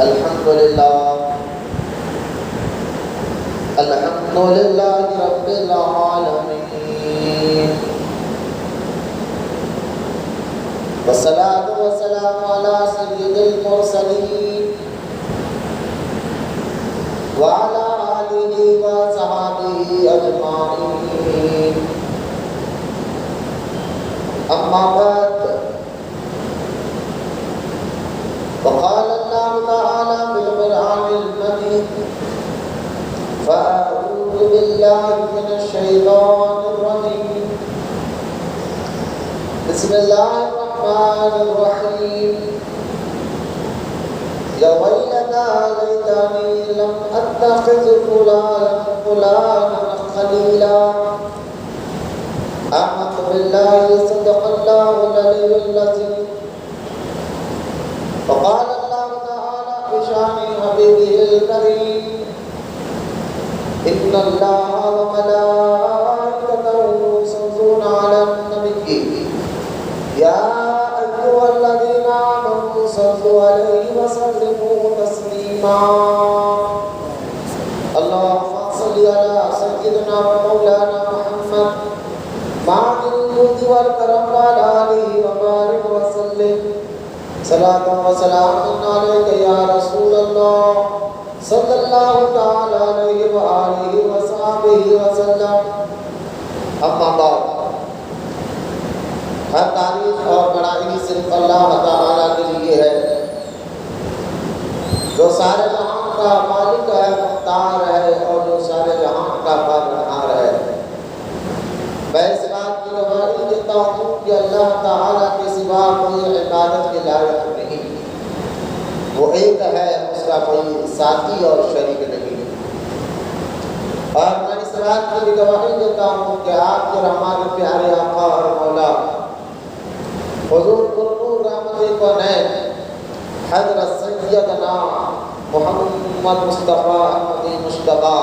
الحمدللہ رب العالمین والصلاة والسلام على سید المرسلین وعلى آلہ وصحبہ اجمعین اما بعد وقال اللہ تعالی في القرآن المجید فأعوذ بالله من الشيطان الرجيم بسم الله الرحمن الرحيم يا ويلتى ليتني لم أتخذ فلانا خليلا آمنت بالله صدق الله العلي العظيم وقال الله تعالى بشأن حبيبه الكريم إن الله وملائكته يصلون على النبي يا أيها الذين آمنوا صلوا عليه وسلموا تسليما اللهم صل على سيدنا ومولانا محمد معه الجود والكرم وعلى آله وبارك وسلم صلاة وسلام عليك يا رسول الله صلی اللہ تعالی علیہ وآلہ وصحبہ وسلم اما بعد ہر تعریف اور بڑائی صرف اللہ تعالی کے لیے ہے جو سارے جہان کا مالک ہے، مختار ہے اور جو سارے جہان کا پالنہار ہے۔ میں اس بات کی گواہی دیتا ہوں کہ اللہ تعالی کے سوا کوئی عبادت کے لائق نہیں، وہ ایک ہے، اس کا کوئی ساتھی اور شریک نہیں۔ اور میں اس بات کی بھی گواہی دیتا ہوں کہ آپ کے ہمارے پیارے آقا اور مولا حضور قرنور رحمت کونین حضرت سیدنا محمد مصطفیٰ احمد مشتبہ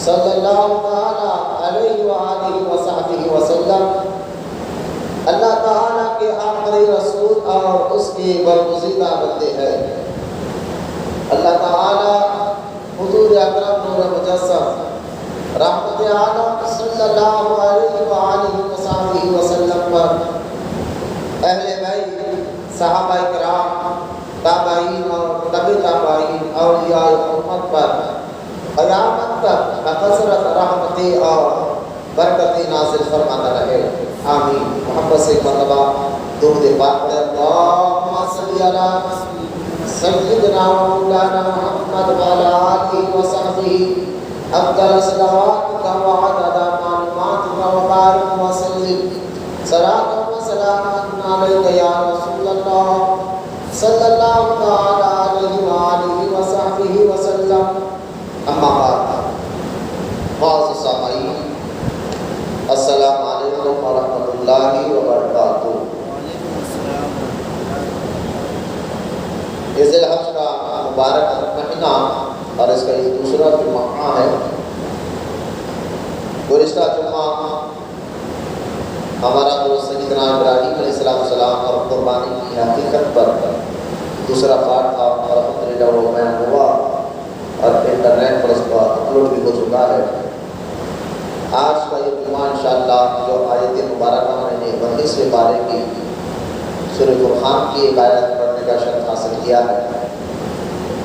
صلی اللہ تعالی علیہ وآلہ وصحبہ وسلم اللہ تعالیٰ کے آخری رسول اور اس کی برگزیدہ بندے ہیں۔ اللہ تعالیٰ حضور اکرم نور مجسم رحمت عالم صلی اللہ علیہ وآلہ وصحبہ وسلم پر، اہل بیت، صحابہ کرام، تابعین اور تبع تابعین، اولیاء امت پر قیامت تک بکثرت رحمتی اور برکتی نازل فرماتا رہے، آمین۔ محبت سے ایک مرتبہ درود پاک پڑھیں، اللہم صلی علی سیدنا مولانا محمد وعلی آلہ وصحبہ افضل صلواتک وعدد معلوماتک وبارک وسلم صلاۃ وسلام علیک یا رسول اللہ صلی اللہ تعالی علیہ وآلہ وصحبہ وسلم اما بعد۔ معزز سامعین، السلام علیکم ورحمۃ اللہ وبرکاتہ۔ یہ ذی الحج کا مبارک مہینہ اور اس کا یہ دوسرا جمعہ ہے۔ گزشتہ جمعہ ہمارا دوست سیدنا ابراہیم علیہ السلام اور قربانی کی حقیقت پر دوسرا پارٹ تھا، اور الحمدللہ وہ بیان ہوا اور انٹرنیٹ پر اس کا اپلوڈ بھی ہو چکا ہے۔ آج کا یہ جمعہ انشاءاللہ جو آیت مبارکہ میں نے 22ویں پارے کی سورۃ فرقان کی ایک آیت پڑھنے کا شرف حاصل کیا ہے۔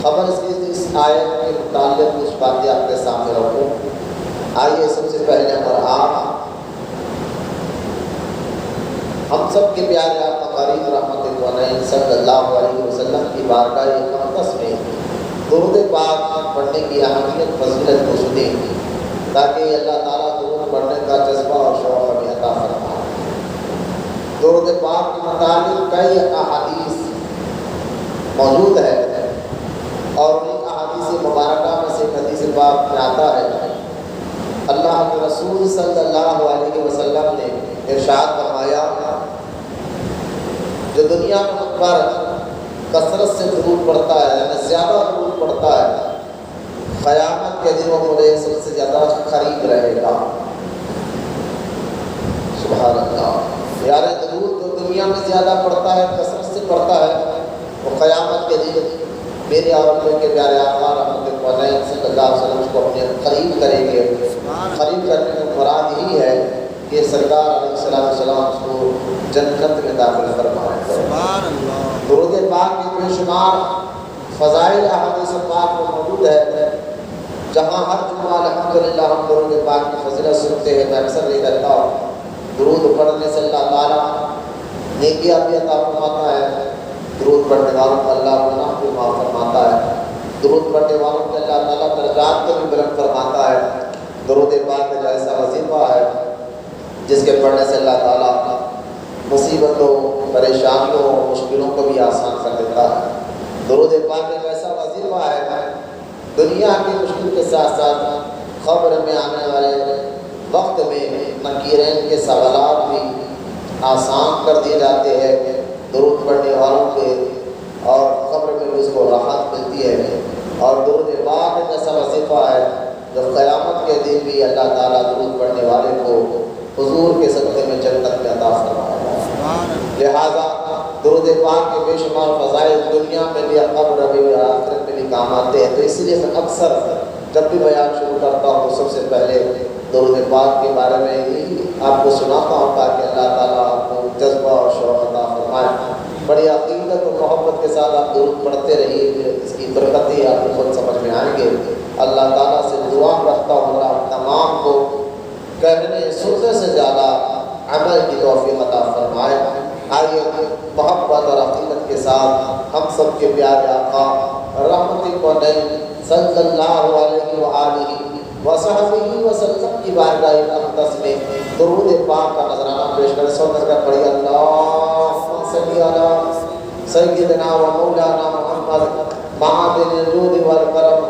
خبر اس آیت کے متعلق کچھ باتیں آپ کے سامنے رکھوں۔ آئیے سب سے پہلے ہم سب کے پیارے آقا قریب رحمت کونین صلی اللہ علیہ وسلم کی بارگاہ اقدس میں درود پاک پڑھنے کی اہمیت فضیلت کو سنیں، تاکہ اللہ تعالیٰ درود پڑھنے کا جذبہ اور شوق ہمیں عطا فرمائے۔ درود پاک کے متعلق کئی احادیث موجود ہے، اور ان احادیث مبارکہ میں سے ایک حدیث پاک میں آتا ہے، اللہ کے رسول صلی اللہ علیہ وسلم نے ارشاد فرمایا، جو دنیا میں مجھ پر کثرت سے درود پڑھتا ہے، یعنی زیادہ درود پڑھتا ہے، قیامت کے دن وہ مجھے سب سے زیادہ قریب رہے گا۔ سبحان اللہ۔ یعنی درود جو دنیا میں زیادہ پڑھتا ہے، کثرت سے پڑھتا ہے، وہ قیامت کے دن میرے اور ان کے پیارے آقا رحمت اللہ صلی اللہ علیہ وسلم کو اپنے قریب کریں گے۔ قریب کرنے کا مراد یہی ہے کہ سرکار علیہ السلام کو جنت میں داخل فرمائے۔ درود پاک کی بے شمار فضائل احادیث پاک میں موجود ہے، جہاں ہر جمعہ الحمدللہ ہم درود پاک کی فضیلت سنتے ہیں۔ میں اکثر یہ کہتا ہوں درود پڑھنے سے اللہ تعالیٰ نیکیاں بھی عطا فرماتا ہے، درود پڑھنے والوں کو اللہ گناہ بھی معاف فرماتا ہے، درود پڑھنے والوں کو اللہ تعالیٰ درجات کو بھی بلند فرماتا ہے۔ درود پاک کا ایسا وظیفہ ہے جس کے پڑھنے سے اللہ تعالیٰ مصیبتوں، پریشانیوں، مشکلوں کو بھی آسان کر دیتا ہے۔ درود پاک ایک ایسا وظیفہ ہے دنیا کی مشکل کے ساتھ ساتھ قبر میں آنے والے وقت میں نکیرین کے سوالات بھی آسان کر دیے جاتے ہیں درود پڑھنے والوں کے، اور قبر میں بھی اس کو راحت ملتی ہے۔ اور درود پاک ایک ایسا وظیفہ ہے جو قیامت کے دن بھی اللہ تعالیٰ درود پڑھنے والے کو حضور کے صدقے میں جنت میں عطا فرمائے گا۔ لہٰذا درود پاک کے بے شمار فضائل دنیا میں بھی، قبر میں بھی، آخرت میں بھی کام آتے ہیں۔ تو اس لیے میں اکثر جب بھی بیان شروع کرتا ہوں تو سب سے پہلے درود پاک کے بارے میں ہی آپ کو سناتا ہوں تاکہ اللہ تعالیٰ آپ کو جذبہ اور شوق عطا فرمائے۔ بڑی عقیدت اور محبت کے ساتھ آپ درود پڑھتے رہیے، اس کی برکتیں آپ کو خود سمجھ میں آئیں گے۔ اللہ تعالیٰ سے دعا رکھتا ہوں آپ تمام کو کہنے سننے سے زیادہ عمل کی توفیق عطا فرمائے۔ آئیے محبت اور عقیدت کے ساتھ ہم سب کے پیارے آقا رحمت العالمین صلی اللہ علیہ وآلہ وصحبہ وسلم کی بارگاہ اقدس میں درود پاک کا نذرانہ پیش کریں۔ سو کر پڑھی اللہم صلی علی سیدنا و مولانا محمد معدن الجود والکرم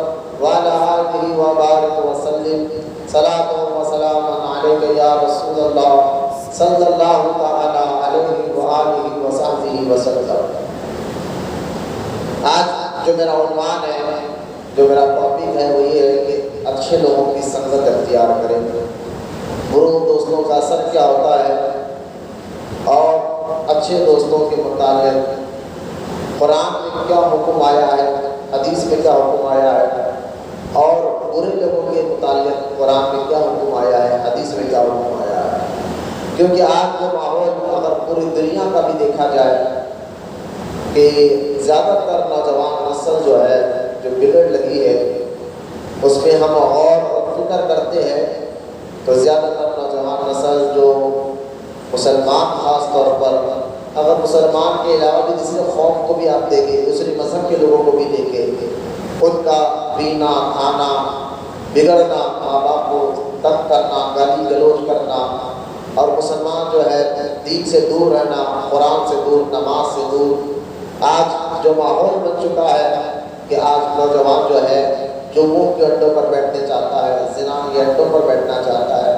وعلی آلہ وبارک وسلم صلاۃ و سلام علیک یا رسول اللہ صلی اللہ تعالی علیہ وآلہ وصحبہ وسلم۔ آج جو میرا عنوان ہے، جو میرا ٹاپک ہے وہ یہ ہے کہ اچھے لوگوں کی سنگت اختیار کریں۔ برے دوستوں کا اثر کیا ہوتا ہے اور اچھے دوستوں کے متعلق قرآن میں کیا حکم آیا ہے، حدیث میں کیا حکم آیا ہے، اور برے لوگوں کے متعلق قرآن میں کیا حکم آیا ہے، حدیث میں کیا حکم آیا ہے۔ کیونکہ آج جو ماحول اگر پوری دنیا کا بھی دیکھا جائے کہ زیادہ تر نوجوان نسل جو ہے جو بگڑ لگی ہے، اس میں ہم غور اور فکر کرتے ہیں تو زیادہ تر نوجوان نسل جو مسلمان خاص طور پر، اگر مسلمان کے علاوہ بھی دوسرے قوم کو بھی آپ دیکھیں، دوسرے مذہب کے لوگوں کو بھی دیکھیں، ان کا پینا کھانا، بگڑنا، ماں باپ کو تنگ کرنا، گالی گلوچ کرنا، اور مسلمان جو ہے دین سے دور رہنا، قرآن سے دور، نماز سے دور۔ آج جو ماحول بن چکا ہے کہ آج نوجوان جو ہے جمعوں کے اڈوں پر بیٹھنے چاہتا ہے، زنا کے اڈوں پر بیٹھنا چاہتا ہے،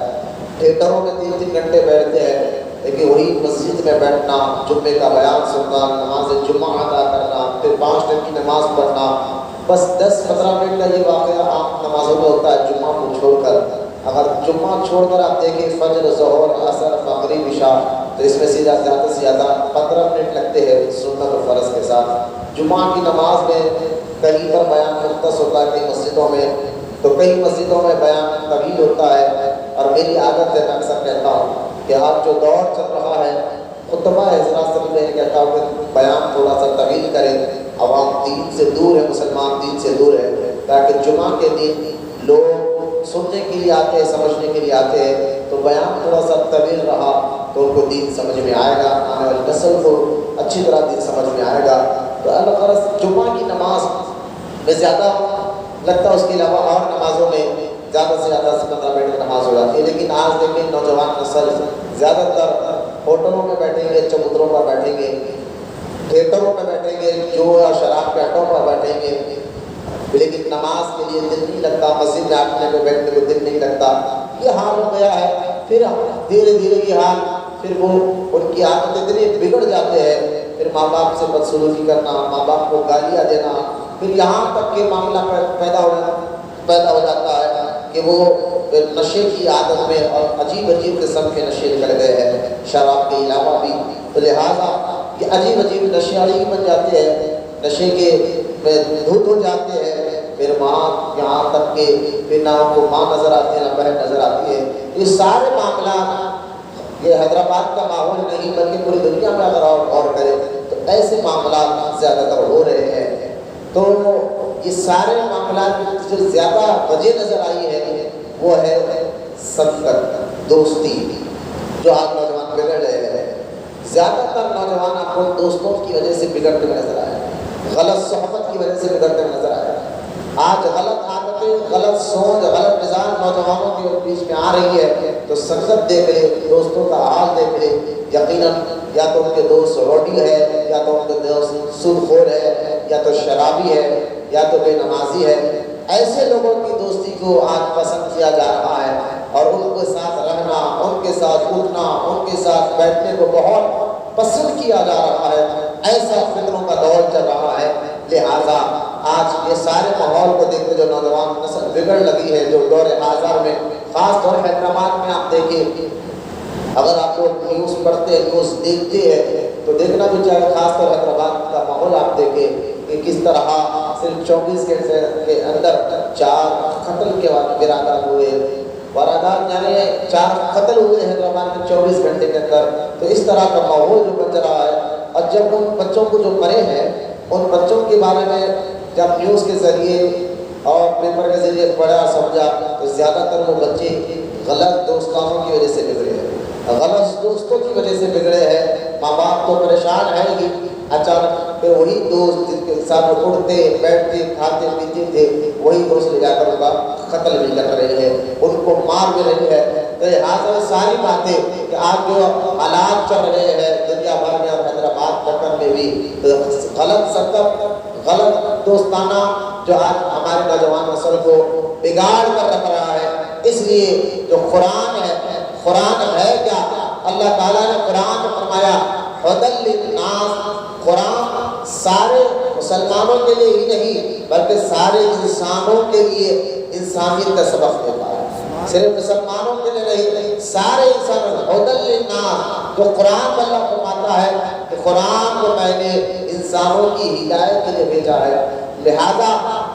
تھیٹروں میں 3-3 گھنٹے بیٹھتے ہیں، لیکن وہی مسجد میں بیٹھنا، جمعے کا بیان سننا، نماز جمعہ ادا کرنا، پھر 5 ٹائم کی نماز پڑھنا، بس 10-15 منٹ کا یہ واقعہ عام نمازوں میں ہوتا ہے جمعہ کو چھوڑ کر۔ اگر جمعہ چھوڑ کر آپ دیکھیں فجر، ظہر، عصر، مغرب، عشاء، تو اس میں سیدھا زیادہ سے زیادہ 15 منٹ لگتے ہیں سنت و فرض کے ساتھ۔ جمعہ کی نماز میں کہیں پر بیان مختص ہوتا ہے، کئی مسجدوں میں، تو کئی مسجدوں میں بیان طویل ہوتا ہے۔ اور میری عادت ہے، میں اکثر کہتا ہوں کہ آپ جو دور چل رہا ہے خطبہ حضرات سے میں کہتا ہوں کہ بیان تھوڑا سا طویل کریں۔ عوام دین سے دور ہے، مسلمان دین سے دور ہے، تاکہ جمعہ کے دن لوگ سننے کے لیے آتے ہیں، سمجھنے کے لیے آتے ہیں، تو بیان تھوڑا سا طویل رہا تو ان کو دین سمجھ میں آئے گا، آنے والی نسل کو اچھی طرح دین سمجھ میں آئے گا۔ تو اللہ غرض جمعہ کی نماز میں زیادہ لگتا ہے، اس کے علاوہ اور نمازوں میں زیادہ سے زیادہ 15 منٹ کی نماز ہو جاتی ہے۔ لیکن آج دیکھیں نوجوان نسل زیادہ تر ہوٹلوں میں بیٹھیں گے، چبوتروں پر بیٹھیں گے، تھیٹروں میں بیٹھیں گے، جو یا شراب کے اڈوں پر بیٹھیں گے، لیکن نماز کے لیے دل نہیں لگتا، مسجد میں آٹھنے پہ بیٹھنے کو دل نہیں لگتا۔ یہ حال ہو گیا ہے۔ پھر دھیرے دھیرے یہ حال، پھر وہ ان کی عادتیں اتنی بگڑ جاتے ہیں، پھر ماں باپ سے بدسلوکی کرنا، ماں باپ کو گالیاں دینا، پھر یہاں تک کہ معاملہ پیدا ہو جاتا ہے کہ وہ نشے کی عادت میں اور عجیب عجیب قسم کے نشے نکل گئے ہیں، شراب کے علاوہ بھی۔ تو لہٰذا یہ عجیب عجیب نشیاڑی بن جاتے ہیں، نشے کے میں دھت ہو جاتے ہیں، پھر ماں یہاں تک کہ پھر نہ ان کو ماں نظر آتی ہے نہ بہن نظر آتی ہے۔ یہ سارے معاملات، یہ حیدرآباد کا ماحول نہیں بلکہ پوری دنیا میں اگر اور کرے تو ایسے معاملات زیادہ تر ہو رہے ہیں۔ تو یہ سارے معاملات کی جو زیادہ وجہ نظر آئی ہے وہ ہے سنگت، دوستی، جو آج نوجوان بگڑ رہے ہیں۔ زیادہ تر نوجوان آپ کو دوستوں کی وجہ سے بگڑتے ہوئے نظر آئے، غلط صحبت کی وجہ سے بگڑتے ہوئے نظر آئے۔ آج غلط عادتیں، غلط سوچ، غلط مزاج نوجوانوں کے بیچ میں آ رہی ہے تو سنگت دیکھ لے، دوستوں کا حال دیکھ لے، یقیناً یا تو ان کے دوست روڈی ہے، یا تو ان کے دوست سود خور ہے، یا تو شرابی ہے، یا تو بے نمازی ہے۔ ایسے لوگوں کی دوستی کو آج پسند کیا جا رہا ہے اور ان کے ساتھ رہنا، ان کے ساتھ اٹھنا، ان کے ساتھ بیٹھنے کو بہت پسند کیا جا رہا ہے۔ ایسا فتنوں کا دور چل رہا ہے، لہٰذا آج یہ سارے ماحول کو دیکھتے جو نوجوان نسل بگڑ لگی ہے، جو دور حاضر میں خاص طور حیدرآباد میں آپ دیکھیں، اگر آپ لوگ نیوز پڑھتے ہیں، نیوز دیکھتے ہیں تو دیکھنا بھی چاہیے، خاص طور حیدرآباد کا ماحول آپ دیکھیں کہ کس طرح صرف 24 گھنٹے کے اندر 4 قتل کے برادر ہوئے، واردات یعنی 4 قتل ہوئے حیدرآباد میں 24 گھنٹے کے اندر۔ تو اس طرح کا ماحول جو بچ رہا ہے، اور جب ان بچوں کو جو مرے ہیں ان بچوں کے بارے میں جب نیوز کے ذریعے اور پیپر کے ذریعے پڑھا سمجھا تو زیادہ تر وہ بچے غلط دوستانوں کی وجہ سے بگڑے ہیں، غلط دوستوں کی وجہ سے بگڑے ہیں۔ ماں باپ تو پریشان ہے ہی، اچانک پھر وہی دوست جن کے ساتھ اٹھتے بیٹھتے کھاتے پیتے تھے وہی دوست لے جا کر ان کا قتل بھی کر رہی ہے، ان کو مار بھی رہی ہے۔ تو لہٰذا ساری باتیں کہ آج جو حالات چل رہے ہیں دنیا بھر میں اور حیدرآباد پٹن میں بھی غلط سنگت، غلط دوستانہ جو آج ہمارے نوجوان نسل کو بگاڑ کر رکھ رہا ہے۔ اس لیے جو قرآن ہے، قرآن ہے کیا؟ اللہ تعالیٰ نے قرآن میں فرمایا ہدی للناس، قرآن سارے مسلمانوں کے لیے ہی نہیں بلکہ سارے انسانوں کے لیے انسانیت کا سبق دیتا ہے، صرف مسلمانوں کے لیے نہیں، سارے انسانوں۔ ہدی للناس، جو قرآن میں اللہ فرماتا ہے کہ قرآن کو میں نے انسانوں کی ہدایت کے لیے بھیجا ہے۔ لہذا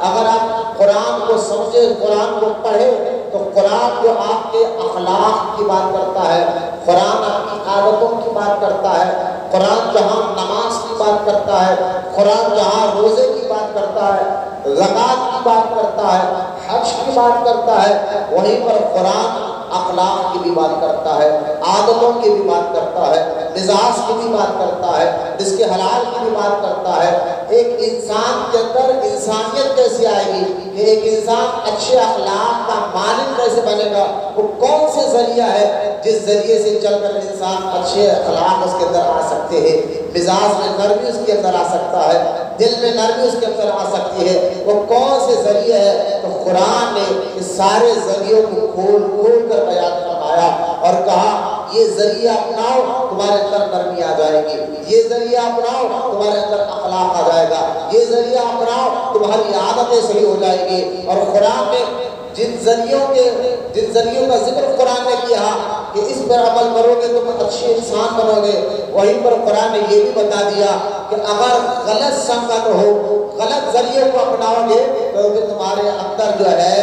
اگر آپ قرآن کو سمجھے، قرآن کو پڑھے تو قرآن جو آپ کے اخلاق کی بات کرتا ہے، قرآن آپ کی عادتوں کی بات کرتا ہے، قرآن جہاں نماز کی بات کرتا ہے، قرآن جہاں روزے کی بات کرتا ہے، زکوٰۃ کی بات کرتا ہے، حج کی بات کرتا ہے، وہیں پر قرآن اخلاق کی بھی بات کرتا ہے، عادتوں کی بھی بات کرتا ہے، مزاج کی بھی بات کرتا ہے، رزق حلال کی بھی بات کرتا ہے۔ ایک انسان کے اندر انسانیت کیسے آئے گی، کہ ایک انسان اچھے اخلاق کا مالک کیسے بنے گا، وہ کون سے ذریعہ ہے جس ذریعے سے چل کر انسان اچھے اخلاق اس کے اندر آ سکتے ہیں، مزاج میں نرمی اس کے اندر آ سکتا ہے، دل میں نرمی اس کے اندر آ سکتی ہے، وہ کون سے ذریعے ہے؟ تو قرآن نے اس سارے ذریعوں کو کھول کھول کر بیان فرمایا اور کہا یہ ذریعہ اپناؤ تمہارے اندر نرمی آ جائے گی، یہ ذریعہ اپناؤ تمہارے اندر اخلاق آ جائے گا، یہ ذریعہ اپناؤ تمہاری عادتیں صحیح ہو جائے گی۔ اور قرآن نے جن ذریعوں کا ذکر قرآن نے کیا کہ اس پر عمل کرو گے تم اچھے انسان بنو گے، وہیں پر قرآن نے یہ بھی بتا دیا کہ اگر غلط سنگت ہو، غلط ذریعے کو اپناؤ گے تو پھر تمہارے اندر جو ہے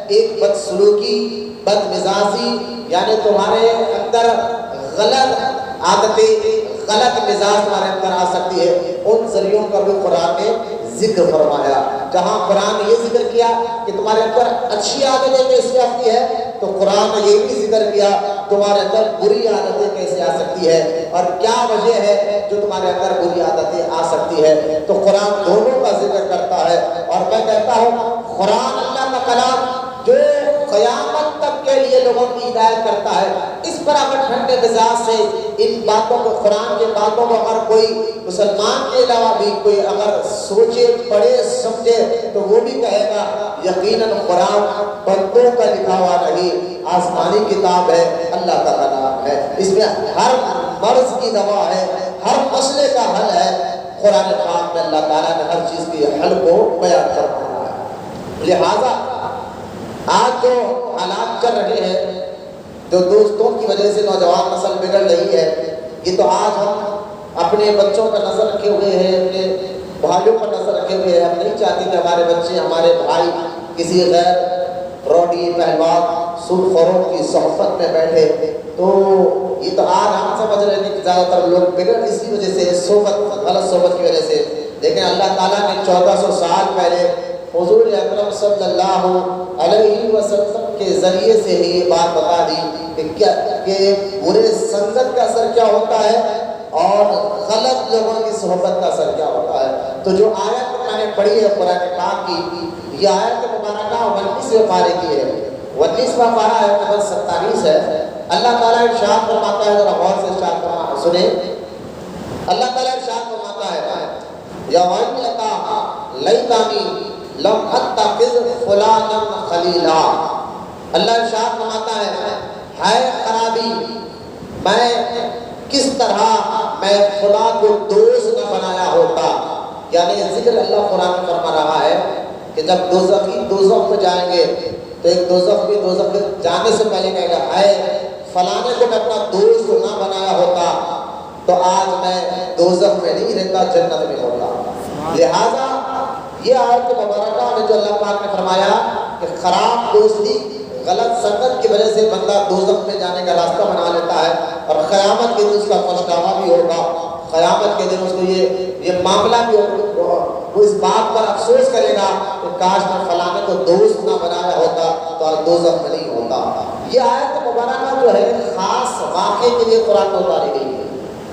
ایک بدسلوکی، بد مزاجی، یعنی تمہارے اندر غلط عادتیں، غلط مزاج تمہارے اندر آ سکتی ہے۔ ان ذریعوں کا بھی قرآن نے ذکر فرمایا۔ جہاں قرآن نے یہ ذکر کیا کہ تمہارے اندر اچھی عادتیں کیسے آتی ہے تو قرآن نے یہ بھی ذکر کیا تمہارے اندر بری عادتیں کیسے آ سکتی ہے اور کیا وجہ ہے جو تمہارے اندر بری عادتیں آ سکتی ہے۔ تو قرآن دونوں کا ذکر کرتا ہے اور میں کہتا ہوں قرآن اللہ کا کلام جو قیامت تک کے لیے لوگوں کی ہدایت کرتا ہے۔ اس پر اگر ٹھنڈے مزاج سے ان باتوں کو، قرآن کے باتوں کو اگر کوئی مسلمان کے علاوہ بھی کوئی اگر سوچے پڑھے سمجھے تو وہ بھی کہے گا یقیناً قرآن بندوں کا لکھا ہوا نہیں، آسمانی کتاب ہے، اللہ کا کلام ہے، اس میں ہر مرض کی دوا ہے، ہر مسئلے کا حل ہے۔ قرآن پاک میں اللہ تعالیٰ نے ہر چیز کے حل کو بیان فرمایا ہے۔ لہٰذا آج جو حالات چل رہے ہیں، جو دوستوں کی وجہ سے نوجوان نسل بگڑ رہی ہے، یہ تو آج ہم اپنے بچوں کا نظر رکھے ہوئے ہیں، اپنے بھائیوں پر نظر رکھے ہوئے ہیں. ہم نہیں چاہتے کہ ہمارے بچے ہمارے بھائی کسی غیر روڈی پہلوان سود خوروں کی صحبت میں بیٹھے. تو یہ تو آج ہم سمجھ رہے ہیں کہ زیادہ تر لوگ بگڑ اسی وجہ سے صحبت غلط صحبت کی وجہ سے. لیکن اللہ تعالیٰ نے 1400 سال پہلے حضور اکرم صلی اللہ علیہ وسلم کے ذریعے سے ہی یہ بات بتا دی کہ برے سنگت کا اثر کیا ہوتا ہے اور غلط لوگوں کی صحبت کا اثر کیا ہوتا ہے. تو جو آیت میں نے پڑھی ہے قرآن پاک کی، یہ آیت مبارکہ 19ویں پارے کی ہے. 19واں پارہ آیت نمبر 27 ہے. اللہ تعالیٰ ارشاد فرماتا ہے، ذرا غور سے ارشاد فرمانا سنیں. اللہ تعالیٰ ارشاد فرماتا ہے یا ویلتا لیتنی لم اتخذ فلانا خلیلا. اللہ ارشاد فرماتا ہے خرابی، میں کس طرح میں فلاں کو دوست نہ بنایا ہوتا. یعنی ذکر اللہ قرآن میں فرما رہا ہے کہ جب دوزخی دوزخ میں جائیں گے تو ایک دوزخ بھی دوزخ میں جانے سے پہلے کہے گا اے فلانے کو میں اپنا دوست نہ بنایا ہوتا تو آج میں دوزخ میں نہیں رہتا، جنت میں ہوتا. لہذا یہ آیت مبارکہ میں جو اللہ پاک نے فرمایا کہ خراب دوستی غلط سنگت کی وجہ سے بندہ دوزخ میں جانے کا راستہ بنا لیتا ہے اور قیامت کے دن اس کا پچھتاوا بھی ہوگا. قیامت کے دن اس کو یہ معاملہ بھی ہوگا، وہ اس بات پر افسوس کرے گا کہ کاش میں فلانے کو دوست نہ بنایا ہوتا تو آج دوزخ میں نہیں ہوتا. یہ آیت مبارکہ جو ہے خاص واقعے کے لیے قرآن میں اتاری گئی ہے.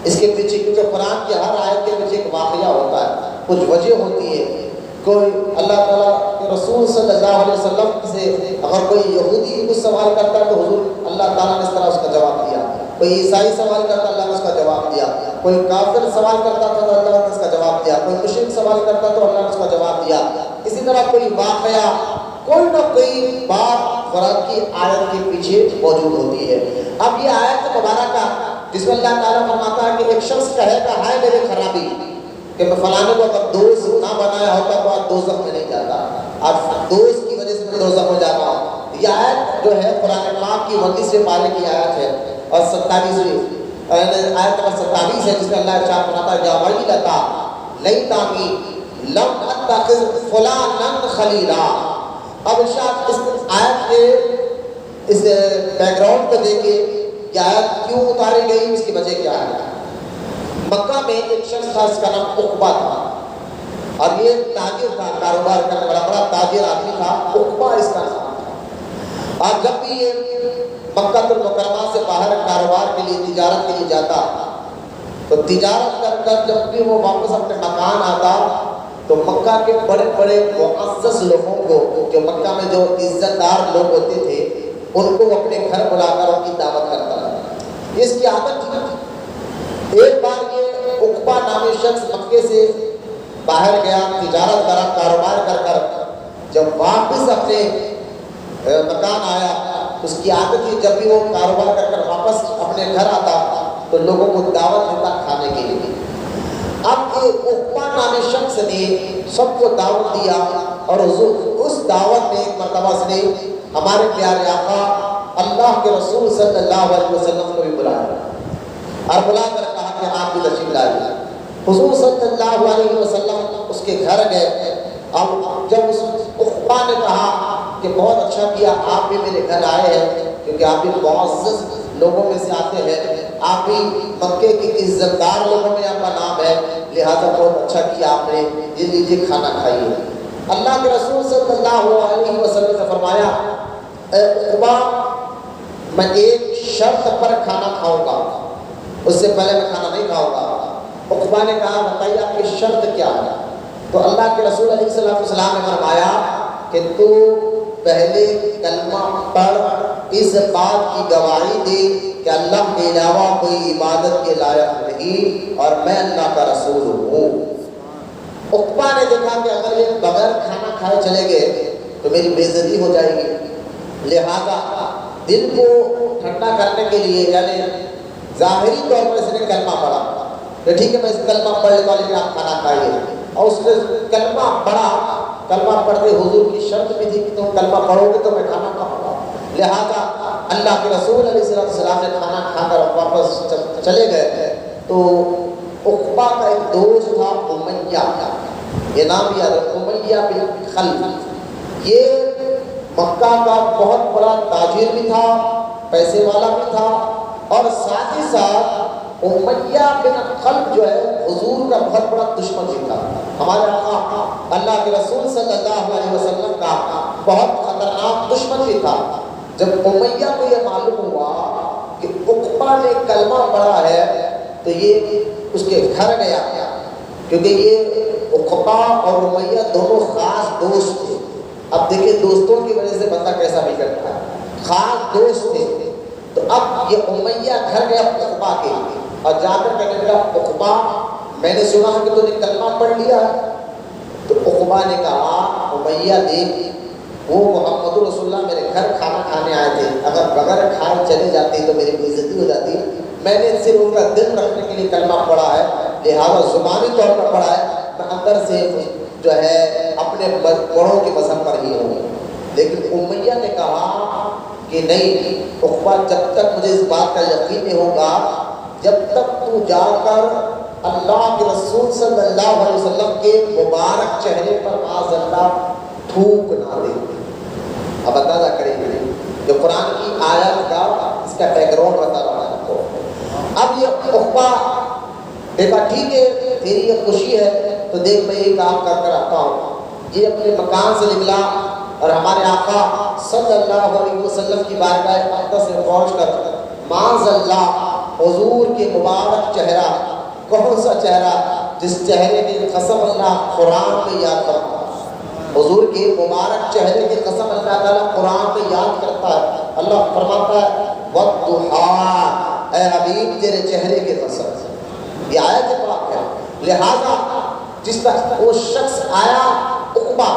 اس کے پیچھے کیونکہ قرآن کی ہر آیت کے پیچھے ایک واقعہ ہوتا ہے، کچھ وجہ ہوتی ہے. کوئی اللہ تعالیٰ کے رسول صلی اللہ علیہ وسلم سے اگر کوئی یہودی کچھ سوال کرتا ہے تو حضور اللہ تعالیٰ نے اس طرح اس کا جواب دیا. کوئی عیسائی سوال کرتا اللہ نے اس کا جواب دیا. کوئی کافر سوال کرتا تھا تو اللہ نے اس کا جواب دیا. کوئی مشرک سوال کرتا تو اللہ نے اس کا جواب دیا. اسی طرح کوئی واقعہ، کوئی نہ کوئی بات قرآن کی آیت کے پیچھے موجود ہوتی ہے. اب یہ آیت مبارکہ جس میں اللہ تعالیٰ فرماتا ہے کہ ایک شخص کہے گا ہائے میری خرابی کہ میں فلانے کو اگر دوست نہ بنایا ہوتا تو آج دوزخ میں نہیں جاتا، آج دوست کی وجہ سے میں دوزخ میں جاتا ہوں. یہ آیت جو ہے قرآن پاک کی 19ویں پارے کی آیت ہے اور 27ویں آیت نمبر 27 ہے جس میں اللہ ارشاد فرماتا ہے یا ویلتا لیتنی لم اتخذ فلانا خلیلا. اب ارشاد اس آیت کے اس بیک گراؤنڈ کو دیکھیں کہ آیت کیوں اتاری گئی، اس کی وجہ کیا ہے. مکہ میں ایک شخص تھا، اس کا نام عقبہ تھا اور یہ تاجر تھا، کاروبار کرنے والا بڑا تاجر آدمی تھا. عقبہ اس کا نام تھا. اور جب بھی یہ مکہ المکرمہ سے باہر کاروبار کے لیے تجارت کے لیے جاتا تو تجارت کر کر جب بھی وہ واپس اپنے مکان آتا تو مکہ کے بڑے بڑے معزز لوگوں کو، جو مکہ میں جو عزت دار لوگ ہوتے تھے، ان کو اپنے گھر بلا کر ان کی دعوت کرتا تھا. اس کی عادت تھی. ایک بار یہ عقبہ نامی شخص مکے سے باہر گیا، تجارت کرا، کاروبار کر کر جب واپس اپنے مکان آیا اس کی عادت تھی جب بھی وہ کاروبار کر کر واپس اپنے گھر آتا تو لوگوں کو دعوت دیتا کھانے کے لیے. اب یہ عقبہ نامی شخص نے سب کو دعوت دیا اور اس دعوت میں ایک مرتبہ اس نے ہمارے پیارے آقا اللہ کے رسول صلی اللہ علیہ وسلم کو بھی بلایا اور بلا کر کہا کہ آپ بھی تشریف لائیے. حضور صلی اللہ علیہ وسلم اس کے گھر گئے. اب جب اس عقبہ نے کہا کہ بہت اچھا کیا آپ بھی میرے گھر آئے ہیں کیونکہ آپ بھی معزز لوگوں میں سے آتے ہیں، آپ بھی مکے کے عزت دار لوگوں میں آپ کا نام ہے، لہٰذا بہت اچھا کیا آپ نے، یہ لیجیے کھانا کھائیے. اللہ کے رسول صلی اللہ علیہ وسلم نے فرمایا اے عقبہ میں ایک شرط پر کھانا کھاؤں گا، اس سے پہلے میں کھانا نہیں کھاؤں گا. عقبہ نے کہا بتائیے آپ کی شرط کیا ہے؟ تو اللہ کے رسول علیہ السلام نے فرمایا کہ تو پہلے کلمہ پڑھ، اس بات کی گواہی دے کہ اللہ کے علاوہ کوئی عبادت کے لائق نہیں اور میں اللہ کا رسول ہوں. عقبہ نے دیکھا کہ اگر یہ بغیر کھانا کھائے چلے گئے تو میری بے عزتی ہو جائے گی، لہذا دل کو ٹھنڈا کرنے کے لیے یعنی ظاہری طور پر اس نے کلمہ پڑھا کہ ٹھیک ہے میں اس کلمہ پڑھ لیتا ہوں لیکن آپ کھانا کھائیے. اور اس نے کلمہ پڑھا، کلمہ پڑھتے حضور کی شرط بھی تھی کہ تم کلمہ پڑھو گے تو میں کھانا کھاؤں گا. لہذا اللہ کے رسول علیہ السلام نے کھانا کھا کر واپس چلے گئے تو عقبہ کا ایک دوست تھا امیہ، یہ نام یاد رکھو، امیہ بن خلف، یہ مکہ کا بہت بڑا تاجر بھی تھا، پیسے والا بھی تھا، اور ساتھ ہی ساتھ امیہ بن خلف جو ہے حضور کا بہت بڑا دشمن بھی تھا۔ ہمارے آقا اللہ کے رسول صلی اللہ علیہ وسلم کا بہت خطرناک دشمن بھی تھا۔ جب امیہ کو یہ معلوم ہوا کہ عقبہ نے کلمہ پڑھا ہے تو یہ اس کے گھر گیا، کیونکہ یہ عقبہ اور امیہ دونوں خاص دوست تھے۔ اب دیکھیں دوستوں کی وجہ سے بندہ کیسا بھی کرتا ہے، خاص دوست تھے۔ تو اب یہ امیہ گھر گیا عقبہ کے، اور جا کر کہنے لگا عقبہ میں نے سنا ہے کہ تو نے کلمہ پڑھ لیا ہے۔ تو عقبہ نے کہا امیہ دیکھ، وہ محمد رسول اللہ میرے گھر کھانا کھانے آئے تھے، اگر بغیر کھائے چلے جاتے تو میری بے عزتی ہو جاتی، میں نے صرف ان کا دل رکھنے کے لیے کلمہ پڑھا ہے، لہٰذا زبانی طور پر پڑھا ہے، میں اندر سے جو ہے اپنے بڑوں کے مذہب پر ہی ہوں۔ لیکن امیہ نے کہا کہ نہیں عقبہ، جب تک مجھے اس بات کا یقین نہیں ہوگا، جب تک تو جا کر اللہ کے رسول صلی اللہ علیہ وسلم کے مبارک چہرے پر معاذ اللہ تھوک نہ دے۔ اب اندازہ کریں گے جو قرآن کی آیت کا اس کا بیک گراؤنڈ بتا رہا ہے آپ کو۔ اب یہ عقبہ دیکھا ٹھیک ہے تیری یہ خوشی ہے تو دیکھ میں یہ کام کر کر آتا ہوں۔ یہ اپنے مکان سے نکلا اور ہمارے آقا صلی اللہ علیہ وسلم کی بارگاہ اقدس میں پہنچ کر معاذ اللہ حضور کے مبارک چہرہ، کون سا چہرہ جس چہرے کی قسم اللہ قرآن میں یاد کرتا ہے، حضور کے مبارک چہرے کی قسم اللہ تعالیٰ قرآن میں یاد کرتا ہے۔ اللہ فرماتا ہے وَالضُّحَىٰ، اے حبیب تیرے چہرے کی قسم، یہ آیت پاک ہے۔ لہذا جس طرح وہ شخص آیا عقبہ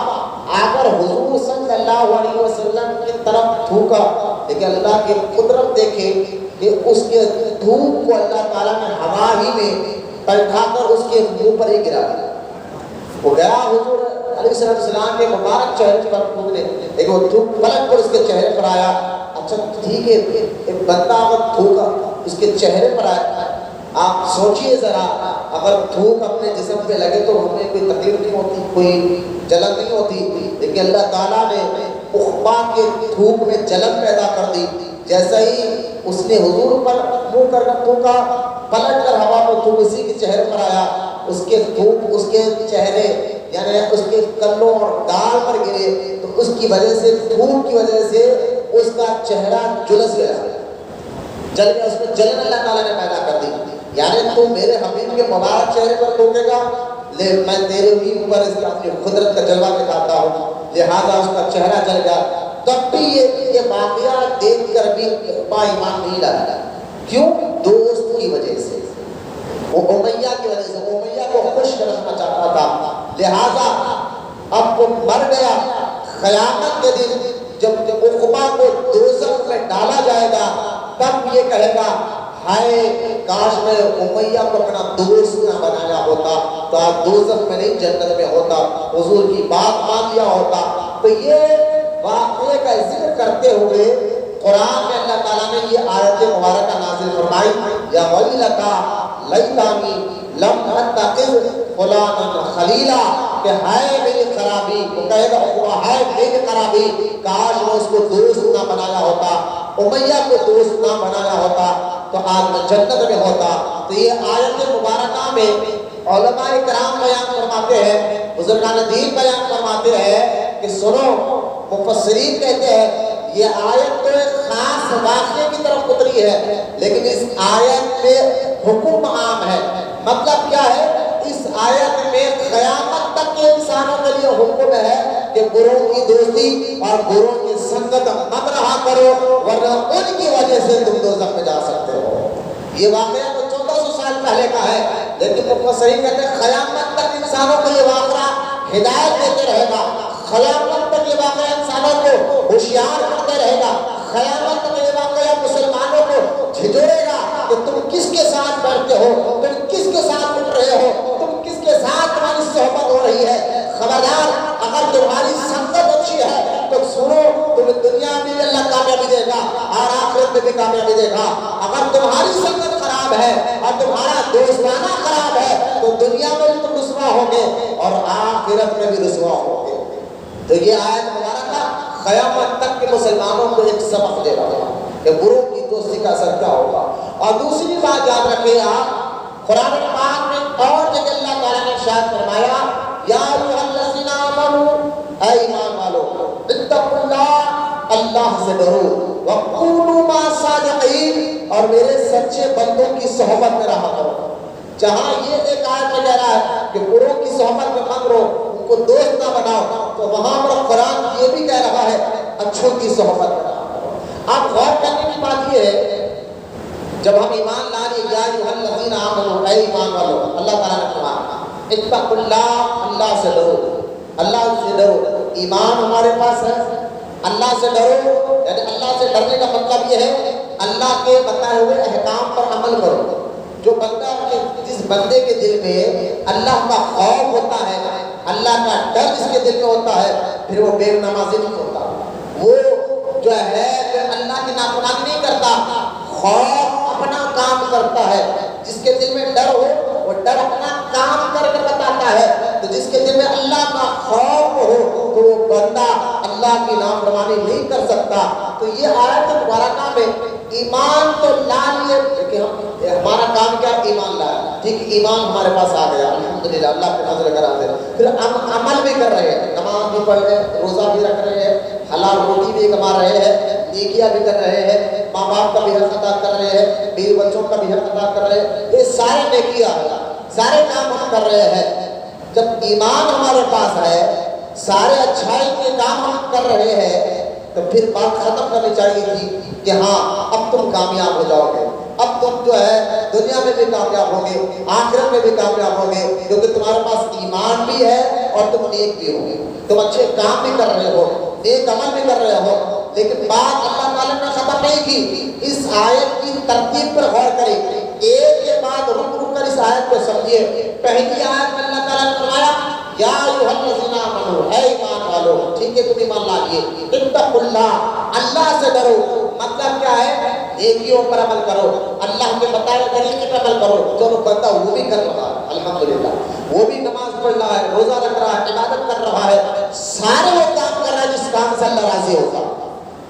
آ کر حضور صلی اللہ علیہ وسلم کی طرف تھوکا، لیکن اللہ کی قدرت دیکھے کہ اس کے تھوک کو اللہ تعالیٰ نے ہوا ہی میں پلٹا کر اس کے منہ پر ہی گرا دیا۔ وہ گیا حضور علیہ السلام کے مبارک چہرے پر تھوکنے، لیکن وہ تھوک پلٹ کر اس کے چہرے پر آیا۔ اچھا ٹھیک ہے، ایک بندہ اگر تھوکا اس کے چہرے پر آیا، آپ سوچئے ذرا اگر تھوک اپنے جسم پہ لگے تو ہمیں کوئی تکلیف نہیں ہوتی، کوئی جلن نہیں ہوتی، لیکن اللہ تعالیٰ نے عقبہ کے تھوک میں جلن پیدا کر دی۔ جیسا ہی اس نے حضور پر منہ کر تھوکا، پلٹ کر ہوا میں تھوک اسی کے چہرے پر آیا، اس کے تھوک اس کے چہرے یعنی اس کے کلوں اور گال پر گرے، تو اس کی وجہ سے تھوک کی وجہ سے اس کا چہرہ جلس گیا، جل گیا، اس میں جلن اللہ تعالیٰ نے پیدا کر دی۔ یعنی تو میرے حبیب کے مبارک چہرے پر تھوکے گا، میں تیرے بھی اوپر اس کا اپنی قدرت کا جلوہ دکھاتا ہوں، لہٰذا اس کا چہرہ جل گیا۔ تب بھی یہ واقعہ دیکھ کر بھی عقبہ ایمان نہیں لایا، کیوں؟ دوست کی وجہ سے، وہ امیہ کی وجہ سے، امیہ کو خوش رکھنا چاہتا تھا، لہٰذا اب وہ مر گیا۔ قیامت کے دن جب عقبہ کو دوزخ میں ڈالا جائے گا تب یہ کہے گا ہائے کاش میں امیہ کو اپنا دوست نہ بنایا ہوتا تو آج دوزخ میں نہیں جنت میں ہوتا، حضور کی بات مان لیا ہوتا۔ تو یہ واقعے کا ذکر کرتے ہوئے قرآن میں اللہ تعالیٰ نے یہ آیت مبارکہ نازل فرمائی، یا ویلتا لیتانی لم اتخذ فلانا خلیلا، کہ ہائے میری خرابی، وہ کہے گا ہائے میری خرابی، کاش میں اس کو دوست نہ بنایا ہوتا، امیہ کو دوست نہ بنایا ہوتا تو آج میں جنت میں ہوتا۔ تو یہ آیت مبارکہ میں علماء کرام بیان فرماتے ہیں، بزرگان دین بیان فرماتے ہیں کہ سنو، مفسرین کہتے ہیں یہ آیت تو ایک خاص واقعے کی طرف اتری ہے، لیکن اس آیت میں حکم عام ہے۔ مطلب کیا ہے؟ اس آیت میں قیامت تک کے انسانوں کے لیے حکم ہے کہ گروہ کی دوستی اور گروہ کی سنگت مت رہا کرو، ورنہ ان کی وجہ سے تم دوزخ میں جا سکتے ہو۔ یہ واقعہ تو 1400 سال پہلے کا ہے، لیکن مفسرین کہتے ہیں قیامت تک انسانوں کو یہ واقعہ ہدایت دیتے رہے گا، قیامت تک یہ واقعہ انسانوں کو ہوشیار کرتے رہے گا، قیامت تک یہ واقعہ مسلمانوں کو جھجوڑے گا کہ تم کس کے ساتھ بیٹھتے ہو، تم کس کے ساتھ اٹھ رہے ہو، تم کس کے ساتھ تمہاری صحبت ہو رہی ہے۔ خبردار، اگر تمہاری سنگت اچھی ہے تو سنو، تمہیں دنیا میں بھی اللہ کامیابی دے گا اور آخرت میں بھی کامیابی دے گا۔ اگر تمہاری سنگت خراب ہے اور تمہارا دوستانہ خراب ہے تو دنیا میں بھی تم رسوا ہوگے اور آخرت میں بھی رسوا ہوں گے۔ تو یہ آیت مبارکہ قیامت تک کے مسلمانوں کو ایک سبق دے رہا ہے کہ بروں کی دوستی کا اثر کیا ہوگا۔ اور دوسری بات یاد رکھیں آپ، قرآن پاک میں اور جگہ اللہ تعالیٰ نے ارشاد فرمایا یا ایھا الذین آمنوا، اے ایمان والو، اتقوا اللہ، اللہ سے ڈرو، وکونوا مع الصادقین، اور میرے سچے بندوں کی صحبت میں رہا کرو۔ جہاں یہ ایک آیت میں کہہ رہا ہے کہ بروں کی صحبت میں مت رہو، ان کو دوست نہ بناؤ، تو وہاں پر قرآن یہ بھی کہہ رہا ہے اچھوں کی صحبت میں رہا کرو۔ اب غور کرنے کی بات یہ ہے، جب ہم ایمان لا لیے یا ایھا الذین آمنوا، اے ایمان والو، اللہ تعالیٰ نے فرمایا اتقوا اللہ، اللہ سے ڈرو، اللہ سے ڈرو۔ ایمان ہمارے پاس ہے، اللہ سے ڈرو، یعنی اللہ سے ڈرنے کا مطلب یہ ہے اللہ کے بتائے ہوئے احکام پر عمل کرو۔ جو بندہ جس بندے کے دل میں اللہ کا خوف ہوتا ہے، اللہ کا ڈر جس کے دل میں ہوتا ہے، پھر وہ بے نمازی نہیں ہوتا، وہ جو ہے اللہ کی نافرمانی نہیں کرتا، خوف اپنا کام کرتا ہے۔ جس کے دل میں ڈر ہو وہ ڈر اپنا کام کر کے بتاتا ہے، تو جس کے دل میں اللہ کا خوف ہو تو وہ بندہ اللہ کی نافرمانی نہیں کر سکتا۔ تو یہ آیت مبارکہ میں ایمان تو لا لیے، لیکن ہمارا کام کیا؟ ایمان لایا، ٹھیک، ایمان ہمارے پاس آ گیا الحمدللہ، اللہ کے فضل کرم سے، پھر ہم عمل بھی کر رہے ہیں، نماز بھی پڑھ رہے ہیں، روزہ بھی رکھ رہے ہیں، حلال روٹی بھی کما رہے ہیں، نیکیاں بھی کر رہے ہیں، ماں باپ کا بھی حق ادا کر رہے ہیں، بیوی بچوں کا بھی حق ادا کر رہے ہیں، یہ سارے نیکیاں ہیں، سارے کام ہم کر رہے ہیں۔ جب ایمان ہمارے پاس ہے، سارے اچھائی کے کام ہم کر رہے ہیں، تو پھر بات ختم کرنی چاہیے تھی کہ ہاں اب تم کامیاب ہو جاؤ گے، اب تم جو ہے دنیا میں بھی کامیاب ہوگے، آخرت میں بھی کامیاب ہوگے، کیونکہ تمہارے پاس ایمان بھی ہے اور تم نیک بھی ہوگے، تم اچھے کام بھی کر رہے ہو، نیک عمل بھی کر رہے ہو۔ لیکن بات اللہ تعالیٰ نے ختم نہیں کی، اس آیت کی ترتیب پر غور کریں، ایک کے بعد رک رک کر اس آیت کو سمجھیے۔ پہلی آیت میں اللہ تعالیٰ نے فرمایا یا ایھا الذین آمنوا، اے ایمان والو، ٹھیک ہے تم ایمان لا لیے، اتقوا اللہ، اللہ سے ڈرو، مطلب کیا ہے؟ نیکیوں پر عمل کرو، اللہ کے بتائے طریقے پر عمل کرو۔ چلو بندہ وہ بھی کر رہا ہے الحمدللہ، وہ بھی نماز پڑھ رہا ہے، روزہ رکھ رہا ہے، عبادت کر رہا ہے، سارے وہ کام کر رہا ہے جس کام سے اللہ راضی ہوگا،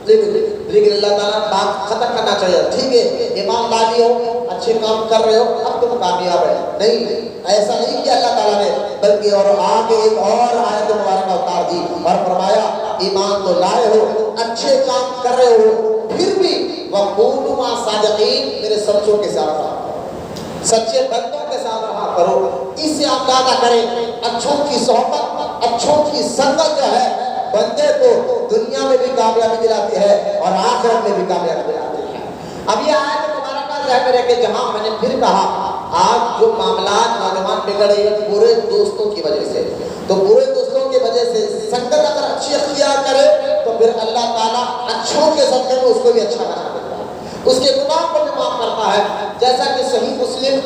لیکن اللہ تعالیٰ بات ختم کرنا چاہیے، ٹھیک ہے ایمان لا لیے ہو، اچھے کام کر رہے ہو، اب تم کامیاب ہے، نہیں، ایسا نہیں کیا اللہ تعالیٰ نے، بلکہ اور آگے ایک اور آیت مبارکہ اتار دی اور فرمایا ایمان تو لائے ہو، اچھے کام کر رہے ہو، پھر بھی وَقُولُوا مَعَ الصَّادِقِينَ، میرے سچوں کے ساتھ رہا کرو، سچے بندوں کے ساتھ رہا کرو۔ اس سے آپ اندازہ کریں اچھوں کی صحبت، اچھوں کی سنگت جو ہے بندے کو دنیا میں بھی کامیابی دلاتی ہے اور آخرت میں بھی کامیابی دلاتی ہے۔ اب یہ آیت مبارکہ ذہن میں رکھے، جہاں میں نے پھر کہا آج جو معاملات نوجوان بگڑ رہے ہیں برے دوستوں کی وجہ سے، تو برے دوستوں کی وجہ سے سنگت اگر اچھی اختیار کرے تو پھر اللہ تعالیٰ اچھوں کے صدقے میں اس کو بھی اچھا بنا دیتا ہے، اس کے گناہ کو بھی معاف کرتا ہے۔ جیسا کہ صحیح مسلم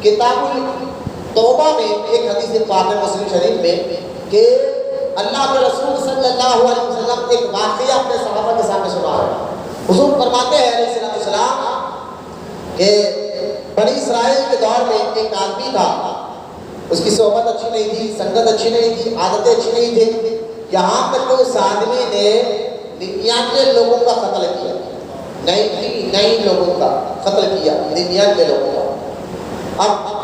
کتاب التوبہ میں ایک حدیث پاک ہے مسلم شریف میں کہ اللہ کے رسول صلی اللہ علیہ وسلم ایک واقعہ اپنے صحابہ کے سامنے سنا رہے ہیں۔ حضور فرماتے ہیں علیہ السلام کہ بنی اسرائیل کے دور میں ایک آدمی تھا، اس کی صحبت اچھی نہیں تھی، سنگت اچھی نہیں تھی، عادتیں اچھی نہیں تھی، یہاں تک کہ اس آدمی نے 99 لوگوں کا قتل کیا، 99 لوگوں کا قتل کیا، 99 لوگوں کا۔ اب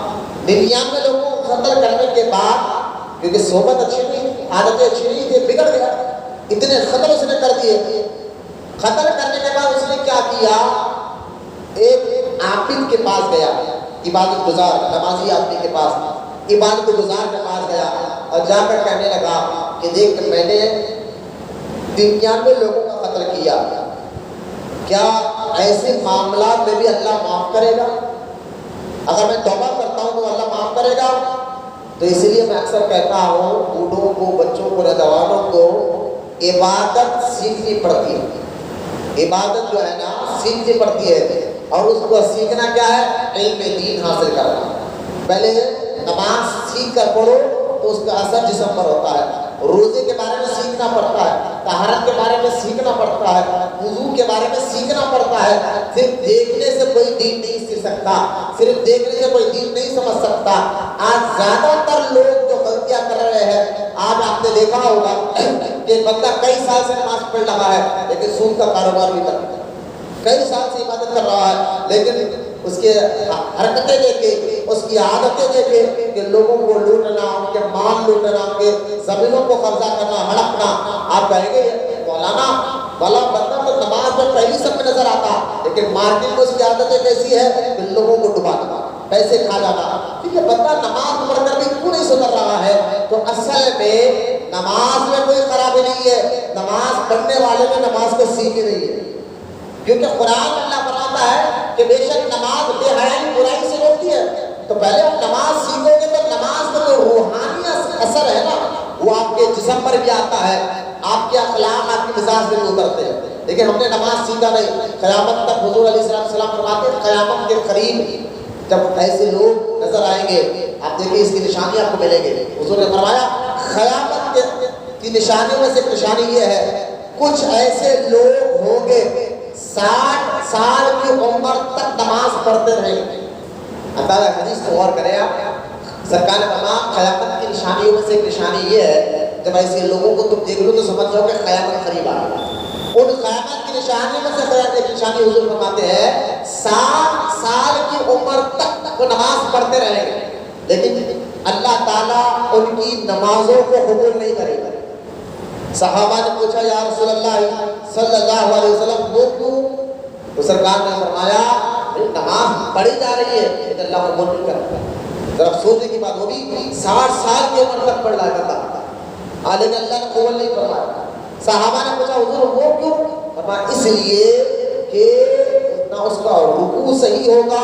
99 لوگوں کو قتل کرنے کے بعد کیونکہ صحبت اچھی نہیں تھی، عادتیں اچھی نہیں تھی، بگڑ گیا، اتنے قتل اس نے کر دیے۔ قتل کرنے کے بعد اس نے کیا کیا؟ ایک عابد کے پاس گیا، عبادت گزار نمازی آدمی کے پاس، عبادت گزار کے پاس گیا اور جا کر کہنے لگا کہ دیکھ میں نے 99 لوگوں کا قتل کیا، کیا ایسے معاملات میں بھی اللہ معاف کرے گا؟ اگر میں توبہ کرتا ہوں تو اللہ معاف کرے گا؟ تو اس لیے میں اکثر کہتا ہوں بوڑھوں کو، بچوں کو، نوجوانوں کو عبادت سیکھنی پڑتی ہے، عبادت جو ہے نا سیکھنی پڑتی ہے، اور اس کو سیکھنا کیا ہے؟ علم دین حاصل کرنا۔ پہلے نماز سیکھ کر پڑھو تو اس کا اثر جسم پر ہوتا ہے، روزے کے بارے میں سیکھنا پڑتا ہے، طہارت کے بارے میں سیکھنا پڑتا ہے، وضو کے بارے میں سیکھنا پڑتا ہے۔ صرف دیکھنے سے کوئی دین نہیں سیکھ سکتا، صرف دیکھنے سے کوئی دین نہیں سمجھ سکتا۔ آج زیادہ تر لوگ جو غلطیاں کر رہے آپ نے دیکھا ہوگا کہ بندہ کئی سال سے نماز پڑھ رہا ہے لیکن سود کا کاروبار بھی کرتا ہے، کئی سال سے عبادت کر رہا ہے لیکن اس کے حرکتیں دیکھے، اس کی عادتیں دیکھے کہ لوگوں کو لوٹنا، ان کے مال لوٹنا، ان کے زمینوں کو قبضہ کرنا، ہڑپنا، آپ کہیں گے مولانا والا بندہ تو نماز میں پہلی سب میں نظر آتا لیکن مارکیٹ میں اس کی عادتیں کیسی ہے کہ لوگوں کو ڈبانا، پیسے کھا جانا. ٹھیک ہے، بندہ نماز پڑھ کر بھی کیوں نہیں سدھر رہا ہے؟ تو اصل میں نماز میں کوئی خرابی نہیں ہے، نماز پڑھنے والے نے نماز کو سیکھی نہیں ہے. کیونکہ قرآن اللہ فرماتا ہے کہ بے شک نماز بے حیائی برائی سے روکتی ہے. تو پہلے آپ نماز سیکھو گے تو نماز کا جو روحانی اثر ہے نا وہ آپ کے جسم پر بھی آتا ہے، آپ کے اخلاق، آپ کے مزاج میں بھی اترتے ہیں. لیکن ہم نے نماز سیکھا نہیں. قیامت تک حضور علیہ السلام فرماتے ہیں قیامت کے قریب جب ایسے لوگ نظر آئیں گے آپ دیکھیں اس کی نشانی آپ کو ملیں گے. حضور نے فرمایا قیامت کی نشانیوں میں سے ایک نشانی یہ ہے کچھ ایسے لوگ ہوں گے 60 سال کی عمر تک نماز پڑھتے رہیں گے. اندازہ حدیث کو غور کریں آپ. سرکار نے فرمایا قیامت کی نشانیوں میں سے ایک نشانی یہ ہے جب ایسے لوگوں کو تم دیکھ لو تو سمجھ جاؤ کہ قیامت قریب آ گئی. ان قیامت کی نشانیوں میں سے ایک نشانی حضور فرماتے ہیں 60 سال کی عمر تک وہ نماز پڑھتے رہیں گے لیکن اللہ تعالیٰ ان کی نمازوں کو قبول نہیں کرے گا. صحابہ نے پوچھا یا رسول اللہ صلی اللہ علیہ وسلم وہ کیوں؟ تو سرکار نے فرمایا نماز پڑھی جا رہی ہے لیکن اللہ قبول نہیں کرتا. ذرا سوچنے کی بات ہوگی 60 سال کی عمر تک پڑھ رہا کرتا لیکن اللہ نے قبول نہیں فرمایا. صحابہ نے پوچھا حضور وہ کیوں؟ فرمایا اس لیے کہ نہ اس کا رکوع صحیح ہوگا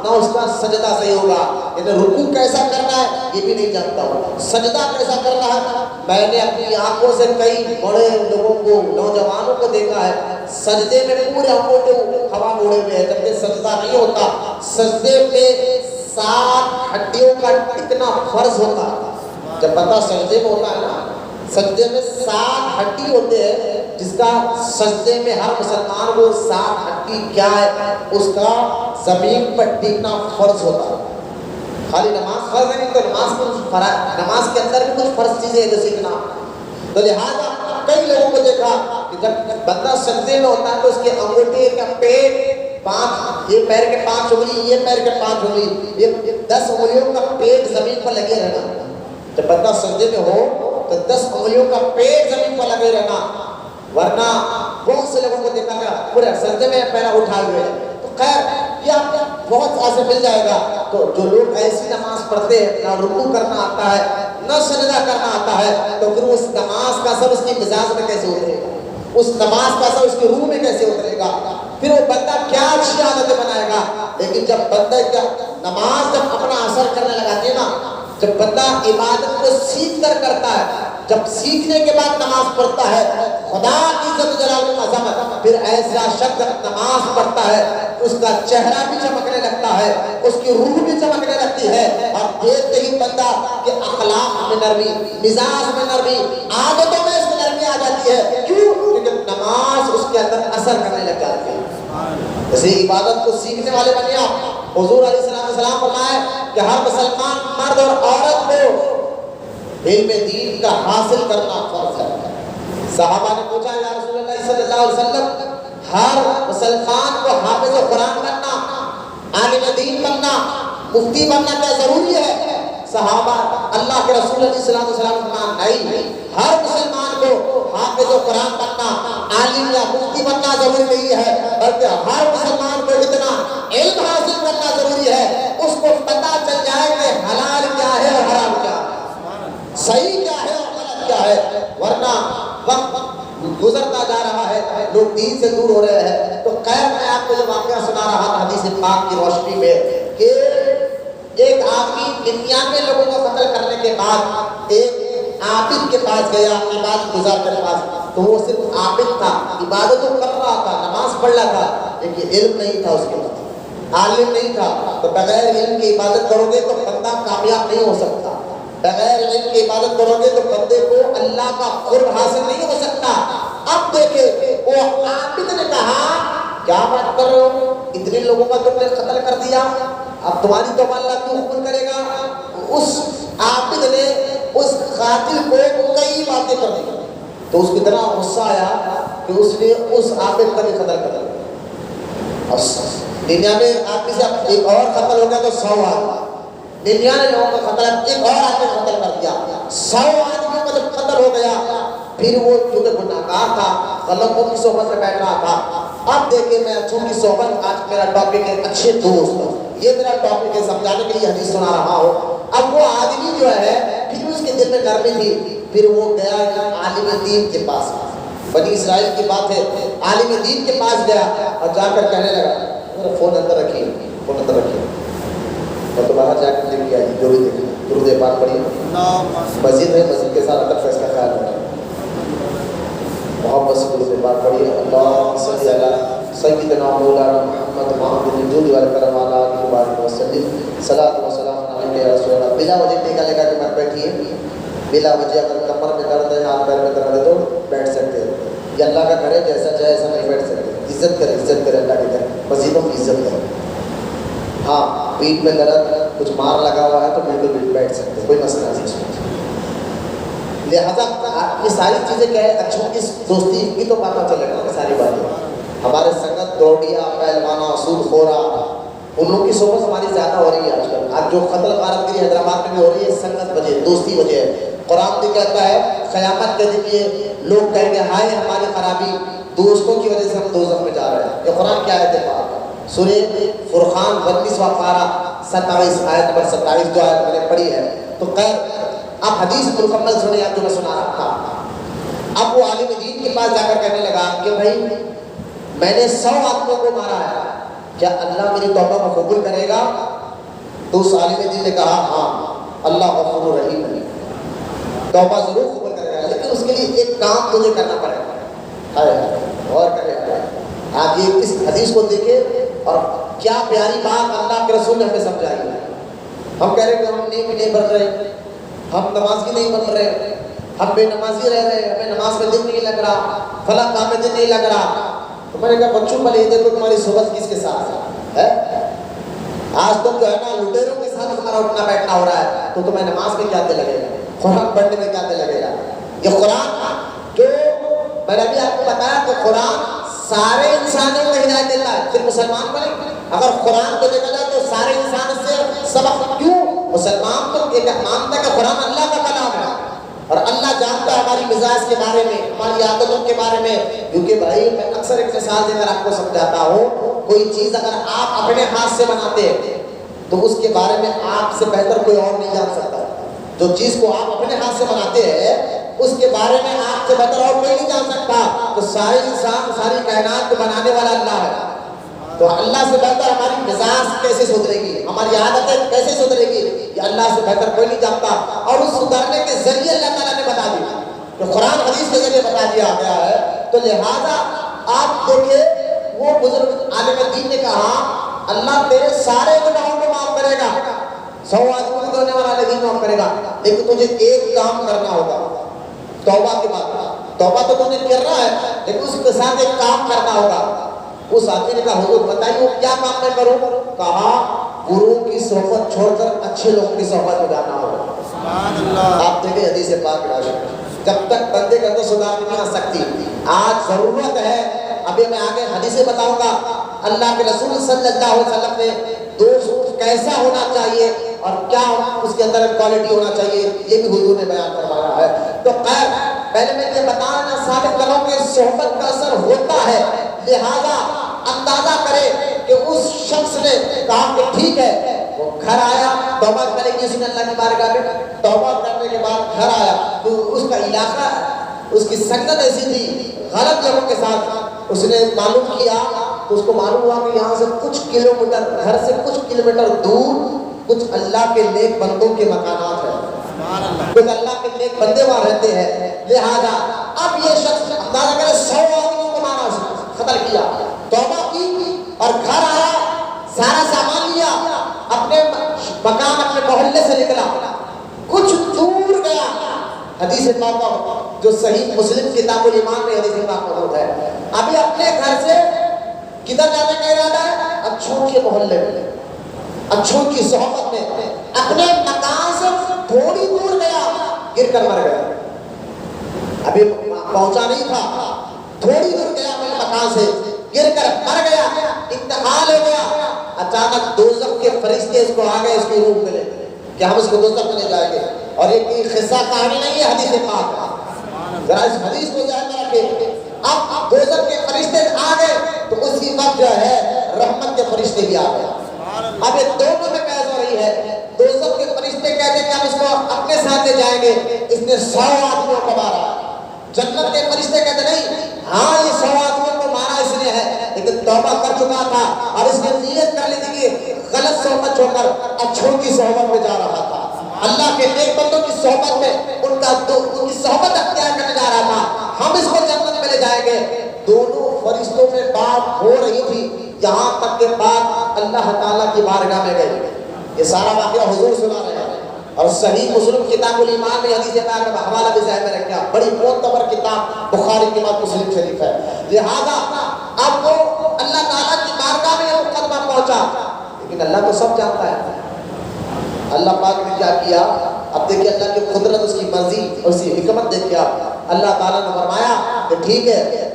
نہ اس کا سجدہ صحیح ہوگا. یعنی رکوع کیسا کرنا ہے یہ بھی نہیں جانتا ہوں، سجدہ کیسا کرنا ہے. میں نے اپنی آنکھوں سے کئی بڑے لوگوں کو، نوجوانوں کو دیکھا ہے سجدے میں پورے انگوٹھے ہوا میں اڑے ہوئے ہیں جبکہ سجدہ نہیں ہوتا. سجدے میں 7 ہڈیوں کا ٹکنا فرض ہوتا ہے. جب بندہ سجدے میں ہوتا ہے نا سجدے میں 7 ہڈی ہوتے ہیں جس کا سجدے میں ہر مسلمان کو 7 ہڈی کیا ہے اس کا زمین پر ٹکنا فرض ہوتا ہے. خالی نماز فرض نہیں تو نماز کے اندر بھی کچھ فرض چیزیں ہیں جو سیکھنا. تو لہٰذا کئی لوگوں کو دیکھا کہ جب بندہ سجدے میں ہوتا ہے تو اس کے انگوٹھے کا پیٹ 5 یہ پیر کے 5 انگلی یہ پیر کے 5 انگلی یہ 10 انگلیوں کا پیٹ زمین پر لگے رہنا. جب بندہ سجدے میں ہو تو 10 انگلیوں کا پیٹ زمین پر لگے رہنا ورنہ بہت سے لوگوں کو دیکھا گیا پورے سجدے میں پیرا اٹھا ہوئے. تو خیر یہ آپ کو بہت ایسے مل جائے گا. تو جو لوگ ایسی نماز پڑھتے ہیں نہ رکوع کرنا آتا ہے نہ سجدہ کرنا آتا ہے تو پھر اس نماز کا اثر اس کی مزاج میں کیسے اترے گا، اس نماز کا اثر اس کی روح میں کیسے اترے گا، پھر وہ بندہ کیا اچھی عادتیں بنائے گا. لیکن جب بندہ کیا نماز جب اپنا اثر کرنے لگاتی ہے نا جب بندہ عبادت کو سیکھ کر کرتا ہے جب سیکھنے کے بعد نماز پڑھتا ہے خدا کی عزت جلال و عظمت پھر ایسا شخص نماز پڑھتا ہے اس کا چہرہ بھی چمکنے لگتا ہے اس کی روح بھی چمکنے لگتی ہے اور دیکھتے ہی بندہ کے اخلاق میں نرمی، مزاج میں نرمی، عادتوں میں اس میں نرمی آ جاتی ہے. کیوں؟ کیونکہ نماز اس کے اندر اثر کرنے لگ جاتی ہے. جیسے عبادت کو سیکھنے والے بنے آپ. حضور علیہ السلام فرمائے کہ ہر مسلمان مرد اور عورت کو علم دین کا حاصل کرنا فرض ہے. صحابہ نے پوچھا یا رسول اللہ صلی اللہ علیہ وسلم ہر مسلمان کو حافظ قرآن بننا، عالم دین بننا، مفتی بننا کیا ضروری ہے؟ صحابہ اللہ کے رسول علیہ السلام نہیں، ہر مسلمان کو حافظ قرآن بننا، عالم یا مفتی بننا ضروری نہیں ہے بلکہ ہر مسلمان کو اتنا علم حاصل کرنا ضروری ہے اس کو پتہ چل جائے کہ حلال کیا ہے اور حرام کیا ہے، صحیح کیا ہے اور غلط کیا ہے. ورنہ وقت گزرتا جا رہا ہے لوگ دین سے دور ہو رہے ہیں. تو خیر میں آپ کو جو واقعہ سنا رہا تھا حدیث پاک کی روشنی میں کہ ایک آدمی 99 لوگوں کو قتل کرنے کے بعد ایک عابد کے پاس گیا، عبادت گزار کے پاس. تو وہ صرف عابد تھا، عبادت کر رہا تھا، نماز پڑھ رہا تھا لیکن علم نہیں تھا اس کے پاس، عالم نہیں تھا. تو بغیر علم کی عبادت کرو گے تو بندہ کامیاب نہیں ہو سکتا. بغیر علم کی عبادت کرو گے تو بندے کو اللہ کا قرب حاصل نہیں ہو سکتا. اب دیکھیں وہ عابد نے کہا کیا بات کر رہے ہو، اتنے لوگوں کا تم نے قتل کر دیا، اب تمہاری توبہ اللہ کیوں قبول کرے گا؟ اس عابد نے اس قاتل کو کئی باتیں کر دی تو اس کو اتنا غصہ آیا کہ اس نے اس عابد کا بھی قتل کر دیا. 99 آدمی سے ایک اور قتل ہو گیا تو 100 آدمی، 99 لوگوں کا قتل، ایک اور آدمی قتل کر دیا. 100 آدمیوں کا جب قتل ہو گیا پھر وہ کیونکہ گناہگار تھا غلطوں کی صحبت میں بیٹھ رہا تھا. اب دیکھیں میں اچھوں کی صحبت، آج میرا ٹاپک ہے اچھے دوست، یہ میرا ٹاپک ہے سمجھانے کے لیے حدیث سنا رہا ہوں. اب وہ آدمی جو ہے پھر اس کے دل میں گرمی تھی، پھر وہ گیا عالم دین کے پاس، بنی اسرائیل کی بات ہے، عالم دین کے پاس گیا اور جا کر کہنے لگا میرا فون اندر رکھیے، فون اندر رکھیے اور دوبارہ جا کر دیکھ لیا جو بھی دیکھ لیا. درود پاک پڑھیے. مسجد ہے، مسجد کے ساتھ اندر فیصلہ خیال رکھیں، محبت سے درود پاک پڑھیے. اللہم صلی علی سیدنا مولانا محمد محمد الجود والکرم علی آلہ وبارک وسلم. صلاۃ و سلام علیک یا رسول اللہ. بلا وجہ ٹیکا لگا کے مت بیٹھیے، بلا وجہ اگر کمر میں درد ہے، ہاتھ پیر میں درد ہے تو بیٹھ سکتے ہیں. یہ اللہ کا گھر ہے، جیسا چاہے ایسا نہیں بیٹھ سکتے. عزت کرے، عزت کرے اللہ کے گھر، مسجدوں کی عزت کرے. ہاں پیٹھ میں درد، کچھ مار لگا ہوا ہے تو بالکل بیٹھ سکتے، کوئی مسئلہ نہیں. لہٰذا یہ ساری چیزیں کیا ہے، اچھوں کی دوستی کی تو پتہ چلے گا کہ ساری باتیں. ہمارے سنگت دوڑیا، پہلوانا، سود خورا، ان لوگوں کی صحبت ہماری زیادہ ہو رہی ہے آج کل. آج جو قتل غارت گری حیدرآباد میں بھی ہو رہی ہے سنگت وجہ، دوستی وجہ ہے. قرآن بھی کہتا ہے قیامت کے دن یہ لوگ کہیں گے ہائے ہماری خرابی، دوستوں کی وجہ سے ہم دوزخ میں جا رہے ہیں. یہ قرآن کی آیت ہے، سورہ فرقان 32واں پارہ 27 آیت نمبر 27 جو آیت میں نے پڑھی ہے. تو خیر آپ حدیث مکمل سنیں، آپ جو میں سنا رہا تھا. اب وہ عالم دین کے پاس جا کر کہنے لگا کہ بھائی میں نے 100 آدمیوں کو مارا ہے، کیا اللہ میری توبہ کو قبول کرے گا؟ تو اس عالم دین نے کہا ہاں اللہ غفور رحیم ہے، توبہ ضرور قبول کرے گا، لیکن اس کے لیے ایک کام تجھے کرنا پڑے گا. غور کرے. آپ یہ اس حدیث کو دیکھیں اور کیا پیاری بات اللہ کے رسول نے ہمیں سمجھائی ہے. ہم کہہ رہے ہیں کہ ہم نیک نہیں بن رہے، ہم نمازی نہیں بن رہے، ہم بے نمازی رہ رہے، ہمیں نماز میں دل نہیں لگ رہا، فلاں کام میں دل نہیں لگ رہا. تو میں نے کہا بچوں پہلے یہ دیکھو تمہاری صحبت کس کے ساتھ ہے. آج تم جو ہے نا لٹیروں کے ساتھ تمہارا اٹھنا بیٹھنا ہو رہا ہے تو تمہیں نماز میں کیا دل لگے گا، قرآن پڑھنے میں کیا دل لگے گا. یہ قرآن جو میں نے ابھی آپ کو بتایا کہ قرآن سارے انسانوں کو ہدایت دیتا ہے، صرف مسلمان کو نہیں. اگر قرآن کو دیکھا جائے تو سارے انسان سے سبق کیوں؟ مسلمان تو یہ مانتا ہے کہ قرآن اللہ کا کلام ہے اور اللہ جانتا ہے ہماری مزاج کے بارے میں، ہماری عادتوں کے بارے میں. کیونکہ بھائی میں اکثر ایک مثال دے کر آپ کو سمجھاتا ہوں، کوئی چیز اگر آپ اپنے ہاتھ سے بناتے ہیں تو اس کے بارے میں آپ سے بہتر کوئی اور نہیں جان سکتا. جو چیز کو آپ اپنے ہاتھ سے بناتے ہیں اس کے بارے میں آپ سے بہتر اور کوئی نہیں جان سکتا. تو سارے انسان، ساری کائنات کو بنانے والا اللہ ہے. تو اللہ سے بہتر ہماری مزاج کیسے سدھرے گی، ہماری عادتیں کیسے سدھرے گی، یہ اللہ سے بہتر کوئی نہیں جانتا. اور اس سدھرنے کے ذریعے اللہ تعالیٰ نے بتا دیا، جو قرآن حدیث کے ذریعے بتا دیا گیا ہے. تو لہٰذا آپ دیکھیں وہ بزرگ عالم دین نے کہا اللہ تیرے سارے گناہوں کو معاف کرے گا، 100 آدمیوں کو ہونے والا لیکن معاف کرے گا، لیکن تجھے ایک کام کرنا ہوگا توبہ کے بعد. توبہ تو تم نے کر رہا ہے لیکن اس کے ساتھ ایک کام کرنا ہوگا. اس آدمی نے کہا حضور بتائیے وہ کیا کام میں کروں؟ کہا گرو کی صحبت چھوڑ کر اچھے لوگوں کی صحبت میں جانا ہوگا. آپ دیکھیں حدیث پاک راشد، جب تک بندے کا تو سدھار نہیں آ سکتی. آج ضرورت ہے، ابھی میں آگے حدیثیں بتاؤں گا، اللہ کے رسول صلی اللہ علیہ وسلم نے دوست کیسا ہونا چاہیے اور کیا اس کے اندر کوالٹی ہونا چاہیے، یہ بھی حضور نے بیان کروایا ہے. تو خیر پہلے میں یہ بتانا ثابت کروں کہ صحبت کا اثر ہوتا ہے. لہذا اندازہ کرے کہ اس شخص نے کہا کہ ٹھیک ہے، وہ گھر آیا، توبہ کرے گی اس نے اللہ کی بارگاہ میں. توبہ کرنے کے بعد گھر آیا تو اس کا علاقہ، اس کی سنگت ایسی تھی غلط لوگوں کے ساتھ. اس نے معلوم کیا تو اس کو معلوم ہوا کہ یہاں سے کچھ کلومیٹر، گھر سے کچھ کلومیٹر دور کچھ اللہ کے نیک بندوں کے مکانات ہیں، کچھ اللہ کے نیک بندے وہاں رہتے ہیں. لہذا اب یہ شخص اندازہ کرے 100 آدمیوں کو مارا، قتل کیا، توبہ کی اور گھر آیا، سارا سامان لیا، اپنے مکان اپنے محلے سے نکلا، کچھ دور گیا. حدیث پاک جو صحیح مسلم کتاب الایمان میں حدیث پاک موجود ہے. ابھی اپنے گھر سے کدھر جانے کا ارادہ ہے؟ اچھوں کے محلے میں، اچھوں کی صحبت میں. اپنے مکان سے تھوڑی دور گیا، گر کر مر گیا. ابھی پہنچا نہیں تھا، تھوڑی دور گیا اپنے مکان سے، گر کر مر گیا، انتقال ہو گیا۔ اچانک دوزخ کے فرشتے اس کو آ گئے، اس کی روح ملے کہ ہم اس کو دوزخ میں لے جائیں گے۔ اور یہ کوئی قصہ کہانی نہیں ہے، حدیث پاک ہے۔ ذرا اس حدیث کو ذہن میں رکھیں۔ اب دوزخ کے فرشتے آ گئے تو اسی وقت جو ہے رحمت کے فرشتے بھی آ گئے۔ اب یہ دونوں میں بحث ہو رہی ہے۔ دوزخ کے فرشتے کہتے ہیں کہ ہم اس کو اپنے ساتھ لے جائیں گے، اس نے 100 آدمیوں کو مارا۔ جنت کے فرشتے کہتے نہیں، ہاں یہ 100 آدمیوں کو مارا اس نے ہے، لیکن توبہ کر چکا تھا اور اس نے نیت کر لی تھی کہ غلط صحبت چھوڑ کر اچھوں کی صحبت میں جا رہا تھا، اللہ کے نیک بندوں کی صحبت میں ان کی صحبت اختیار کرنے جا رہا تھا، ہم اس کو جنت میں لے جائیں گے۔ دونوں فرشتوں میں بات ہو رہی تھی، یہاں تک کہ بات اللہ تعالیٰ کی بارگاہ میں گئی۔ یہ سارا واقعہ حضور سنا رہے ہیں، اور صحیح مسلم کتاب الایمان میں حدیث پاک کا حوالہ بھی ذہن میں رکھا، بڑی معتبر کتاب بخاری کے بعد مسلم شریف ہے۔ لہذا اب وہ اللہ تعالیٰ کی بارگاہ میں یہ مقدمہ پہنچا، لیکن اللہ تو سب جانتا ہے۔ اللہ پاک نے کیا کیا؟ اب دیکھیے اللہ کی قدرت، اس کی مرضی اور اس کی حکمت دیکھیے آپ۔ اللہ تعالیٰ نے فرمایا کہ ٹھیک ہے،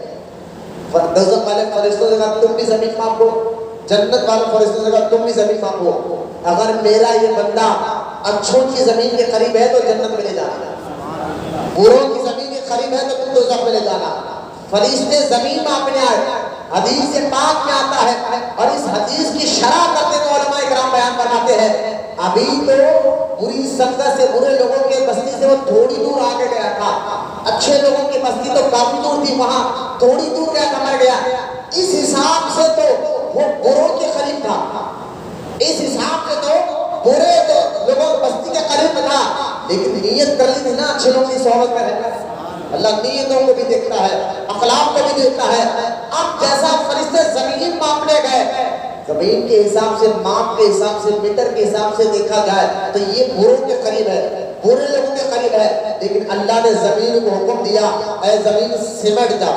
دوزخ والے فرشتوں سے کہا تم بھی زمین مانپو، جنت والے فرشتوں سے کہا تم بھی زمین مانپو، اگر میرا یہ بندہ اچھوں کی زمین کے قریب ہے تو جنت میں لے جانا، بروں کی زمین کے قریب ہے تو تم دوزخ میں لے جانا۔ فرشتے زمین مانپنے آئے، حدیث پاک میں آتا ہے، اور اس حدیث کی شرح کرتے ہوئے علماء اکرام بیان فرماتے ہیں ابھی تو بری سنگت سے، برے لوگوں کے بستی سے وہ تھوڑی دور آگے گیا تھا، اچھے لوگوں کی بستی تو کافی دور تھی، وہاں تھوڑی دور گیا تھا، مر گیا۔ اس حساب سے تو وہ بروں کے قریب تھا، اس حساب سے تو برے لوگوں کی بستی کے قریب تھا، لیکن نیت کر لی تھی نا اچھے لوگوں کی صحبت میں رہنا۔ اللہ نیتوں کو بھی دیکھتا ہے، اخلاق کو بھی دیکھتا ہے۔ اب جیسا فرشتے زمین ماپنے گئے، زمین کے حساب سے، ماپ کے حساب سے، میٹر کے حساب سے دیکھا جائے تو یہ بروں کے قریب ہے، برے لوگوں کے قریب ہے، لیکن اللہ نے زمین کو حکم دیا اے زمین سمٹ جا۔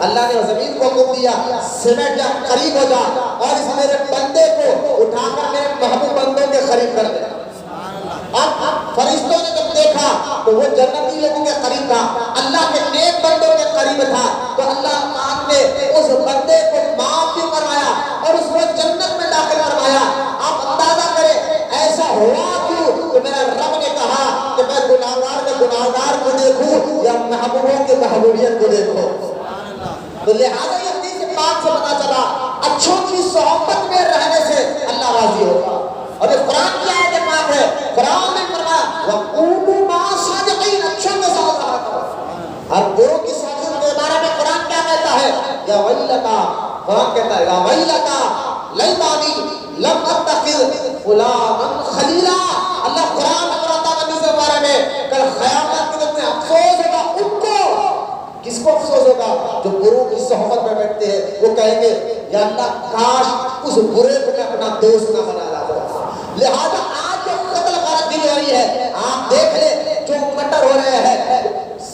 اللہ نے زمین کو حکم دیا سمٹ جا، قریب ہو جا، اور اس میرے بندے کو اٹھا کر میرے محبوب بندوں کے قریب کر دے۔ اب فرشتوں نے جب دیکھا تو وہ جنتی لوگوں کے قریب تھا، اللہ کے نیک بندوں کے قریب تھا، تو اللہ پاک نے اس بندے کو معاف بھی کروایا اور اس کو جنت میں داخل کروایا۔ آپ اندازہ کریں ایسا ہوا کیوں کہ میرا رب نے کہا کہ میں گناہگار کے گناہگار کو دیکھوں یا محبوبوں کے محبوبیت کو دیکھوں۔ تو لہٰذا یہ حدیث پاک سے پتا چلا اچھوں کی صحبت میں رہنے سے اللہ راضی ہوگا، اور یہ قرآن کی آیت پاک ہے۔ قرآن نے فرمایا وَقُولُوا مَعَ الصَّادِقِينَ، اچھوں کے ساتھ رہا کرو۔ اور بروں کی صحبت کے بارے میں قرآن کیا کہتا ہے؟ یا ویلتا، قرآن کہتا ہے یا ویلتا لیتانی لم اتخذ فلانا خلیلا۔ اللہ قرآن پڑھاتا ہے نبی کے بارے میں، کل قیامت کے دن میں افسوس ہوگا ان کو۔ کس کو افسوس ہوگا؟ جو بروں کی صحبت میں بیٹھتے ہیں، وہ کہیں گے یا اللہ کاش اس برے کو میں اپنا دوست نہ بنا لاتا۔ لہذا آج جو قتل غارت کی ہو رہی ہے، آپ دیکھ لیں جو مٹر ہو رہے ہیں،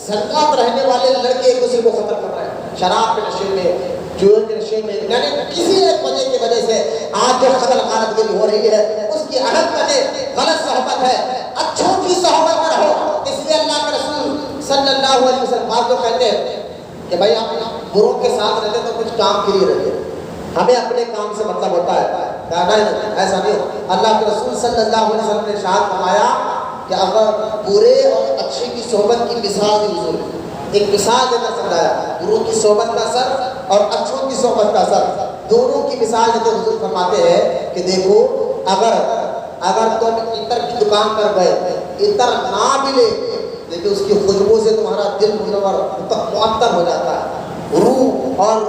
سنگات رہنے والے لڑکے ایک دوسرے کو قتل کر رہے ہیں، شراب کے نشے میں، جوئے کے نشے میں، یعنی کسی ایک وجہ کی وجہ سے آج جو قتل غارت کی ہو رہی ہے، اس کی اہم وجہ غلط صحبت ہے۔ اچھوں کی صحبت میں رہو، اس لیے اللہ کے رسول صلی اللہ علیہ وسلم بعض لوگ کہتے ہیں کہ بھائی آپ بروں کے ساتھ رہتے تو کچھ کام کے لیے رہتے، ہمیں اپنے کام سے مطلب ہوتا ہے۔ نہیں، ایسا نہیں ہو۔ اللہ کے رسول صلی اللہ علیہ وسلم نے ارشاد فرمایا کہ اگر برے اور اچھے کی صحبت کی مثال دی حضور نے ایک مثال دے کر سمجھایا، بروں کی صحبت کا اثر اور اچھوں کی صحبت کا اثر، دونوں کی مثال دیتے حضور فرماتے ہیں کہ دیکھو اگر تم عطر کی دکان پر گئے، عطر نہ ملے لیکن اس کی خوشبو سے تمہارا دل منور معطر ہو جاتا ہے، روح اور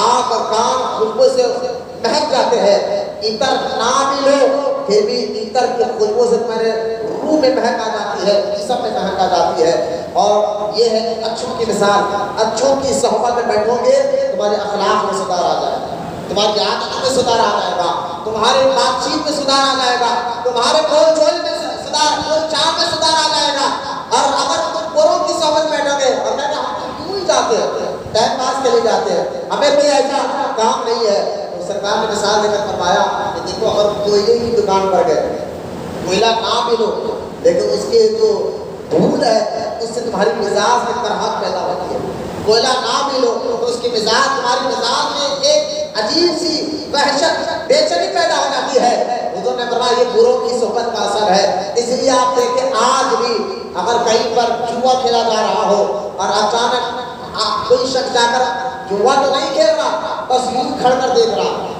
آنکھ اور کان خوشبو سے مہک جاتے ہیں، عطر نہ ملے پھر بھی عطر کی خوشبو سے تمہارے روح میں مہک آ جاتی ہے، جسم میں مہک آ جاتی ہے۔ اور یہ ہے اچھوں کی مثال، اچھوں کی صحبت میں بیٹھو گے تمہارے اخلاق میں سدھار آ جائے گا، تمہاری عادتوں میں سدھار آ جائے گا، تمہارے بات چیت میں سدھار آ جائے گا، تمہارے بول چال میں سدھار، بول چال میں سدھار آ جائے گا۔ اور اگر تم بروں کی صحبت میں بیٹھو گے، اور میں ہم تو یوں ہی جاتے ہیں، ٹائم پاس کے لیے جاتے ہیں، ہمیں کوئی ایسا کام نہیں ہے، تو سرکار نے مثال دے کر فرمایا کہ دیکھو اگر کوئلے کی دکان پر گئے، کوئلہ نہ ملو لیکن اس کے جو دھول ہے اس سے تمہاری مزاج میں کراہت پیدا ہوتی ہے. کوئلہ نہ بھی لو تو اس کی مزاج تمہاری مزاج میں ایک عجیب سی وحشت بے چینی پیدا ہو جاتی ہے. حضور نے فرمایا یہ بروں کی صحبت کا اثر ہے. اس لیے آپ دیکھیں آج بھی اگر کہیں پر جوا کھیلا جا رہا ہو اور اچانک کوئی شخص جا کر جوا تو نہیں کھیل رہا, بس یوں کھڑ کر دیکھ رہا.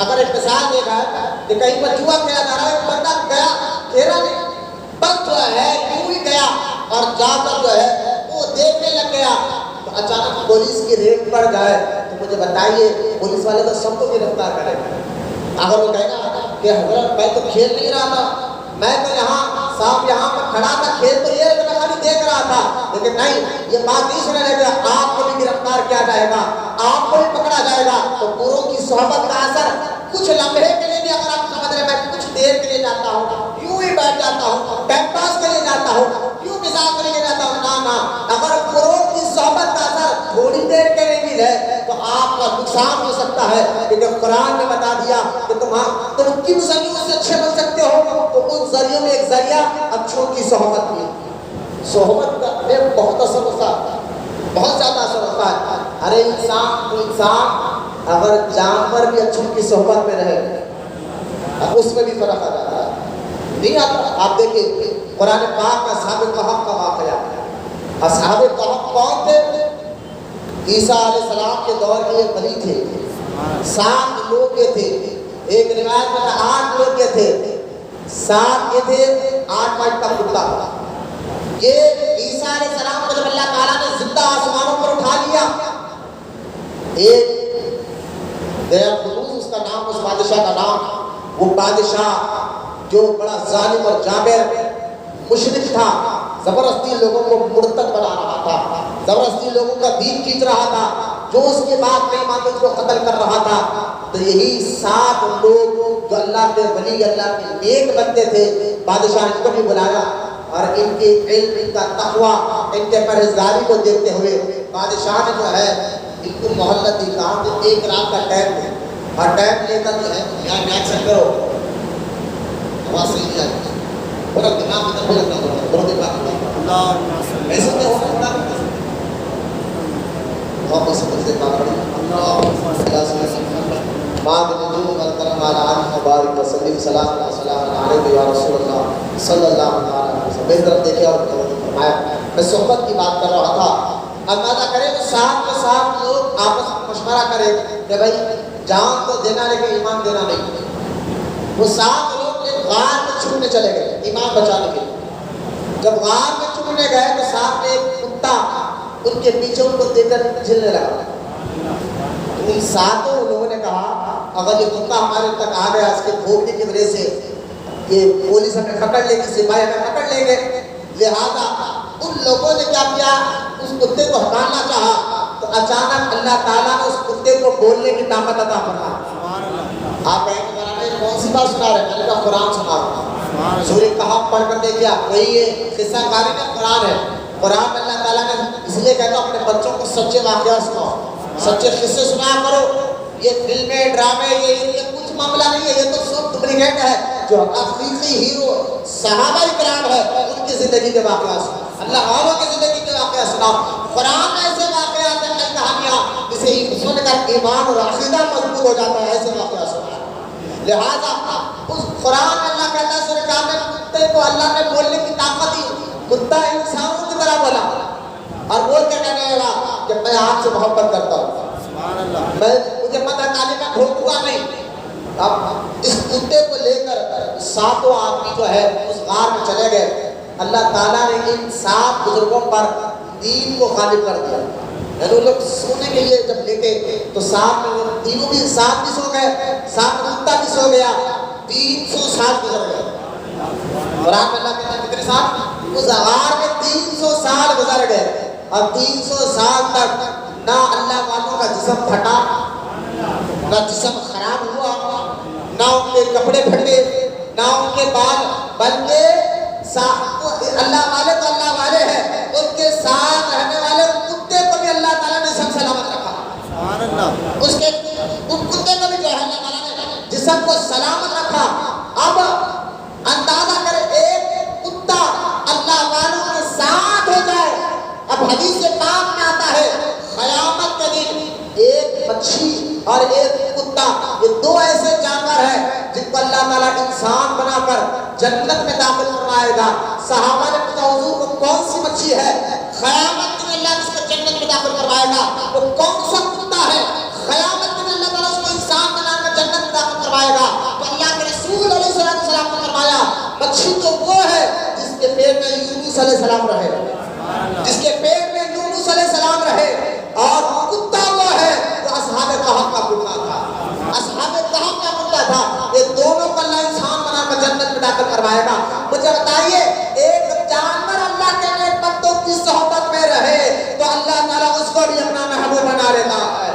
اگر ایک مثال دیکھا ہے کہ کہیں پر جوا کھیلا جا رہا ہے, ایک بندہ گیا کھیلا نہیں, بس جو ہے یوں ہی گیا اور جا کر جو ہے وہ دیکھنے لگ گیا, تو اچانک پولیس کی ریڈ پڑ جائے تو مجھے بتائیے پولیس والے تو سب کو گرفتار کریں گے. اگر وہ کہے نا کہ حضرت میں تو کھیل نہیں رہا تھا, میں تو صاحب یہاں پر کھڑا تھا, کھیل تو یہ میں خالی دیکھ رہا تھا, لیکن نہیں, یہ بات نہیں سنا جائے گا, آپ کو بھی گرفتار کیا جائے گا, آپ کو بھی پکڑا جائے گا. تو پوروں کی صحبت کا اثر کچھ لمحے کے لیے بھی اگر آپ سمجھ رہے میں کچھ دیر کے لیے جاتا ہوں, یوں ہی بیٹھ جاتا ہوں, ٹائم پاس کے لیے جاتا ہوں, یوں مزاج کے لیے جاتا ہوں, نہ اگر پوروں کی صحبت کا اثر تھوڑی دیر کے لیے بھی ہے تو آپ کا نقصان ہو سکتا ہے. کیونکہ قرآن نے بتا دیا کہ تم کن ذریعوں سے اچھے بن سکتے ہو, تو ان ذریعوں میں ایک ذریعہ اچھوں کی صحبت بھی. صحبت کا بہت اثر ہوتا ہے, بہت زیادہ اثر ہوتا ہے. ارے انسان اگر جانور بھی اچھوں کی صحبت میں رہے اس میں بھی فرق آ جاتا ہے, نہیں آتا. آپ دیکھیں قرآن پاک میں اصحاب کہف کا واقعہ. اصحاب کہف کون تھے؟ عیسیٰ علیہ السلام کے دور کے ایک ولی تھے, 7 لوگ کے تھے. ایک روایت میں 8 لوگ کے تھے, 7 کے تھے, 8 کا کتا. یہ عیسیٰ علیہ السلام کو جب اللہ تعالیٰ نے زندہ آسمانوں پر اٹھا لیا, ایک غیر خلوص اس کا نام, اس بادشاہ کا نام, وہ بادشاہ جو بڑا ظالم اور جابر مشرک تھا, زبردستی لوگوں کو مرتد بنا رہا تھا, زبردستی لوگوں کا دین کھینچ رہا تھا, جو اس کی بات نہیں مانتے اس کو قتل کر رہا تھا. تو یہی 7 لوگ جو اللہ کے ولی, اللہ کے نیک بندے تھے, بادشاہ نے ان کو بھی بلایا اور ان کے علم, ان کا تقویٰ, ان کے پرہیزگاری کو دیکھتے ہوئے بادشاہ نے جو ہے ان کو مہلت دی. کہا کہ 1 رات کا ٹائم ہے اور ٹائم لے کر جو ہے یہاں ریاکشن کرو. آواز صحیح نہیں آئی, بڑا دماغ ادھر ہو جاتا ہے, بڑا دماغ ایسا کیا ہوتا ہے. واپس سے بات پڑی بعد نجوم والکرم علی آل مبارک وسلم سلام علیہ یا رسول اللہ صلی اللہ علیہ وسلم. میری طرف دیکھے اور فرمایا, میں صحبت کی بات کر رہا تھا. اندازہ کرے تو 7 لوگ آپس میں مشورہ کرے کہ بھائی جان تو دینا لیکن ایمان دینا نہیں. وہ 7 لوگ ایک غار میں چھپنے چلے گئے ایمان بچانے کے لیے. جب غار میں چھپنے گئے تو ساتھ میں ایک کتا ان کے پیچھے ان کو دیکھ کر جھلنے لگا. ان 7 لوگوں نے کہا اگر یہ کتا ہمارے تک آ گیا اس کے بھونکنے کی وجہ سے یہ پولیس ہمیں پکڑ لے گی, سپاہی ہمیں پکڑ لیں گے. لہذا ان لوگوں نے کیا کیا, اس کتے کو ہٹانا چاہا تو اچانک اللہ تعالیٰ نے اس کتے کو بولنے کی طاقت عطا فرمائی. آپ کون سی بات سنا رہے ہیں؟ میں نے کہا قرآن سنا رہا ہوں. سورہ کہف پڑھ کر دیکھیے آپ, وہی یہ قصہ کاری کا قرآن ہے. قرآن میں اللہ تعالیٰ نے اس لیے کہتا اپنے بچوں کو سچے واقعات سناؤ, سچے قصے سنایا کرو. یہ فلمیں, ڈرامے, یہ کچھ معاملہ نہیں ہے, یہ تو سب ڈپلیکیٹ ہے. جو حقیقی ہیرو صحابہ کرام ہے ان کی زندگی کے واقعات سناؤ, اللہ والوں کی زندگی کے واقعات سناؤ. قرآن ایسے واقعات ہیں, کئی کہانیاں جسے سن کر ایمان اور عقیدہ مضبوط ہو جاتا ہے, ایسے واقعات سناؤ. لہذا اس قرآن میں اللہ کہتا ہے سورہ کہف میں کتے کو اللہ نے بولنے کی طاقت دی. کتا انسانوں کی طرح بولا اور بول کے کہنے لگا کہ میں آپ سے محبت کرتا ہوں, میں مجھے مدد آنے کا ٹھوکوں گا نہیں. اب اس کتے کو لے کر 7 آدمی جو ہے اس غار میں چلے گئے. اللہ تعالیٰ نے ان 7 بزرگوں پر دین کو غالب کر دیا. یعنی وہ لوگ سونے کے لیے جب لیٹے تو 7 میں تینوں بھی 7 بھی سو گئے, 7 کتا بھی سو گیا, 300 سال گزر گئے. قرآن میں اللہ کہتا ہے کتنے سال؟ اس غار میں 300 سال گزر گئے اور 300 سال تک نہ اللہ والوں کا جسم پھٹا, نہ جسم خراب ہوا, نہ ان کے کپڑے پھٹے, نہ ان کے بال, بلکہ اللہ والے تو اللہ والے ہیں, ان کے ساتھ رہنے والے کتے کو بھی اللہ تعالیٰ نے سب سلامت رکھا. اس کے ان کتے کو بھی جو ہے اللہ تعالیٰ نے جسم کو سلامت رکھا. اب اندازہ کرے ایک کتا اللہ والوں کے مچھی اور ایک کتا، یہ دو ایسے جانور ہیں جن کو اللہ تعالیٰ انسان بنا کر جنت میں داخل فرمائے گا۔ صحابہ نے پوچھا حضور کو کون سی مچھی ہے؟ قیامت میں اللہ جس کو جنت میں داخل فرمائے گا وہ کون سا کتا ہے؟ قیامت میں اللہ تعالیٰ اس کو انسان بنا کر جنت میں داخل فرمائے گا۔ تو اللہ کے رسول علیہ السلام نے فرمایا مچھی تو وہ ہے جس کے پیٹ میں یونس علیہ السلام رہے، جس کے پیٹ میں یونس علیہ السلام رہے، اور کتا وہ ہے جو اصحاب کہف کا کتا تھا، اصحاب کہف کا کتا تھا۔ یہ دونوں کو اللہ انسان بنا کر جنت میں داخل فرمائے گا۔ مجھے بتائیے ایک جانور اللہ کے نیک بندوں کی صحبت میں رہے تو اللہ تعالیٰ اس کو بھی اپنا محبوب بنا لیتا ہے،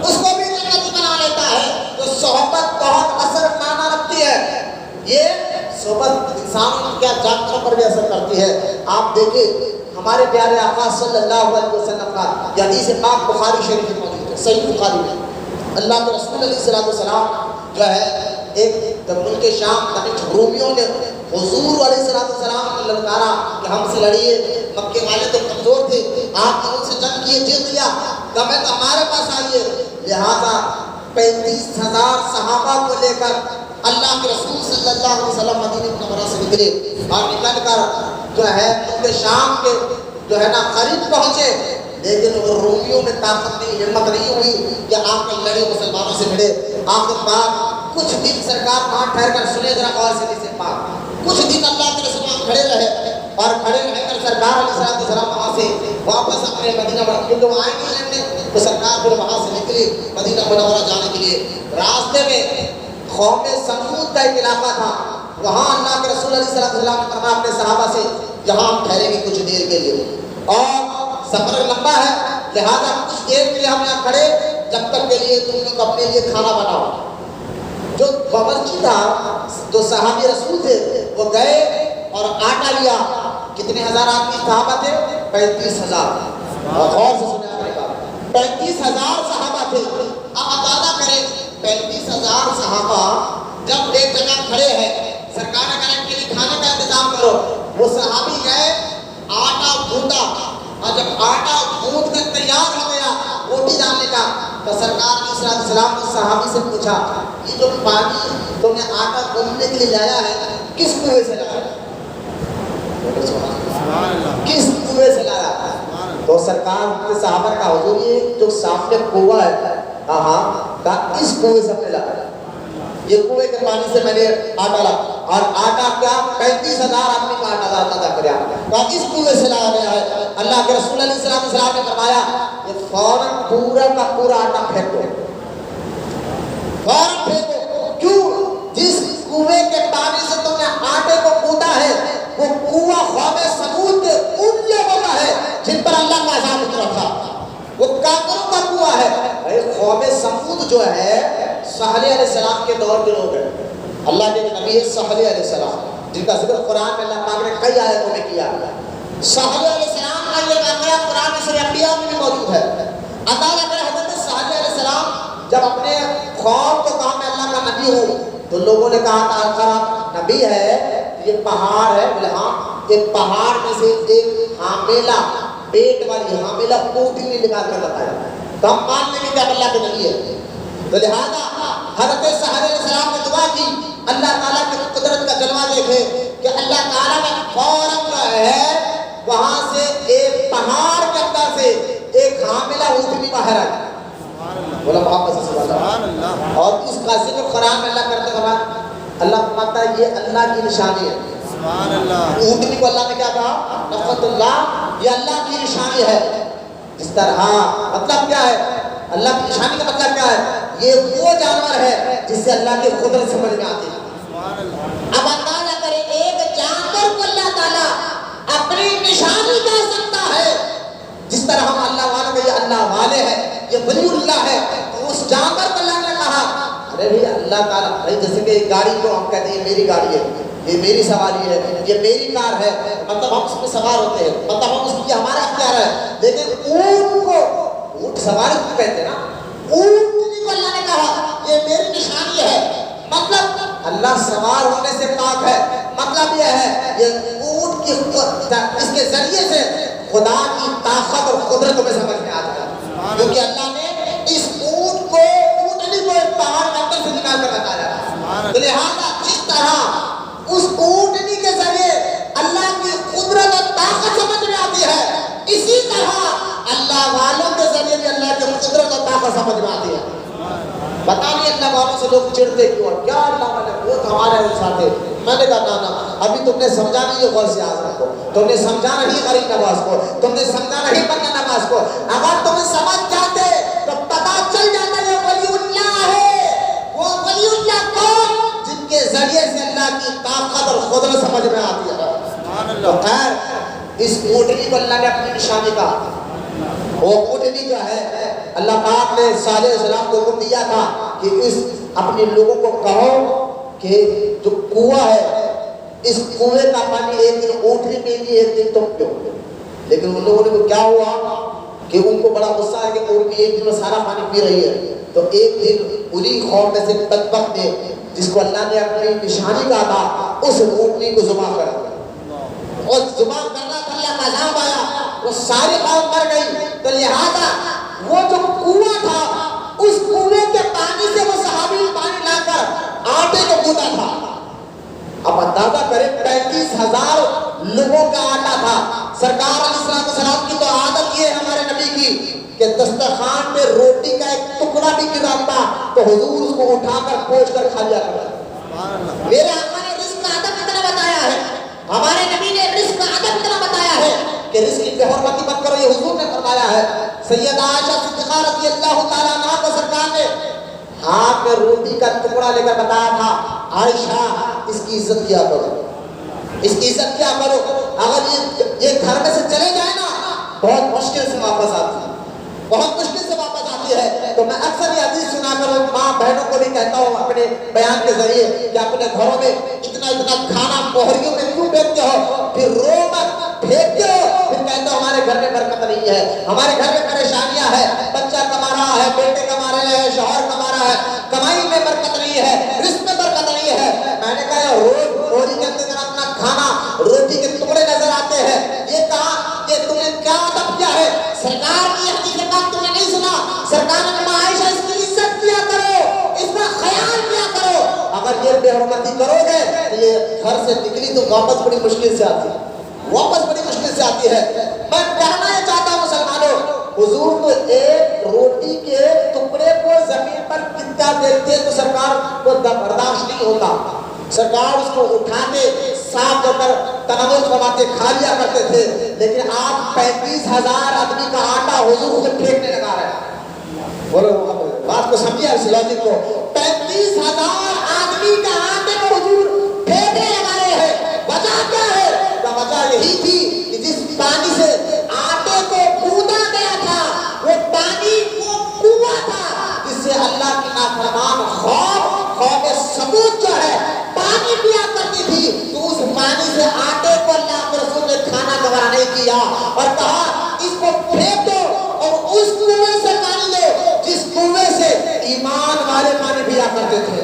اس کو بھی جنتی بنا لیتا ہے۔ تو صحبت بہت اثر معنی رکھتی ہے، یہ صحبت انسان کیا جانوروں پر بھی اثر کرتی ہے۔ آپ دیکھیں ہمارے پیارے آقا صلی اللہ علیہ وسلم کا یہ حدیث پاک بخاری شریف میں موجود ہے، صحیح بخاری میں۔ اللہ کے رسول علیہ السلام جو ہے ایک ملک شام رومیوں نے حضور علیہ السلام کو للکارا کہ ہم سے لڑیے، مکے والے تو کمزور تھے، آپ نے ان سے جنگ کیے، جیت لیا، تمہیں تو ہمارے پاس آئیے۔ لہٰذا 35,000 صحابہ کو لے کر اللہ کے رسول صلی اللہ علیہ وسلم مدینہ منورہ سے نکلے اور نکل کر جو ہے ملک شام کے جو ہے نا قریب پہنچے، لیکن وہ رومیوں میں طاقت نہیں، ہمت نہیں ہوئی کہ آپ کے لڑے مسلمانوں سے ملے۔ آخر بات کچھ دن سرکار وہاں ٹھہر کر سنے ذرا غور سے سے پاک، کچھ دن اللہ کے رسول کھڑے رہے اور کھڑے رہ کر سرکار علیہ السلام وہاں سے واپس اپنے مدینہ منورہ، کیونکہ وہ آئے نہیں لڑنے، تو سرکار پھر وہاں سے نکلی مدینہ منورہ جانے کے لیے۔ راستے میں قوم سمود کا ایک علاقہ تھا، وہاں اللہ کے رسول علیہ السلام نے فرمایا اپنے صحابہ سے یہاں ہم ٹھہریں گے کچھ دیر کے لیے، اور سفر لمبا ہے لہذا کچھ دیر کے لیے ہم یہاں کھڑے، جب تک کے لیے تم لوگ اپنے لیے کھانا بناؤ۔ جو باورچی تھا، جو صحابی رسول تھے، وہ گئے اور آٹا لیا۔ کتنے ہزار آدمی صحابہ تھے؟ 35,000۔ اور غور سے سنیں آپ نے کہا 35,000 صحابہ تھے۔ اب اندازہ کریں 35,000 صحابہ جب ایک جگہ کھڑے ہیں، سرکار نے کہا کہ لیے کھانے کا انتظام کرو۔ وہ صحابی گئے، آٹا گوندا، اور جب آٹا گوند کر تیار ہو گیا روٹی ڈالنے کا، تو سرکار علیہ السلام نے صحابی سے پوچھا یہ جو پانی تم نے آٹا گوندنے کے لیے لایا ہے کس کنویں سے لایا؟ کس کنویں سے لایا؟ تو سرکار کے صحابہ کا حضور یہ جو سامنے کنواں ہے، کہا اس کنویں سے ہم نے لایا، یہ کنویں کے پانی سے میں نے آٹا لایا، اور آٹا کیا 35,000 آدمی کا آٹا لاتا کریا، کہا اس کنویں سے لایا گیا ہے۔ اللہ کے رسول علیہ السلام نے فرمایا یہ فوراً پورا کا پورا آٹا پھینک دو، فوراً پھینکو۔ کیوں؟ جس کنویں کے پانی سے تم نے آٹے کو کھودا ہے وہ کنواں قوم سمود کے ان لوگوں کا ہے جن پر اللہ کا عذاب اترا تھا، وہ کافروں کا کنواں ہے۔ قوم سمود جو ہے صالح علیہ السلام کے دور کے لوگ ہیں، اللہ کے نبی ہے صالح علیہ السلام، جن کا ذکر قرآن میں اللہ پاک نے کئی آیتوں میں کیا۔ صالح علیہ السلام کا یہ واقعہ قرآن میں سورہ انبیاء میں بھی موجود ہے۔ اللہ کرے حضرت صالح علیہ السلام جب اپنے قوم کو کہا میں اللہ کا نبی ہوں، تو لوگوں نے کہا تھا اگر آپ نبی ہے یہ پہاڑ ہے، بولے ہاں، یہ پہاڑ میں سے ایک حاملہ پیٹ والی حاملہ اونٹنی نکال کر بتایا تو ہم مان لیں گے کہ آپ اللہ کے نبی ہے۔ تو لہٰذا حضرت صالح علیہ السلام نے دعا کی اللہ تعالیٰ کی قدرت کا جلوہ دیکھے کہ اللہ تعالیٰ نے فوراً جو ہے وہاں سے ایک پہاڑ کے اندر سے ایک حاملہ اونٹنی باہر آئی، بولا محمد صلی اللہ علیہ وسلم، اور اس کا ذکر قرآن میں اللہ کرتے ہیں۔ اللہ فرماتا ہے یہ اللہ کی نشانی ہے، اونٹنی کو اللہ نے کیا کہا؟ نفت اللہ، یہ اللہ کی نشانی ہے۔ اس طرح مطلب کیا ہے؟ اللہ کی نشانی کا مطلب کیا ہے؟ یہ وہ جانور ہے جس سے اللہ کی قدرت سمجھ میں آتی ہے۔ اب اندازہ کریں ایک جانور کو اللہ تعالیٰ اپنی نشانی کہہ سکتا ہے، جس طرح ہم اللہ والے کہ یہ اللہ والے ہیں، یہ ولی اللہ ہے، تو اس جانور کو اللہ نے کہا ارے بھی اللہ تعالیٰ بھائی جیسے کہ گاڑی کو ہم کہتے ہیں یہ میری گاڑی ہے، یہ میری سواری ہے، یہ میری کار ہے، مطلب ہم اس میں سوار ہوتے ہیں، مطلب ہم اس کی ہمارا اختیار ہے۔ لیکن اونٹ کو اونٹ سواری کو کہتے ہیں نا، اونٹنی کو اللہ نے کہا یہ میری نشانی ہے، مطلب اللہ سوار ہونے سے پاک ہے، مطلب یہ ہے یہ اونٹ کی اس کے ذریعے سے خدا کی طاقت اور قدرت میں سمجھ میں آتا ہے، کیونکہ اللہ نے اس اونٹ نکال کر بتایا. تو لہٰذا جس طرح اس اونٹنی کے ذریعے اللہ کی قدرت اور طاقت سمجھ میں آتی ہے، اسی طرح اللہ والوں کے ذریعے بھی اللہ کی قدرت اور طاقت سمجھ میں آتی ہے. پتا نہیں اللہ والوں سے لوگ چڑھتے کیوں اور کیا اللہ والے وہ ہمارے ساتھ ہے. میں نے کہا نا ابھی تم نے سمجھا نہیں. یہ غور سے آزاد کو تم نے سمجھا نہیں غریب نواز کو، تم نے سمجھا نہیں بندہ نواز کو. اگر تم سمجھ جاتے تو پتا چل جاتا یہ ولی اللہ ہے. وہ ولی اللہ کون؟ جن کے ذریعے سے اللہ کی طاقت اور قدرت سمجھ میں آتی ہے. تو خیر اس اونٹنی کو اللہ نے اپنی نشانی کا، وہ اونٹنی جو ہے اللہ پاک نے صالح علیہ السلام کو حکم دیا تھا کہ اس اپنے لوگوں کو کہو کہ جو کنواں ہے اس کنویں کا پانی ایک دن اونٹنی پی گی، ایک دن تم پیو. لیکن ان لوگوں نے کیا ہوا کہ ان کو بڑا غصہ ہے کہ اونٹنی ایک دن میں سارا پانی پی رہی ہے. تو ایک دن انہی قوم میں سے بدبخت نے جس کو اللہ نے اپنی نشانی کہا تھا اس اونٹنی کو ذبح کر دیا. اور ذبح کرنا اللہ کا عذاب آیا، وہ ساری قوم مر گئی. تو لہذا وہ جو کنواں تھا اس کنویں کے پانی سے وہ صحابی پانی لا کر آٹے کو گوندھا تھا. اب اندازہ کریں 35,000 لوگوں کا آٹا تھا. سرکار علیہ السلام کی تو عادت یہ ہے ہمارے نبی کی کہ دسترخوان پہ روٹی کا ایک ٹکڑا بھی گرتا تو حضور اس کو اٹھا کر پوچھ کر کھا لیا کرتا. میرے آقا نے رزق کا ادب اتنا بتایا ہے، ہمارے نبی نے رزق کا ادب اتنا بتایا ہے کہ رزق کی حرمتی مت کرو، یہ حضور نے فرمایا ہے. سیدہ عائشہ صدیقہ رضی اللہ تعالیٰ عنہا کو سرکار نے ہاتھ میں روٹی کا ٹکڑا لے کر بتایا تھا عائشہ اس کی عزت کیا کرو، اس کی عزت کیا کرو. اگر یہ گھر میں سے چلے جائے نا بہت مشکل سے واپس آتی ہے، بہت مشکل سے واپس آتی ہے. تو میں اکثر یہ حدیث سنا کر ماں بہنوں کو بھی کہتا ہوں اپنے بیان کے ذریعے کہ اپنے گھروں میں اتنا کھانا موہریوں میں کیوں بیچتے ہو، پھر رو مت پھینکتے ہو، پھر کہتے ہو ہمارے گھر میں برکت نہیں ہے، ہمارے گھر میں پریشانیاں ہیں، بچہ کما رہا ہے، بیٹے کما رہے ہیں، شوہر کما رہا ہے، کمائی میں برکت نہیں ہے، رزق میں برکت نہیں ہے. میں نے کہا روز روٹی کے اندر اپنا کھانا روٹی کے ٹکڑے نظر آتے ہیں. یہ کہا کہ تم نے کیا ادب کیا ہے؟ سرکار کی حدیث پاک تم نے نہیں سنا؟ سرکار نے کہا عائشہ اس کی عزت کیا کرو، اس کا خیال کیا کرو. اگر یہ بے حرمتی کرو گے تو یہ گھر سے نکلی تو واپس بڑی مشکل سے آتی ہے، واپس بڑی مشکل سے آتی ہے. میں کہنا یہ چاہتا ہوں مسلمانوں، حضور تو ایک روٹی کے ٹکڑے کو زمین پر گرتا دیکھتے تو سرکار کو برداشت نہیں ہوتا. سرکار اس کو اٹھاتے صاف کر کر تناول فرماتے کھا لیا کرتے تھے. لیکن آپ 35,000 آدمی کا آٹا حضور سے پھینکنے لگا رہے ہیں. بولو بات کو سمجھیے اس لاجک کو. 35,000 آدمی کا آٹے کو حضور پھینکنے لگا رہے ہیں. وجہ کیا ہے؟ وجہ یہی تھی کہ جس پانی سے آٹے کو گوندا گیا تھا وہ پانی وہ کنواں تھا جس سے اللہ کی نافرمان قوم سمود جو ہے پانی پیا کرتی تھی. تو اس پانی سے آٹے کو اللہ کے رسول نے کھانا گوارا نہیں کیا اور کہا اس کو پھینک دو اور اس کنویں سے پانی لو جس کنویں سے ایمان والے پانی پیا کرتے تھے،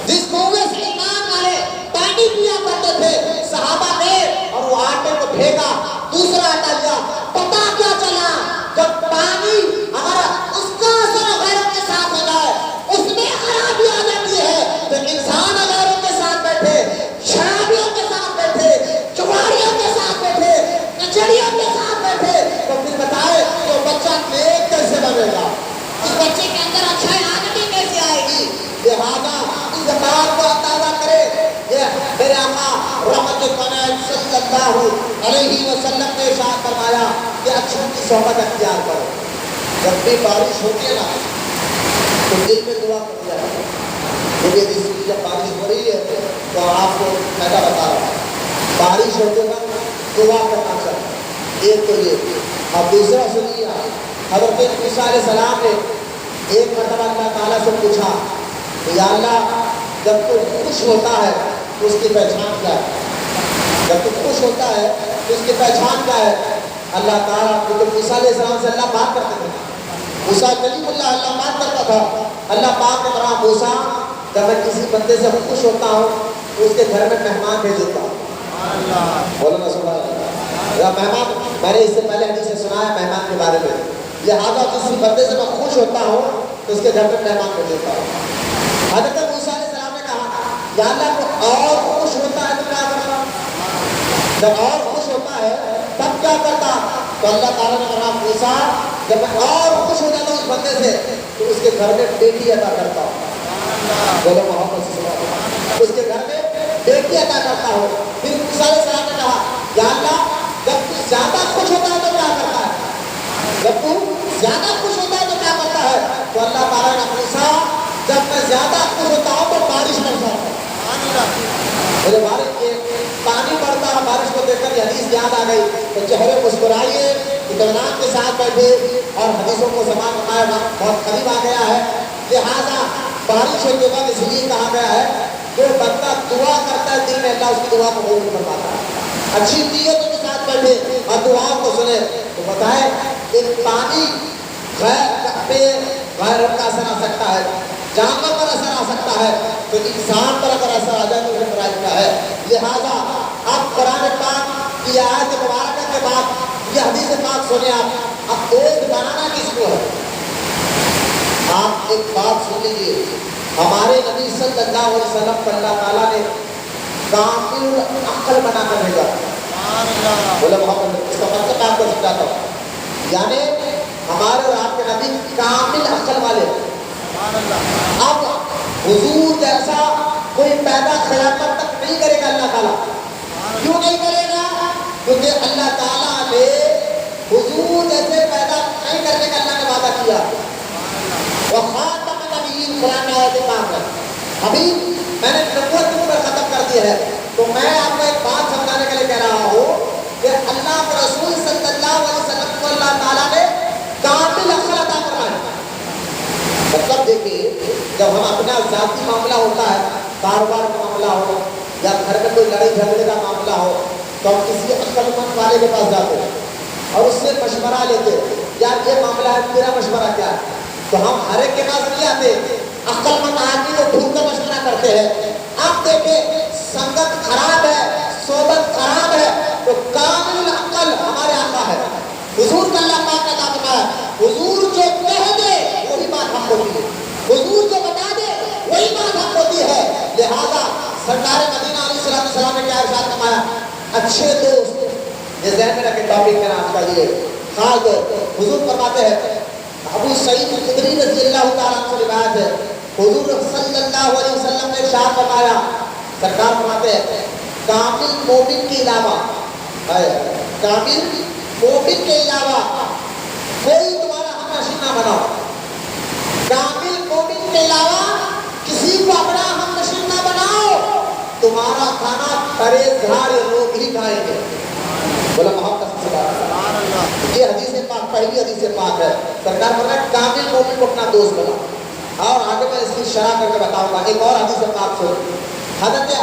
جس کنویں سے ایمان والے پانی پیا کرتے تھے. صحابہ نے اور وہ آٹے کو پھینکا، دوسرا آٹا لیا. پتا کیا چلا؟ جب پانی اگر اس کا اثر غیروں کے ساتھ ہو جائے اس میں خرابی آ جاتی ہے. تو انسان غیروں کے ساتھ بیٹھے، شرابیوں کے ساتھ بیٹھے، چواریوں کے ساتھ بیٹھے، کچڑیوں کے ساتھ بیٹھے تو پھر بتائے تو بچہ نیک کیسے بنے گا؟ اس بچے کے اندر اچھائی عادتیں کیسے آئے گی؟ لہذا اس بات کو اندازہ کرے. میرے آقا رحمت کونین صلی اللہ علیہ وسلم نے ارشاد فرمایا کہ اچھوں کی صحبت اختیار کرو. جب بھی بارش ہوتی ہے نا تو دل میں دعا کر دیا کرو. جب بارش ہو رہی ہے تو آپ کو فائدہ بتا رہا ہوں، بارش ہوتے وقت دعا کرنا چاہیے. ایک تو یہ. اور دوسرا سنیے، حضرت موسیٰ علیہ السلام نے ایک مرتبہ اللہ تعالیٰ سے پوچھا کہ یا اللہ جب تو خوش ہوتا ہے تو اس کی پہچان کیا ہے؟ جب تو خوش ہوتا ہے تو اس کی پہچان کیا ہے؟ اللہ تعالیٰ کیونکہ موسیٰ علیہ السلام سے اللہ بات کرتے تھے، موسیٰ کلیم اللہ بات کرتا تھا. اللہ پاک نے کہا موسیٰ جب میں کسی بندے سے خوش ہوتا ہوں تو اس کے گھر میں مہمان بھیج دیتا ہوں. بولو نا سبحان اللہ. مہمان میں نے اس سے پہلے حدیث سے سنا ہے مہمان کے بارے میں. لہٰذا کسی بندے سے میں خوش ہوتا ہوں تو اس کے گھر میں مہمان بھیج دیتا ہوں. حضرت موسیٰ علیہ السلام نے کہا یا اللہ کو اور خوش ہوتا ہے تو کیا کرتا؟ جب اور خوش ہوتا ہے تب کیا کرتا؟ تو اللہ تعالیٰ نے کہا موسیٰ جب میں اور خوش ہو جاتا ہوں اس بندے سے تو اس کے گھر میں بیٹی عطا کرتا ہوں. بولو محمد صلی اللہ علیہ وسلم. اس کے گھر میں بیٹی عطا کرتا ہوں. پھر موسیٰ علیہ السلام نے کہا یا اللہ جب تو زیادہ خوش ہوتا ہے تو کیا کرتا ہے؟ جب تو زیادہ خوش ہوتا ہے تو کیا کرتا ہے؟ تو اللہ تعالیٰ نے موسیٰ جب میں زیادہ خوش ہوتا ہوں تو بارش برساتا ہوں. مجھے بارش کے پانی پڑتا ہے, بارش کو دیکھ کر یہ حدیث یاد آ گئی تو چہرے مسکرائیے, اطمینان کے ساتھ بیٹھے اور حدیثوں کو سماعت فرمائے. بہت قریب آ گیا ہے, لہٰذا بارش ہونے کے بعد اس لیے کہا گیا ہے جو بندہ دعا کرتا ہے دل میں اللہ اس کی دعا کو قبول کر پاتا ہے. اچھی نیتوں کے ساتھ بیٹھے اور دعاؤں کو سنے تو بتائیں ایک پانی غیر رب کا اثر آ سکتا ہے, جانور پر اثر آ سکتا ہے, تو انسان پر اگر اثر آ جائے تو اسے برائے کا ہے. لہٰذا اب قرآن پاک کی آیت مبارکہ کے بعد یہ حدیث پاک سنیں. آپ اب دوست بنانا کس کو ہے؟ آپ ایک بات سن لیجیے, ہمارے نبی صلی اللہ علیہ وسلم کو اللہ تعالیٰ نے کامل عقل بنا کر بھیجا. بولے محمد, اس کا مطلب آپ کو سمجھاتا ہوں. یعنی ہمارے اور آپ کے نبی کامل عقل والے. اب حضور جیسا کوئی پیدا قیامت تک نہیں کرے گا اللہ تعالیٰ. کیوں نہیں کرے گا؟ کیونکہ اللہ تعالیٰ نے حضور جیسے پیدا نہیں کرنے کا اللہ نے وعدہ کیا. وخاتم النبیین قرآن میں آیت پاک ہے. ابھی میں نے نبوت پر ختم کر دی ہے تو میں آپ کو ایک بات سمجھانے کے لیے کہہ رہا ہوں کہ اللہ کے رسول صلی اللہ علیہ وسلم کو اللہ تعالیٰ نے کامل عقل عطا فرمائی. مطلب دیکھیے جب ہم اپنا ذاتی معاملہ ہوتا ہے, کاروبار کا معاملہ ہو یا گھر میں کوئی لڑائی جھگڑے کا معاملہ ہو تو ہم کسی عقل مند والے کے پاس جاتے ہیں اور اس سے مشورہ لیتے ہیں. یار یہ معاملہ ہے, تیرا مشورہ کیا ہے؟ تو ہم ہر ایک کے پاس نہیں آتے, عقل مند آدمی کو ڈھونڈ کر مشورہ کرتے ہیں. آپ دیکھیں سنگت خراب ہے, صحبت خراب ہے, تو کامل عقل ہمارے آقا ہے. حضور کا اللہ پاک کا کام ہے, حضور جو کہہ دے وہی بات حق ہوتی ہے, حضور جو بتا دے وہی بات حق ہوتی ہے. لہذا سرکار مدینہ علیہ السلام نے کیا ارشاد فرمایا؟ اچھے دوست, یہ ذہن میں رکھے ٹاپک کا نام چاہیے خاص دوست. حضور فرماتے ہیں, ابو سعید خدری رضی اللہ تعالیٰ عنہ سے روایت ہے, حضور صلی اللہ علیہ وسلم نے ارشاد فرمایا, سرکار فرماتے ہیں کامل مومن کے علاوہ, کامل مومن کے علاوہ کوئی تمہارا ہم نشین نہ بناؤ. کامل مومن کے علاوہ کسی کو اپنا ہم نشین نہ بناؤ, تمہارا کھانا پرہیزگار لوگ ہی کھائیں گے. بولا محمد صلی اللہ علیہ وسلم. یہ حدیث پاک پہلی حدیث پاک ہے. سرکار فرمایا کامل مومن کو اپنا دوست بناؤ. اور آگے میں اس کی شرح کر کے بتاؤں گا. ایک اور حدیث پاک سن, حضرت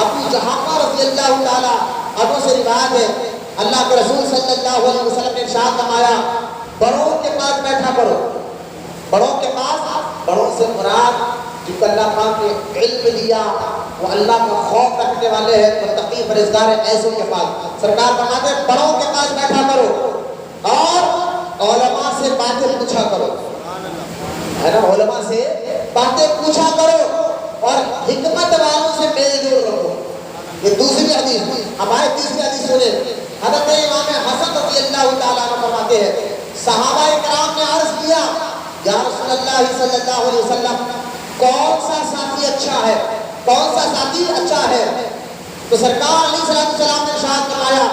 ابو جحافہ رضی اللہ تعالیٰ عنہ سے روایت ہے, اللہ کے رسول صلی اللہ علیہ وسلم نے ارشاد فرمایا بڑوں کے پاس بیٹھا کرو. بڑوں کے پاس, بڑوں سے مراد جن کو اللہ پاک نے علم دیا وہ اللہ کا خوف رکھنے والے ہیں, متقی پرہیزگار ہیں, ایسوں کے پاس. سرکار فرماتے ہیں بڑوں کے پاس بیٹھا کرو اور علماء سے باتیں پوچھا کرو. ہے نا, علماء سے باتیں پوچھا کرو اور حکمت والوں سے میل جول رکھو. یہ دوسری حدیث. ہمارے تیسری حدیث سنیں, حضرت امام حسن رضی اللہ تعالیٰ عنہ فرماتے ہیں صحابہ کرام نے عرض کیا یا رسول اللہ صلی اللہ علیہ وسلم کون سا ساتھی اچھا ہے, کون سا ساتھی اچھا ہے؟ تو سرکار علیہ السلام نے ارشاد فرمایا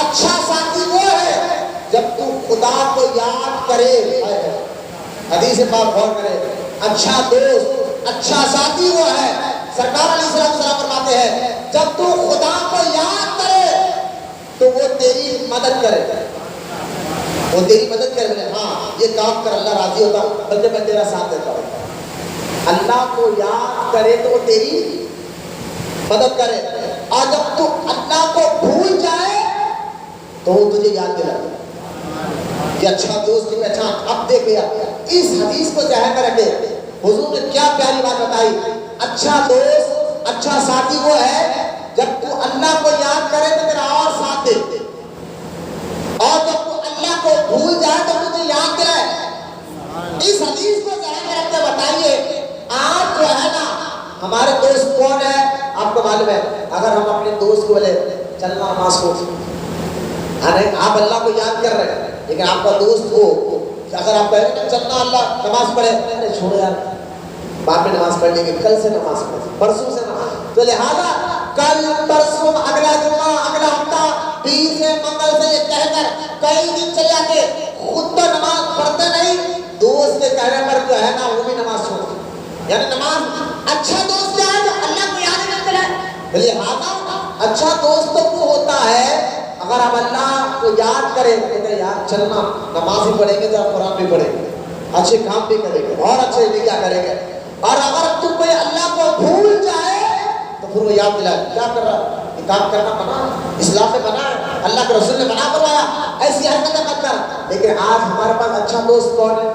اچھا ساتھی وہ ہے جب تو خدا کو یاد کرے. حدیث پاک غور کرے, اچھا دوست, اچھا ساتھی وہ ہے. سرکار علیہ السلام فرماتے ہیں جب تو خدا کو یاد کرے تو وہ تیری مدد کرے, وہ تیری مدد کرے. بولے ہاں یہ کام کر, اللہ راضی ہوتا, بلکہ میں تیرا ساتھ دیتا ہوں. اللہ کو یاد کرے تو وہ تیری مدد کرے, اور جب تو اللہ کو بھول جائے تو وہ تجھے یاد دلائے. یہ اچھا دوست کی پہچان. اب دیکھیں اس حدیث کو ذہن میں رکھے, حضور نے کیا پیاری بات بتائی. اچھا دوست, اچھا ساتھی وہ ہے جب تو اللہ کو یاد کرے تو تیرا اور ساتھ دے, اور جب تو اللہ کو بھول جائے تو تجھے یاد دلائے. اس حدیث کو ذہن میں رکھ کے بتائیے آج جو ہے نا ہمارے دوست کون ہے آپ کو معلوم ہے؟ اگر ہم اپنے دوست کو بولے چلنا نماز کو، آپ اللہ کو یاد کر رہے ہیں لیکن آپ کا دوست ہو اگر آپ کہیں گے چلنا اللہ نماز پڑھے، ارے چھوڑو یار بعد میں نماز پڑھ لیں گے، کل سے نماز پڑھ، پرسوں سے نماز، تو لہذا کل پرسوں اگلا جمعہ اگلا ہفتہ 20 سے منگل سے یہ کہہ کر کئی دن چلے جاتے، خود تو نماز پڑھتے نہیں، دوست کے کہنے پر جو ہے نا وہ بھی نماز چھوڑتے، یعنی نماز اچھا دوست کیا ہے جو اللہ کو یاد کرتے رہے، لہذا اچھا دوست تو وہ ہوتا ہے اگر آپ اللہ کو یاد کریں کہتے ہیں یار چلنا نماز بھی پڑھیں گے تو قرآن بھی پڑھیں گے، اچھے کام بھی کریں گے اور اچھے بھی کیا کریں گے، اور اگر تم کوئی اللہ کو بھول جائے تو پھر وہ یاد دلائے کیا کر رہا ہے، یہ کام کرنا منع ہے، اسلام میں منع ہے، اللہ کے رسول نے منع کروایا، ایسی حرکتیں مت کر، لیکن آج ہمارے پاس اچھا دوست کون ہے؟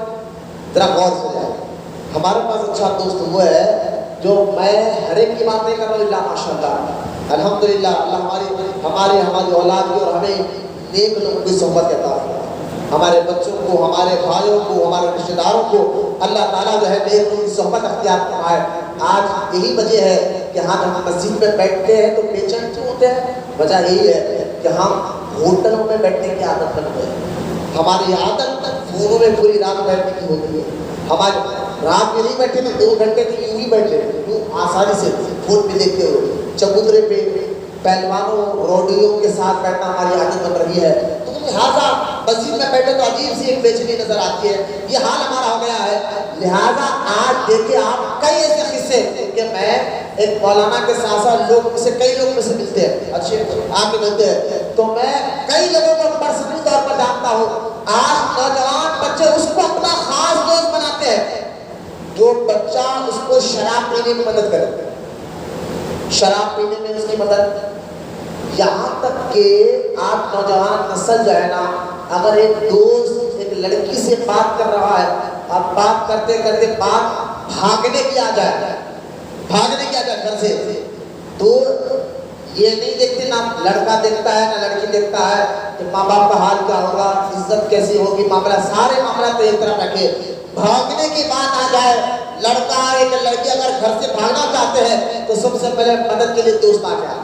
ذرا غور سے جائے، ہمارے پاس اچھا دوست وہ ہے جو میں ہر ایک کی بات نہیں کر رہا ہوں، اللہ ماشاءاللہ الحمدللہ اللہ ہماری اولاد کی اور ہمیں نیک لوگوں کی صحبت کے عطا فرمائے، ہمارے بچوں کو، ہمارے بھائیوں کو، ہمارے رشتہ داروں کو اللہ تعالیٰ جو ہے نیک لوگوں کی صحبت اختیار فرمائے۔ آج یہی وجہ ہے کہ ہم مسجد میں بیٹھتے ہیں تو بے چین کیوں ہوتے ہیں؟ وجہ یہی ہے کہ ہم ہوٹلوں میں بیٹھنے کی عادت بن گئے، ہماری عادت فونوں میں پوری رات بیٹھنے کی ہوتی ہے، ہمارے رات میں نہیں بیٹھے تو 2 گھنٹے تو یوں ہی بیٹھے یوں آسانی سے فون پہ دیکھتے ہوئے، چبوترے پہ پہلوانوں روڈیوں کے ساتھ بیٹھنا ہماری عادت بن رہی ہے، تو لہٰذا مسجد میں بیٹھے تو عجیب سی ایک بے چینی نظر آتی ہے، یہ حال ہمارا ہو گیا ہے۔ لہٰذا آج دیکھیں آپ کئی ایسے قصے کہ میں ایک مولانا کے ساتھ ساتھ لوگ سے کئی لوگ میں سے ملتے ہیں، اچھے آ کے ملتے ہیں تو میں کئی لوگوں کو پرسنل طور پر جانتا ہوں، آج نوجوان بچے اس کو اپنا خاص دوست بناتے ہیں جو بچہ اس کو شراب پینے میں مدد کرے، شراب پینے میں اس کی مدد، یہاں تک کہ آپ نوجوان نسل جو ہے نا اگر ایک دوست ایک لڑکی سے بات کر رہا ہے، آپ بات کرتے کرتے بات بھاگنے کی آ جائے گھر سے، تو یہ نہیں دیکھتے نا لڑکا دیکھتا ہے نہ لڑکی دیکھتا ہے کہ ماں باپ کا حال کیا ہوگا، عزت کیسی ہوگی، معاملہ سارے معاملات ایک طرف رکھے، بھاگنے کی بات آ جائے، لڑکا ایک لڑکی اگر گھر سے بھاگنا چاہتے ہیں تو سب سے پہلے مدد کے لیے دوست آ جائے،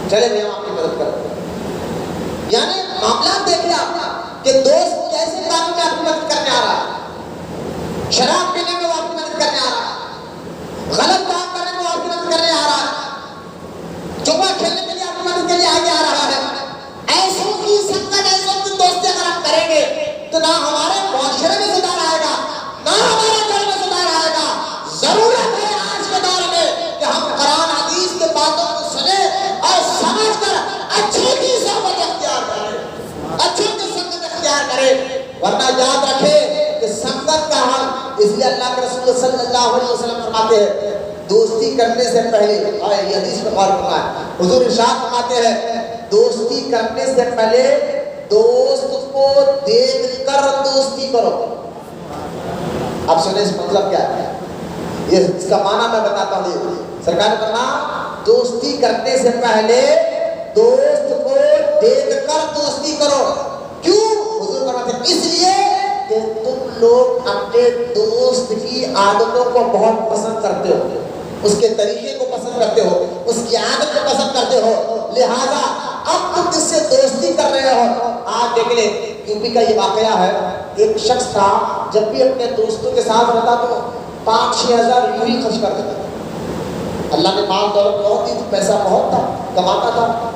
چلے بھائی ہم آپ کی مدد کرتے ہیں، یعنی معاملات دیکھیں آپ کہ دوست کیسے کام میں آپ کی مدد کرنے آ رہا ہے، شراب پینے میں وہ آپ کی مدد کرنے آ رہا ہے، غلط کام کرنے میں وہ آپ کی مدد کرنے آ رہا ہے، جوا کھیلنے کے لیے آپ کی مدد کے لیے آگے آ رہا ہے، ایسوں کی سنگت ایسوں کی دوستی اگر آپ کریں گے تو نہ ہمارے معاشرے میں سدھار آئے گا نہ ہمارے گھر میں سدھار آئے گا۔ ضرورت ہے آج کے دور میں کہ ہم قرآن حدیث کے باتوں کو سنیں اور سمجھ کر اچھے کی صحبت اختیار کریں، اچھے کی سنگت اختیار کریں، ورنہ یاد رکھیں کہ سنگت کا حل، اس لیے اللہ کے رسول صلی اللہ علیہ وسلم فرماتے ہیں دوستی کرنے سے پہلے، یہ حدیث میں غور کرنا ہے، حضور ارشاد فرماتے ہیں دوستی کرنے سے پہلے دوست کو دیکھ کر دوستی کرو۔ آپ سنیں اس مطلب کیا ہے، یہ اس کا معنی میں بتاتا ہوں، سرکار نے فرمایا دوستی کرنے سے پہلے دوست کو دیکھ کر دوستی کرو، کیوں؟ حضور فرماتے ہیں اس لیے کہ تم لوگ اپنے دوست کی عادتوں کو بہت پسند کرتے ہو، اس کے طریقے کو پسند کرتے ہو، اس کی عادت کو پسند کرتے ہو، لہذا اب تم جس سے دوستی کر رہے ہو، آج دیکھ لیں یوپی کا یہ واقعہ ہے، ایک شخص تھا جب بھی اپنے دوستوں کے ساتھ رہتا تو 5-6 ہزار یوں ہی خرچ کر دیتا، اللہ نے مال دولت بہت دی، پیسہ بہت تھا، کماتا تھا،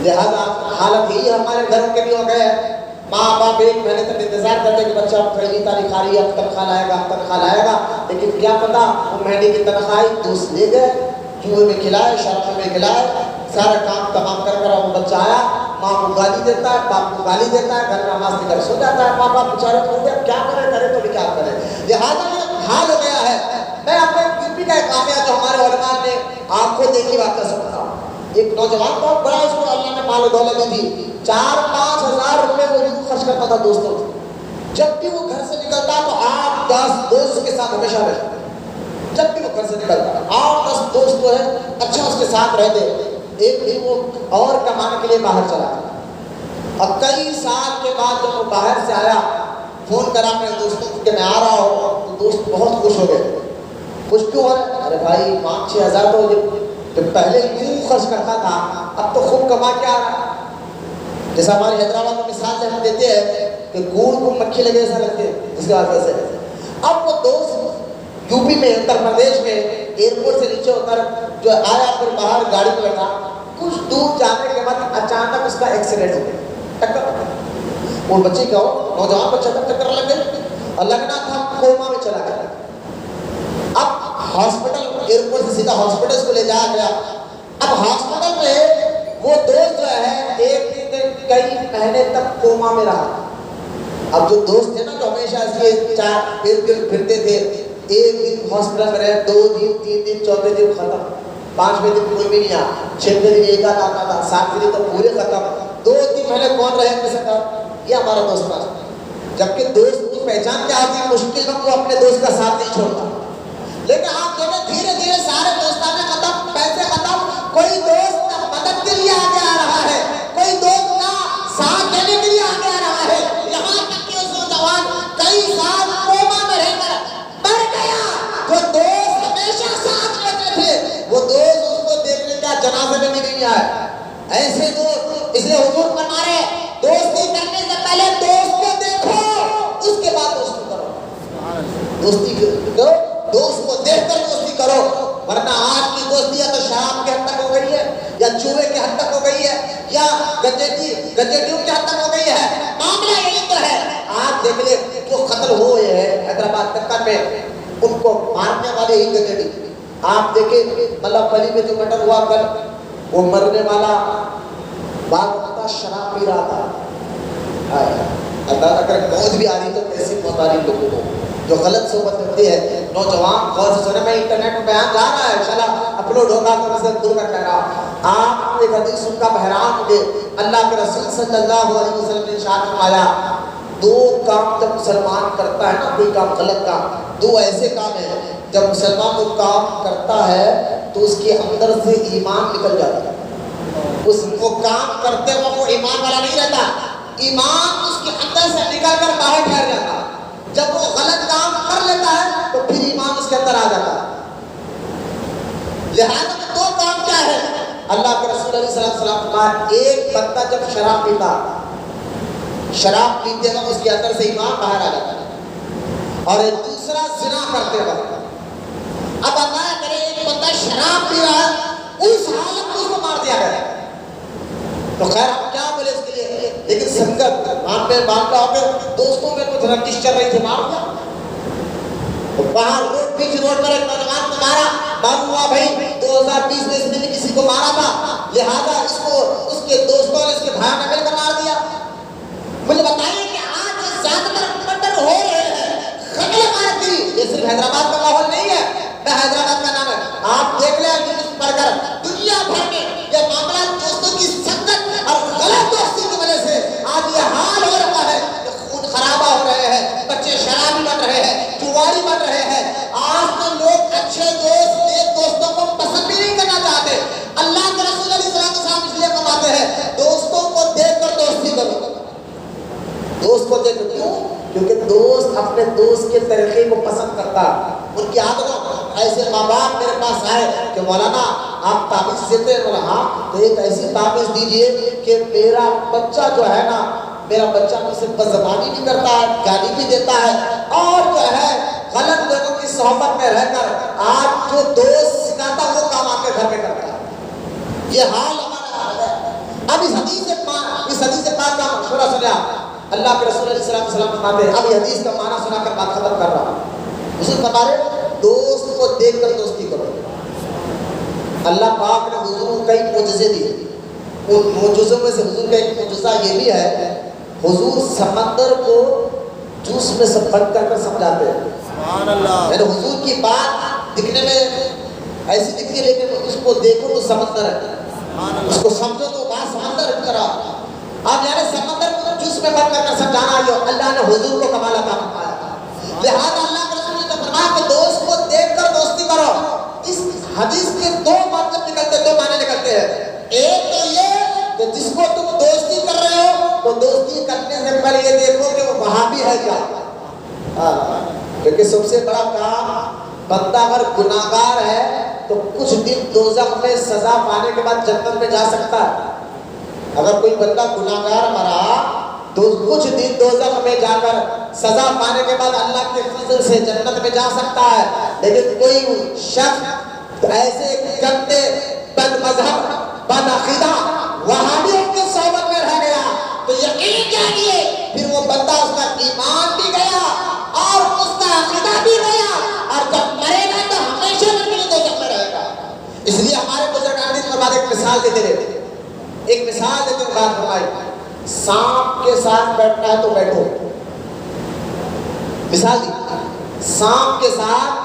لہذا حالت یہی ہمارے گھروں کے بھی ہو گئے ہیں، ماں باپ 1 مہینے تک انتظار کرتے کہ بچہ پہلی تاریخ آ رہی ہے، اب تنخواہ لائے گا، اب تنخواہ لائے گا، لیکن کیا پتا وہ مہینے کی تنخواہ دوست لے گئے، جوئے میں کھلائے، شراب میں کھلائے، سارا کام تمام کر کر وہ بچہ آیا، ماں کو گالی دیتا ہے، باپ کو گالی دیتا ہے، گھر میں نماز پڑھ کر سو جاتا ہے، ماں باپ بیچارے ہو گیا، کیا کرے تو بھی کیا کرے، لہٰذا یہ حال ہو گیا ہے۔ میں اپنے یوپی کا ایک واقعہ جو ہمارے علماء نے آنکھوں دیکھی واقعہ سنتا ہوں، ایک نوجوان بہت بڑا اس کو اللہ نے مال و دولت دی تھی، 4-5 ہزار روپے وہ یوں خرچ کرتا تھا دوستوں سے، جب بھی وہ گھر سے نکلتا تو 8-10 دوست کے ساتھ ہمیشہ رہتا، جب بھی وہ گھر سے نکلتا 8-10 دوست جو ہے اچھا اس کے ساتھ رہتے، ایک دن وہ اور کمانے کے لیے باہر چلا گیا، اور کئی سال کے بعد جب وہ باہر سے آیا فون کرا اپنے دوستوں کو کہ میں آ رہا ہوں، تو دوست بہت خوش ہو گئے، خوش کیوں ہو رہا ہے؟ ارے بھائی 5-6 ہزار تو پہلے یوں خرچ کرتا تھا، اب تو خوب کما کے آ رہا ہے۔ جیسا ہماری حیدرآباد میں مثال سے ہم دیتے ہیں کہ گول کو مکھی لگے ایسا لگتے ہیں، اس کے بعد سے اب وہ دوست یو پی میں اتر پردیش میں ایئرپورٹ سے نیچے اتر جو آیا پھر باہر گاڑی میں بیٹھا، کچھ دور جانے کے بعد اچانک اس کا ایکسیڈنٹ ہو گیا، ٹکر، وہ بچے کا نوجوان کو چکر لگ گئی اور لگنا تھا کوما میں چلا گیا۔ اب ہاسپٹل ایئرپورٹ سے سیدھا ہاسپٹل کو لے جایا گیا۔ اب ہاسپٹل میں وہ دوست جو ہے ایک دن کئی مہینے تک کوما میں رہا۔ اب جو دوست تھے نا جو ہمیشہ اس کے چار پھرتے تھے، ایک دن ہاسپٹل میں رہے، 2 دن 3 دن 4 دن ختم، 5ویں دن کوئی بھی نہیں آیا، 6ویں دن ایک آتا تھا، 7ویں دن تو پورے ختم، 2-3 مہینے کون رہے کر سکتا؟ یہ ہمارا دوست تھا۔ جبکہ دوست کی پہچان کیا ہوتی ہے؟ مشکل وقت وہ اپنے دوست کا ساتھ نہیں چھوڑتا۔ لیکن آپ دیکھیں دھیرے دھیرے سارے دوستانے ختم، پیسے ختم، کوئی دوست نہ مدد کے لیے آگے آ رہا ہے، کوئی دوست نہ ساتھ دینے کے لیے آگے آ رہا ہے، یہاں تک کہ اس نوجوان کئی سال کوما میں رہ کر مر گیا۔ جو دوست ہمیشہ ساتھ رہتے تھے وہ دوست اس کو دیکھنے کا جنازے میں بھی نہیں آئے۔ ایسے دوست، اس لیے حضور فرما رہے دوستی کرنے سے پہلے دوست کو دیکھو، اس کے بعد دوستی کرو۔ دوستی کرو، دوست کو دیکھ کر دوستی کرو، ورنہ آج کی دوستی یا تو شراب کے حد تک ہو گئی ہے، یا چوہے کے حد تک ہو گئی ہے، یا گجٹیوں کے حد تک ہو گئی ہے۔ معاملہ یہی تو ہے۔ آج دیکھ لیں جو قتل ہوئے ہیں حیدرآباد دکن میں، ان کو مارنے والے ہی گجٹی۔ آپ دیکھیں ملہ پلی میں جو مٹر ہوا کل، وہ مرنے والا بعد وقت شراب پی رہا تھا۔ اللہ اگر موت بھی آ رہی تو کیسی موت آ رہی لوگوں کو جو غلط صحبت کرتی ہے۔ نوجوان غور سے سنے، میں انٹرنیٹ میں بیان جا رہا ہے، انشاءاللہ اپلوڈ ہوگا تو میں سے دور کر کہہ رہا۔ آپ ایک حدیث سن کا بحران ہوگے، اللہ کے رسول صلی اللہ علیہ وسلم نے ارشاد فرمایا 2 کام جب مسلمان کرتا ہے نا، کوئی کام غلط کام، 2 ایسے کام ہیں جب مسلمان وہ کام کرتا ہے تو اس کے اندر سے ایمان نکل جاتا ہے۔ وہ کام کرتے وقت وہ ایمان والا نہیں رہتا، ایمان اس کے اندر سے نکل کر باہر ٹھہر جاتا۔ جب وہ غلط کام کر لیتا ہے تو پھر ایمان اس کے اندر آ جاتا ہے۔ لہذا 2 کام کیا ہے؟ اللہ کے رسول علیہ السلام فرمایا ایک بندہ جب شراب پیتا، شراب پیتے وقت اس کے اندر سے ایمان باہر آ جاتا ہے، اور ایک دوسرا زنا کرتے وقت۔ اب اللہ کرے ایک بندہ شراب پی رہا ہے، اس حالت میں اس کو مار دیا گیا تو خیر ہم کیا بولے اس کے لیے، لیکن سنگت مانتا ہو کہ دوستوں میں کچھ رنجش چل رہی تھی، مار دیا۔ باہر روڈ بیچ روڈ پر ایک نوجوان کو مارا، معلوم ہوا بھائی 2020 میں اس نے بھی کسی کو مارا تھا، لہذا اس کو اس کے دوستوں نے اس کے بھائی نے مل کر مار دیا۔ مجھے بتائیے کہ آج زیادہ تر مرڈر ہو رہے ہیں، قتل مارتی، یہ صرف حیدرآباد کا ماحول نہیں ہے، میں حیدرآباد کا نام ہے، آپ دیکھ لیں نیوز پڑھ کر دنیا بھر میں یہ معاملہ دوستوں کی سنگت اور غلط دوستی کی وجہ سے آج یہ حال ہو رہا ہے کہ خون خرابہ ہو رہے ہیں، بچے شرابی بن رہے ہیں، جواری بن رہے ہیں۔ آج تو لوگ اچھے دوست نیک دوستوں کو پسند بھی نہیں کرنا چاہتے۔ اللہ کے رسول علیہ السلام اس لیے فرماتے ہیں دوستوں کو دیکھ کر دوستی کرو، دوست کو دیکھ کر، کیوں؟ کیونکہ دوست اپنے دوست کے طریقے کو پسند کرتا ہے، ان کی عادتوں۔ ایسے ماں باپ میرے پاس آئے کہ مولانا آپ تعویذ دیتے ہیں، مولانا ہاں تو ایک ایسی تعویذ دیجئے کہ میرا بچہ جو ہے نا، میرا بچہ مجھ سے بدزبانی بھی کرتا ہے، گالی بھی دیتا ہے، اور جو ہے غلط لوگوں کی صحبت میں رہ کر آج جو دوست سکھاتا وہ کام آپ کے گھر میں کرتا ہے۔ یہ حال ہمارا حال ہے۔ اب اس حدیث پاک کا مشورہ سنیا، اللہ کے رسول علیہ السلام فرماتے ہیں، اب یہ حدیث کا معنی سنا کر بات ختم کر رہا ہوں۔ رسول فرما رہے دوست کو دیکھ کر دوستی کرو۔ اللہ پاک نے حضور کو کئی معجزے دیے، ان معجزوں میں سے حضور کا ایک معجزہ یہ بھی ہے، حضور سمندر کو جوس میں سے بند کر سمجھاتے ہیں۔ سبحان اللہ۔ یعنی حضور کی بات دکھنے میں ایسی دکھتی ہے لیکن اس کو دیکھو تو سمندر ہے، اس کو سمجھو تو بات سمندر کی طرح۔ اب یعنی سمندر کو جوس میں بند کر سمجھانا جو اللہ نے حضور کو کمال عطا فرمایا۔ لہذا اللہ کے رسول نے فرمایا کہ دوست کو دیکھ کر دوستی کرو۔ اس حدیث کے 2 مطلب نکلتے، 2 معنی نکلتے ہیں۔ ایک تو یہ کہ جس کو تم دوستی کر رہے ہو تو دوستی کرنے سے پہلے یہ دیکھو کہ وہ وہابی ہے کیا، کیونکہ سب سے بڑا کام بندہ اگر گناہگار ہے تو کچھ دن دوزخ میں سزا پانے کے بعد جنت میں جا سکتا ہے. اگر کوئی بندہ گناہگار مرا تو کچھ دن دوزخ میں جا کر سزا پانے کے بعد اللہ کے فضل سے جنت میں جا سکتا ہے. لیکن کوئی شخص ایسے گندے بد مذہب بد عقیدہ وہابیوں کی صحبت میں رہ گیا تو یقین جانیے پھر وہ بندہ اس کا ایمان بھی گیا اور اس کا عقیدہ بھی گیا اور جب مرے گا تو ہمیشہ دوزخ میں رہے گا. اس لیے ہمارے بزرگان دین کے بعد ایک مثال دیتے رہتے ہیں. ایک مثال دیتے ہیں بات فرمائی. سانپ کے ساتھ بیٹھنا ہے تو بیٹھو. مثال دی سانپ کے ساتھ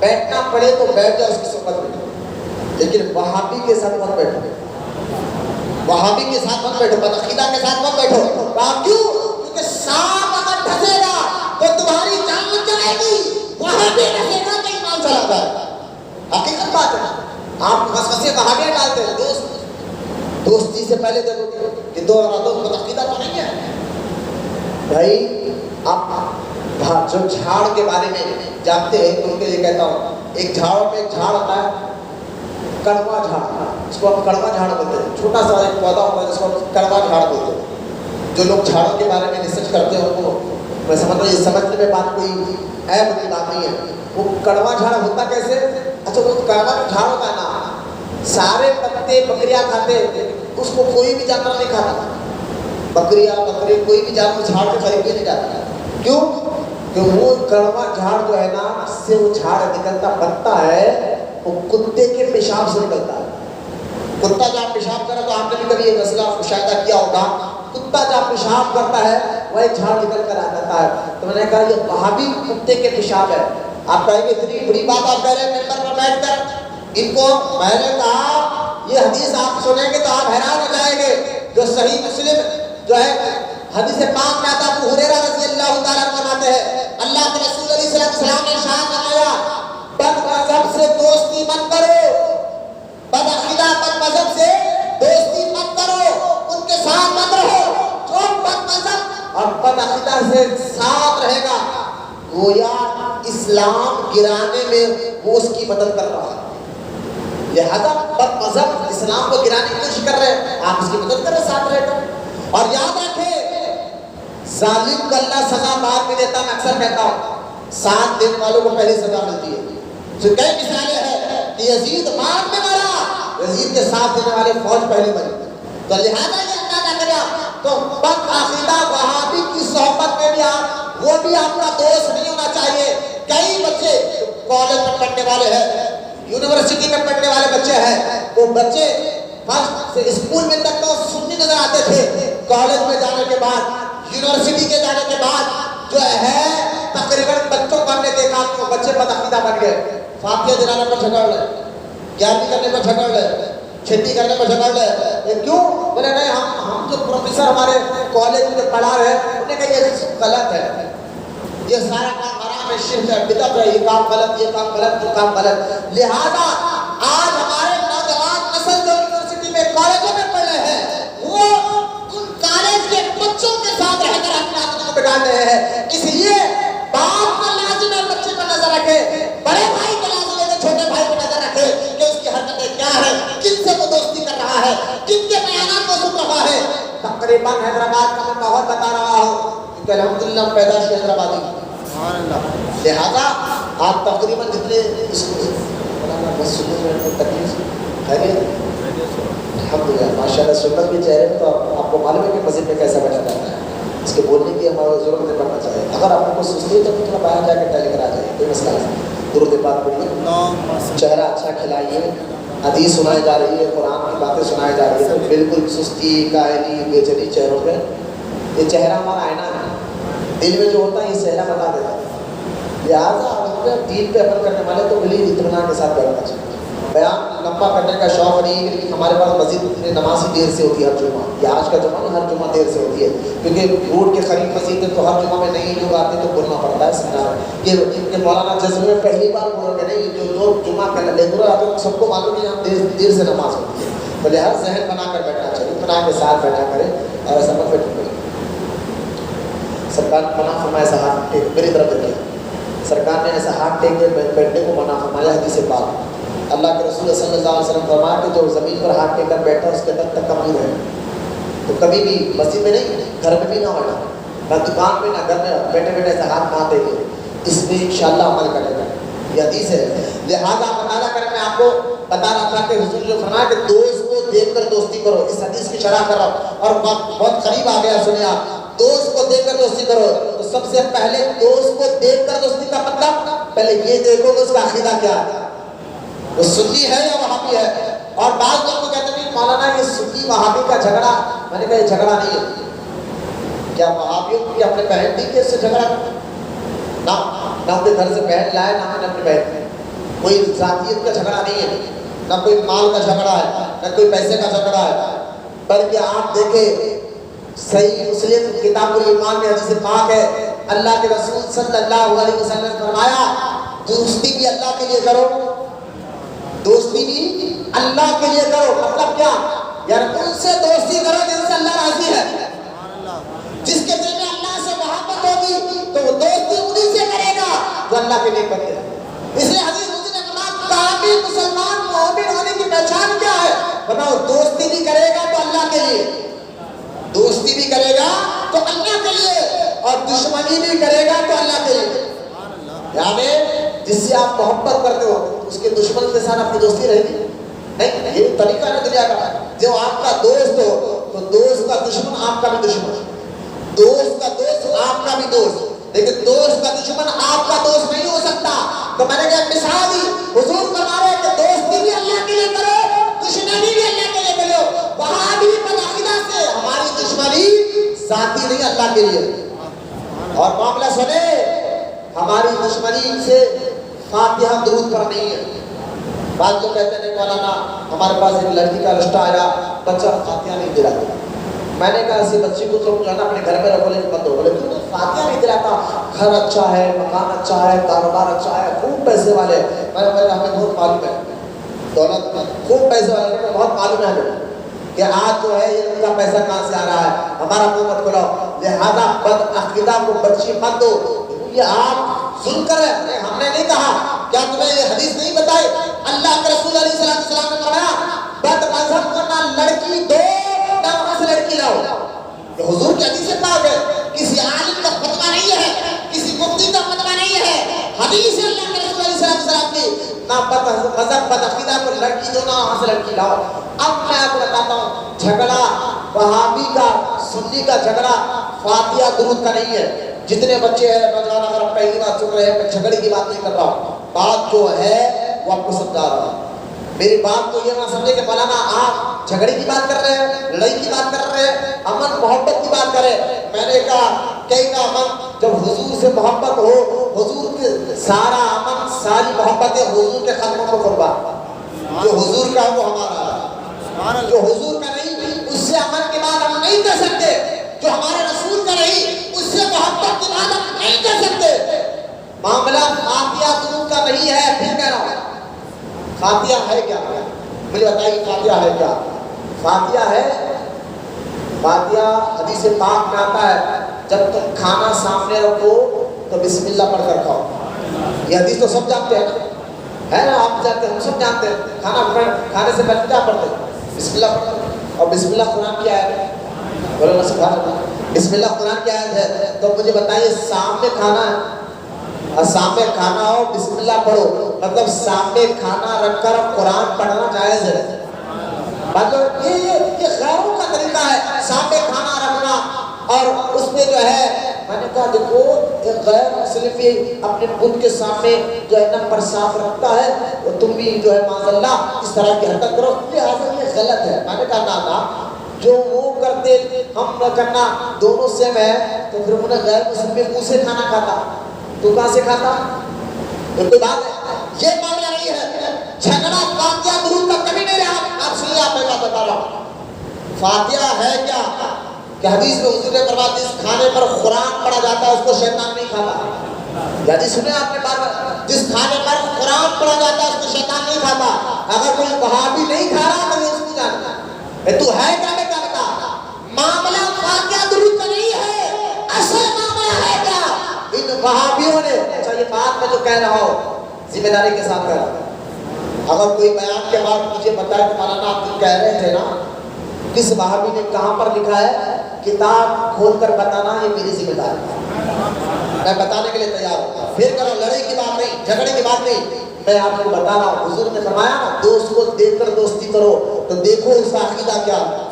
بیٹھنا پڑے تو بیٹھ جاؤ اس کی صحبت میں. لیکن وہابی کے ساتھ مت بیٹھو. وہابی کے ساتھ مت بیٹھو. بدعقیدہ کے ساتھ مت بیٹھو. کیوں؟ کیونکہ سانپ اگر ڈھسے گا تو تمہاری جان جائے گی. وہابی ڈھسے گا تو ایمان چلا جائے. حقیقت بات ہے. آپ وسوسے وہابی ڈالتے ہیں. دوستی سے پہلے دیکھو کہ دو بدعقیدہ تو نہیں ہے بھائی. آپ جو جھاڑ کے بارے میں جانتے ہیں تو ان کے لیے کہتا ہوں ایک جھاڑ میں ایک جھاڑ ہوتا ہے کڑوا جھاڑ. اس کو ہم کڑوا جھاڑ بولتے ہیں. چھوٹا سا ایک پودا ہوتا ہے جس کو ہم کڑوا جھاڑ بولتے ہیں. جو لوگ جھاڑوں کے بارے میں ریسرچ کرتے ہیں ان کو میں سمجھ رہا ہوں یہ سمجھنے میں بات کوئی عیب کی بات نہیں ہے. وہ کڑوا جھاڑ ہوتا کیسے؟ اچھا وہ کڑوا جھاڑ ہوتا ہے نا سارے پتے بکریاں کھاتے اس کو کوئی بھی جانور نہیں کھاتا. بکریاں بکری کوئی بھی جانور جھاڑ کے قریب نہیں جاتا. کیوں؟ کہ وہ کڑوا جھاڑ جو ہے نا اس سے وہ جھاڑ نکلتا بنتا ہے وہ کتے کے پیشاب سے نکلتا ہے. کتا جب پیشاب کرے تو آپ نے بھی کبھی یہ مسئلہ مشاہدہ کیا ہوگا. کتا جب پیشاب کرتا ہے وہ ایک جھاڑ نکل کر آ جاتا ہے. تو میں نے کہا یہ وہابی کتے کے پیشاب ہے. آپ کہیں گے اتنی بڑی بات آپ کہہ رہے ہیں ممبر پر بیٹھ کر. ان کو میں نے کہا یہ حدیث آپ سنیں گے تو آپ حیران ہو جائیں گے. جو صحیح مسلم جو ہے حدیث پاک میں آتا ابو ہریرہ رضی اللہ تعالیٰ عنہ فرماتے ہیں اللہ کے رسول علیہ السلام نے ارشاد فرمایا بد مذہب سے دوستی مت کرو. بد عقیدہ بد مذہب سے دوستی مت کرو. ان کے ساتھ مت رہو. جو بد مذہب اور بد عقیدہ سے ساتھ رہے گا گویا اسلام گرانے میں وہ اس کی مدد کر رہا ہے. لہذا بد مذہب اسلام کو گرانے کی کوشش کر رہے ہیں آپ اس کی مدد کر رہے ساتھ رہے گا. اور یاد رکھیں ظالم کو اللہ سزا بعد میں دیتا. میں اکثر کہتا ہوں ساتھ دینے والوں کو پہلی سزا ملتی ہے. تو کئی مثالیں ہیں کہ یزید بعد میں مرا یزید کے ساتھ دینے والے فوج پہلی مری. تو لہذا یہ اندازہ کریں تو بد عقیدہ وہابی کی صحبت میں بھی آپ وہ بھی آپ کا دوست نہیں ہونا چاہیے. کئی بچے کالج میں پڑھنے والے ہیں یونیورسٹی میں پڑھنے والے بچے ہیں وہ بچے فرسٹ سے اسکول میں تک تو سنی نظر آتے تھے. کالج میں جانے کے بعد یونیورسٹی کے جانے کے بعد جو ہے تقریباً بچوں کو ہم نے دیکھا کہ بچے بدعقیدہ بن گئے. فاتحہ دلانے پر جھگڑ رہے 11ویں کرنے پر جھگڑ رہے 6ویں کرنے پر جھگڑ رہے. کیوں؟ بولے نہیں ہم جو پروفیسر ہمارے کالج میں پڑھا رہے انہوں نے کہا یہ غلط ہے یہ سارا کام حرام ہے شرک ہے بدعت ہے یہ کام غلط یہ کام غلط یہ کام غلط. لہذا آج ہمارے نوجوان نسل جو یونیورسٹی میں کالجوں میں پڑھ رہے ہیں وہ ان کالج کے بچوں کے ساتھ رہ کر اپنے عادتوں کو بگاڑ رہے ہیں. اس لیے باپ کا لازم ہے بچے پر نظر رکھے. بڑے بھائی کا لازم ہے چھوٹے بھائی پر نظر رکھے کہ اس کی حرکتیں کیا ہیں کن سے وہ دوستی کر رہا ہے کن کے بیانات کو سن رہا ہے. تقریباً حیدرآباد کا میں ماحول بتا رہا ہوں کہ الحمدللہ پیدائش حیدرآبادی. لہذا آپ تقریباً جتنے الحمدللہ ماشاءاللہ سنت کے چہرے میں تو آپ کو معلوم ہے کہ مسجد میں کیسا بیٹھا جاتا ہے. اس کے بولنے کی ہمارا ضرورت نہیں پڑنا چاہیے. اگر آپ کو سستی ہے تو تھوڑا باہر جا کے ٹہل کر آ جائیے کوئی مسئلہ نہیں. درود پاک پڑھیے چہرہ اچھا کھلائیے. حدیث سنائی جا رہی ہے قرآن کی باتیں سنائی جا رہی ہے تو بالکل سستی کاہلی بے چینی چہروں پہ. یہ چہرہ ہمارا آئینہ ہے. دل میں جو ہوتا ہے یہ چہرہ بتا دیتا ہے. لہٰذا دین پہ عمل کرنے والے تو بلی اطمینان کے ساتھ بیٹھنا چاہیے. بیان لمبا کرنے کا شوق نہیں ہے لیکن ہمارے پاس مسجد نماز ہی دیر سے ہوتی ہے ہر جمعہ. یہ آج کا جمعہ نہیں ہر جمعہ دیر سے ہوتی ہے کیونکہ روڈ کے قریب مسجد ہے تو ہر جمعہ میں نہیں لوگ آتے تو بولنا پڑتا ہے. سمجھا یہ مولانا جذبے میں پہلی بار بول رہے نہیں جو لوگ جمعہ کے ریگولر آتے ہیں سب کو معلوم ہے یہاں دیر سے نماز ہوتی ہے. تو لہٰذا ذہن بنا کر بیٹھنا چاہیے اطمینان کے ساتھ بیٹھا کرے اور ایسا مت بیٹھے. سرکار منع فرمائے صاحب میری طرف دیکھیے سرکار نے ایسا ہاتھ ٹیک کے بیٹھنے کو منع فرمایا حدیث پاک۔ اللہ کے رسول صلی اللہ علیہ وسلم فرمایا کہ جو زمین پر ہاتھ ٹیک کر بیٹھا اس کے تک کمزور ہے، تو کبھی بھی مسجد میں نہیں، گھر میں بھی نہ ہونا، نہ دکان میں نہ گھر میں بیٹھے بیٹھے ایسا ہاتھ نہ ٹیکے، اس میں انشاءاللہ عمل کرے گا۔ یہ حدیث ہے، لہٰذا مطالعہ کریں۔ میں آپ کو بتا رہا تھا کہ حضور نے فرمایا کہ دوست کو دیکھ کر دوستی کرو، اس حدیث کی شرح کر رہا ہوں اور بہت قریب آ گیا، سنیں آپ، دوست کو دیکھ کر دوستی کرو۔ تو سب سے پہلے دوست کو دیکھ کر دوستی کا مطلب پہلے یہ دیکھو کہ اس کا عقیدہ کیا ہے، وہ سنی ہے یا وہابی ہے۔ اور بعض لوگ کو کہتے ہیں مولانا یہ سنی وہابی کا جھگڑا، میں نے کہا یہ جھگڑا نہیں ہے۔ کیا وہابیوں کی اپنے بہن دی کے اس سے جھگڑا نہ ان کے گھر سے بہن لائے، نہ اپنے بہن، کوئی ذاتیت کا جھگڑا نہیں ہے، نہ کوئی مال کا جھگڑا ہے، نہ کوئی پیسے کا جھگڑا ہے، بلکہ آپ دیکھیں صحیح مسلم کتاب الایمان میں حدیث پاک ہے، اللہ کے رسول صلی اللہ علیہ وسلم نے فرمایا دوستی بھی اللہ کے لیے کرو، دوستی بھی اللہ کے لیے کرو۔ مطلب کیا؟ یعنی ان سے دوستی کرو جن سے اللہ راضی ہے، جس کے دل میں اللہ سے محبت ہوگی تو وہ دوستی انہی سے کرے گا جو اللہ کے لیے کرتے ہیں۔ اس لیے حدیث نے کہا کامل مسلمان مومن ہونے کی پہچان کیا ہے؟ بتاؤ، دوستی بھی کرے گا تو اللہ کے لیے، دوستی بھی کرے گا تو اللہ کے لیے، اور دشمنی بھی کرے گا تو اللہ کے لیے۔ یعنی جس سے آپ محبت کرتے ہو اس کے دشمن کے ساتھ آپ کی دوستی رہے گی نہیں، یہ طریقہ ہے دنیا کا۔ جو آپ کا دوست ہو تو دوست کا دشمن آپ کا بھی دشمن، دوست کا دوست آپ کا بھی دوست، لیکن دوست کا دشمن آپ کا دوست نہیں ہو سکتا۔ تو میں نے کہا مثال ہی حضور فرما رہے کہ دوستی بھی اللہ کے لیے کرو، دشمنی بھی اللہ کے لیے کرو۔ وہاں بھی بدعقیدہ سے ہماری دشمنی ذاتی نہیں، اللہ کے لیے۔ اور معاملہ سنے، ہماری دشمنی سے فاتحہ درود پر نہیں ہے۔ بعض لوگ کہتے ہیں مولانا ہمارے پاس ایک لڑکی کا رشتہ آیا، بچہ فاتحہ نہیں دلاتا۔ میں نے کہا ایسی بچی کو تو اپنے گھر میں رکھو، لیکن بند ہو، بولے کیوں فاتحہ نہیں دلاتا؟ گھر اچھا ہے، مکان اچھا ہے، کاروبار اچھا ہے، خوب پیسے والے۔ میں نے کہا ہمیں بہت معلوم ہے، دولت خوب پیسے والے کو بہت معلوم ہے کہ آج جو ہے یہ ان کا پیسہ کہاں سے آ رہا ہے، ہمارا منہ مت کھلاؤ، لہذا بد عقیدہ کو بچی مت دو۔ یہ آپ ظلم کر رہے ہیں، ہم نے نہیں کہا۔ کیا تمہیں یہ حدیث نہیں بتائی؟ اللہ کے رسول علیہ السلام نے فرمایا بد مذہب کو نہ لڑکی دو نہ وہاں سے لڑکی لاؤ۔ یہ حضور کی حدیث پاک ہے، کسی عالم کا فتویٰ نہیں ہے، کسی مفتی کا فتویٰ نہیں ہے، حدیث ہے اللہ کے رسول علیہ السلام کی۔ نہ بد مذہب بد عقیدہ کو لڑکی دو نہ وہاں سے لڑکی لاؤ۔ اب میں آپ کو بتاتا ہوں، جھگڑا وہابی کا سنی کا جھگڑا فاتحہ درود کا نہیں ہے۔ جتنے بچے ہیں نوجوان، اگر آپ پہلی بات سن رہے ہیں، میں جھگڑے کی بات نہیں کر رہا ہوں، بات جو ہے وہ آپ کو سمجھا رہا ہوں۔ میری بات کو یہ نہ سمجھے کہ مولانا آپ جھگڑے کی بات کر رہے ہیں، لڑائی کی بات کر رہے ہیں، امن محبت کی بات کریں۔ میں نے کہا کئی کا امن جب حضور سے محبت ہو، حضور کے سارا امن ساری محبتیں حضور کے قدموں کو قربان، جو حضور کا ہے وہ ہمارا ہے، جو حضور کا نہیں اس سے امن کی بات ہم نہیں کر سکتے، جو ہمارے رسول کا نہیں اس سے محبت کی بات ہم نہیں کر سکتے۔ معاملہ فاتحہ درود کا نہیں ہے، پھر کہہ رہا ہوں فاتحہ ہے کیا؟ مجھے بتائیے فاتحہ ہے کیا؟ فاتحہ ہے، فاتحہ حدیث پاک میں آتا ہے جب تم کھانا سامنے رکھو تو بسم اللہ پڑھ کر کھاؤ۔ یہ حدیث تو سب جانتے ہیں ہے نا، آپ جانتے ہیں، ہم سب جانتے ہیں۔ کھانے سے پہلے کیا پڑھتے ہیں؟ بسم اللہ پڑھتے ہیں۔ اور بسم اللہ قرآن کی آیت ہے، بولو نا سبحان اللہ، بسم اللہ قرآن کی آیت ہے۔ تو مجھے بتائیے سامنے کھانا ہے اور سامنے کھانا ہو بسم اللہ پڑھو، مطلب سامنے کھانا رکھ کر قرآن پڑھنا جائز ہے؟ مطلب یہ غیروں کا طریقہ ہے سامنے کھانا رکھنا، اور اس میں جو ہے میں نے کہا دیکھو ایک غیر مسلم بھی اپنے بت کے سامنے جو ہے نا پر صاف رکھتا ہے، اور تم بھی جو ہے معاذ اللہ اس طرح کی حرکت کرو، لہٰذا یہ غلط ہے۔ میں نے کہا نا جو وہ کرتے ہم نہ کرنا دونوں سیم ہے، تو پھر انہیں غیر مسلم بھی منہ سے کھانا کھاتا، تو کہاں سے کھاتا؟ تو کوئی بات ہے، یہ معاملہ نہیں ہے۔ جھگڑا فاتحہ درود کا کبھی نہیں رہا۔ آپ سنیے، آپ میں بات بتا رہا ہوں، فاتحہ ہے کیا کہ حدیث میں حضور نے فرمایا جس کھانے پر قرآن پڑھا جاتا ہے اس کو شیطان نہیں کھاتا۔ یا جی سنے آپ نے بار بار، جس کھانے پر قرآن پڑھا جاتا ہے اس کو شیطان نہیں کھاتا۔ اگر کوئی وہابی نہیں کھا رہا تو یہ اس کو جانتا تو ہے کیا؟ میں کیا بتا، معاملہ فاتحہ درود کا نہیں ہے، اصل معاملہ ہے کیا؟ ان وہابیوں نے، اچھا یہ یہ بات میں جو کہہ رہا ہوں ذمہ داری کے ساتھ کہہ رہا ہوں. اگر کوئی بیان کے بعد مجھے بتائے کہ مولانا آپ جو کہہ رہے تھے نا کس وہابی نے کہاں پر لکھا ہے, کتاب کھول کر بتانا یہ میری ذمہ داری ہے, میں بتانے کے لیے تیار ہوں. پھر کرو لڑائی کی بات نہیں, جھگڑے کی بات نہیں, میں آپ کو بتا رہا ہوں. حضور نے فرمایا نا دوست کو دیکھ کر دوستی کرو, تو دیکھو اس کا عقیدہ کیا ہے.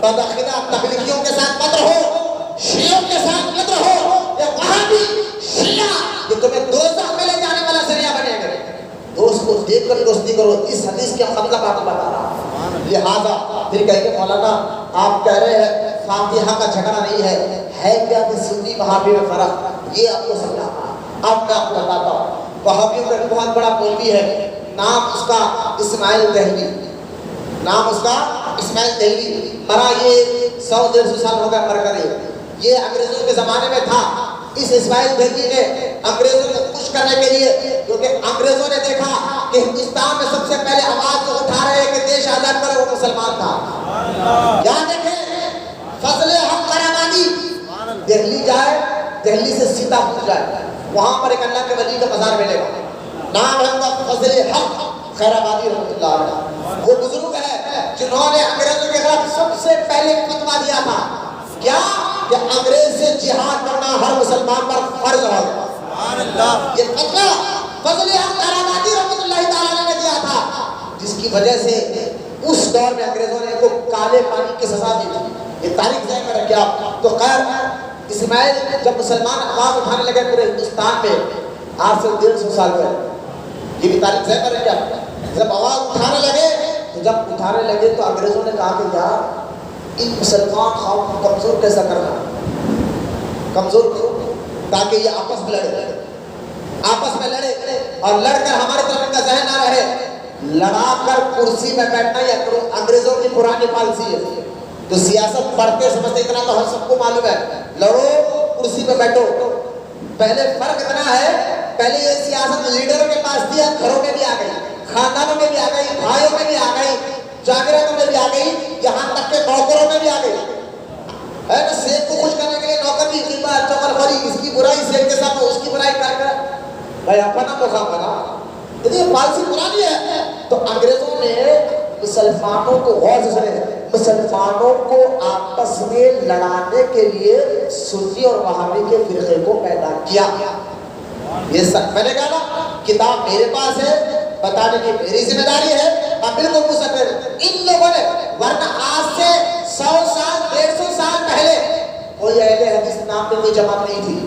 بدعقیدہ تبلیغیوں کے ساتھ مت رہو, شیعوں کے ساتھ مت رہو, یہ وہابی شیعہ یہ تمہیں دوزخ میں لے جانے والا ذریعہ بنے گا. دوست کو دیکھ کر دوستی کرو, اس حدیث کے مطلب آپ کو بتا رہا ہوں. لہذا پھر کہیں گے مولانا آپ کہہ رہے ہیں فاتحہ کا جھگڑا نہیں ہے کیا کہ سنی وہابی میں فرق, یہ آپ کو سمجھا. اب میں آپ کو بتاتا ہوں. وہابیوں کا ایک بہت بڑا مولوی ہے, نام اس کا اسماعیل دہلوی, نام اس کا اسماعیل دہلوی. مرا یہ 100-150 سال ہو گئے مر کر. یہ انگریزوں کے زمانے میں تھا. اس اسماعیل دہلوی نے انگریزوں کو خوش کرنے کے لیے, کیونکہ انگریزوں نے دیکھا کہ ہندوستان میں سب سے پہلے آواز جو اٹھا رہے کہ دیش آزاد کرے وہ مسلمان تھا. یہاں دیکھیں فضل حق خیرآبادی, دہلی جائے, دہلی سے سیدھا پہنچ جائے, وہاں پر ایک اللہ کے ولی کا مزار ملے گا, نام ہے ان کا فضل حق خیرآبادی رحمۃ اللہ علیہ. وہ بزرگ ہے جنہوں نے انگریزوں کے خلاف سب سے پہلے فتویٰ دیا تھا کیا کہ انگریز سے جہاد کرنا ہر مسلمان پر فرض ہے. یہ فتویٰ فضل حق خیرآبادی رحمۃ اللہ تعالیٰ نے دیا تھا, جس کی وجہ سے اس دور میں انگریزوں نے کو کالے پانی کی سزا دی تھی. یہ تاریخ ذہن میں رکھے آپ. تو خیر اسماعیل جب مسلمان آواز اٹھانے لگے پورے ہندوستان میں آج سے 150 سال پہلے, یہ بھی تاریخ ذہن میں رکھے آپ. جب آواز اٹھانے لگے تو جب اٹھانے لگے تو انگریزوں نے کہا کہ یار ان مسلمان قوم کو کمزور کیسا کرنا, کمزور کرو تاکہ یہ آپس میں لڑے, آپس میں لڑے اور لڑ کر ہماری طرف ان کا ذہن نہ رہے. لڑا کر کرسی میں بیٹھنا یہ انگریزوں کی پرانی پالیسی ہے. تو سیاست پڑھتے سمجھتے اتنا تو ہم سب کو معلوم ہے, لڑو کرسی پہ بیٹھو. پہلے فرق اتنا ہے, پہلے یہ سیاست لیڈروں کے پاس تھی, گھروں میں بھی آ گئی, خاندانوں میں بھی آ گئی, بھائیوں میں بھی آ گئی, جاگیروں میں بھی آ گئی, یہاں تک کہ نوکروں میں بھی آ گئی. ہے نا, سیب کو خوش کرنے کے لیے نوکر بھی قیمت چوکر خوری, اس کی برائی سیب کے ساتھ اس کی برائی کر کر بھائی اپنا تو کام بنا. یہ پالیسی پرانی ہے. تو انگریزوں نے مسلمانوں کو غور سے سنے, مسلمانوں کو آپس میں لڑانے کے لیے سنی اور وہابی کے فرقے کو پیدا کیا. یہ سب میں نے کہا نا کتاب میرے پاس ہے, بتانے کی میری ذمہ داری ہے, میں بالکل مسلم. ان لوگوں نے ورنہ آج سے 100 سال 150 سال پہلے کوئی اہل حدیث نام کی کوئی جماعت نہیں تھی,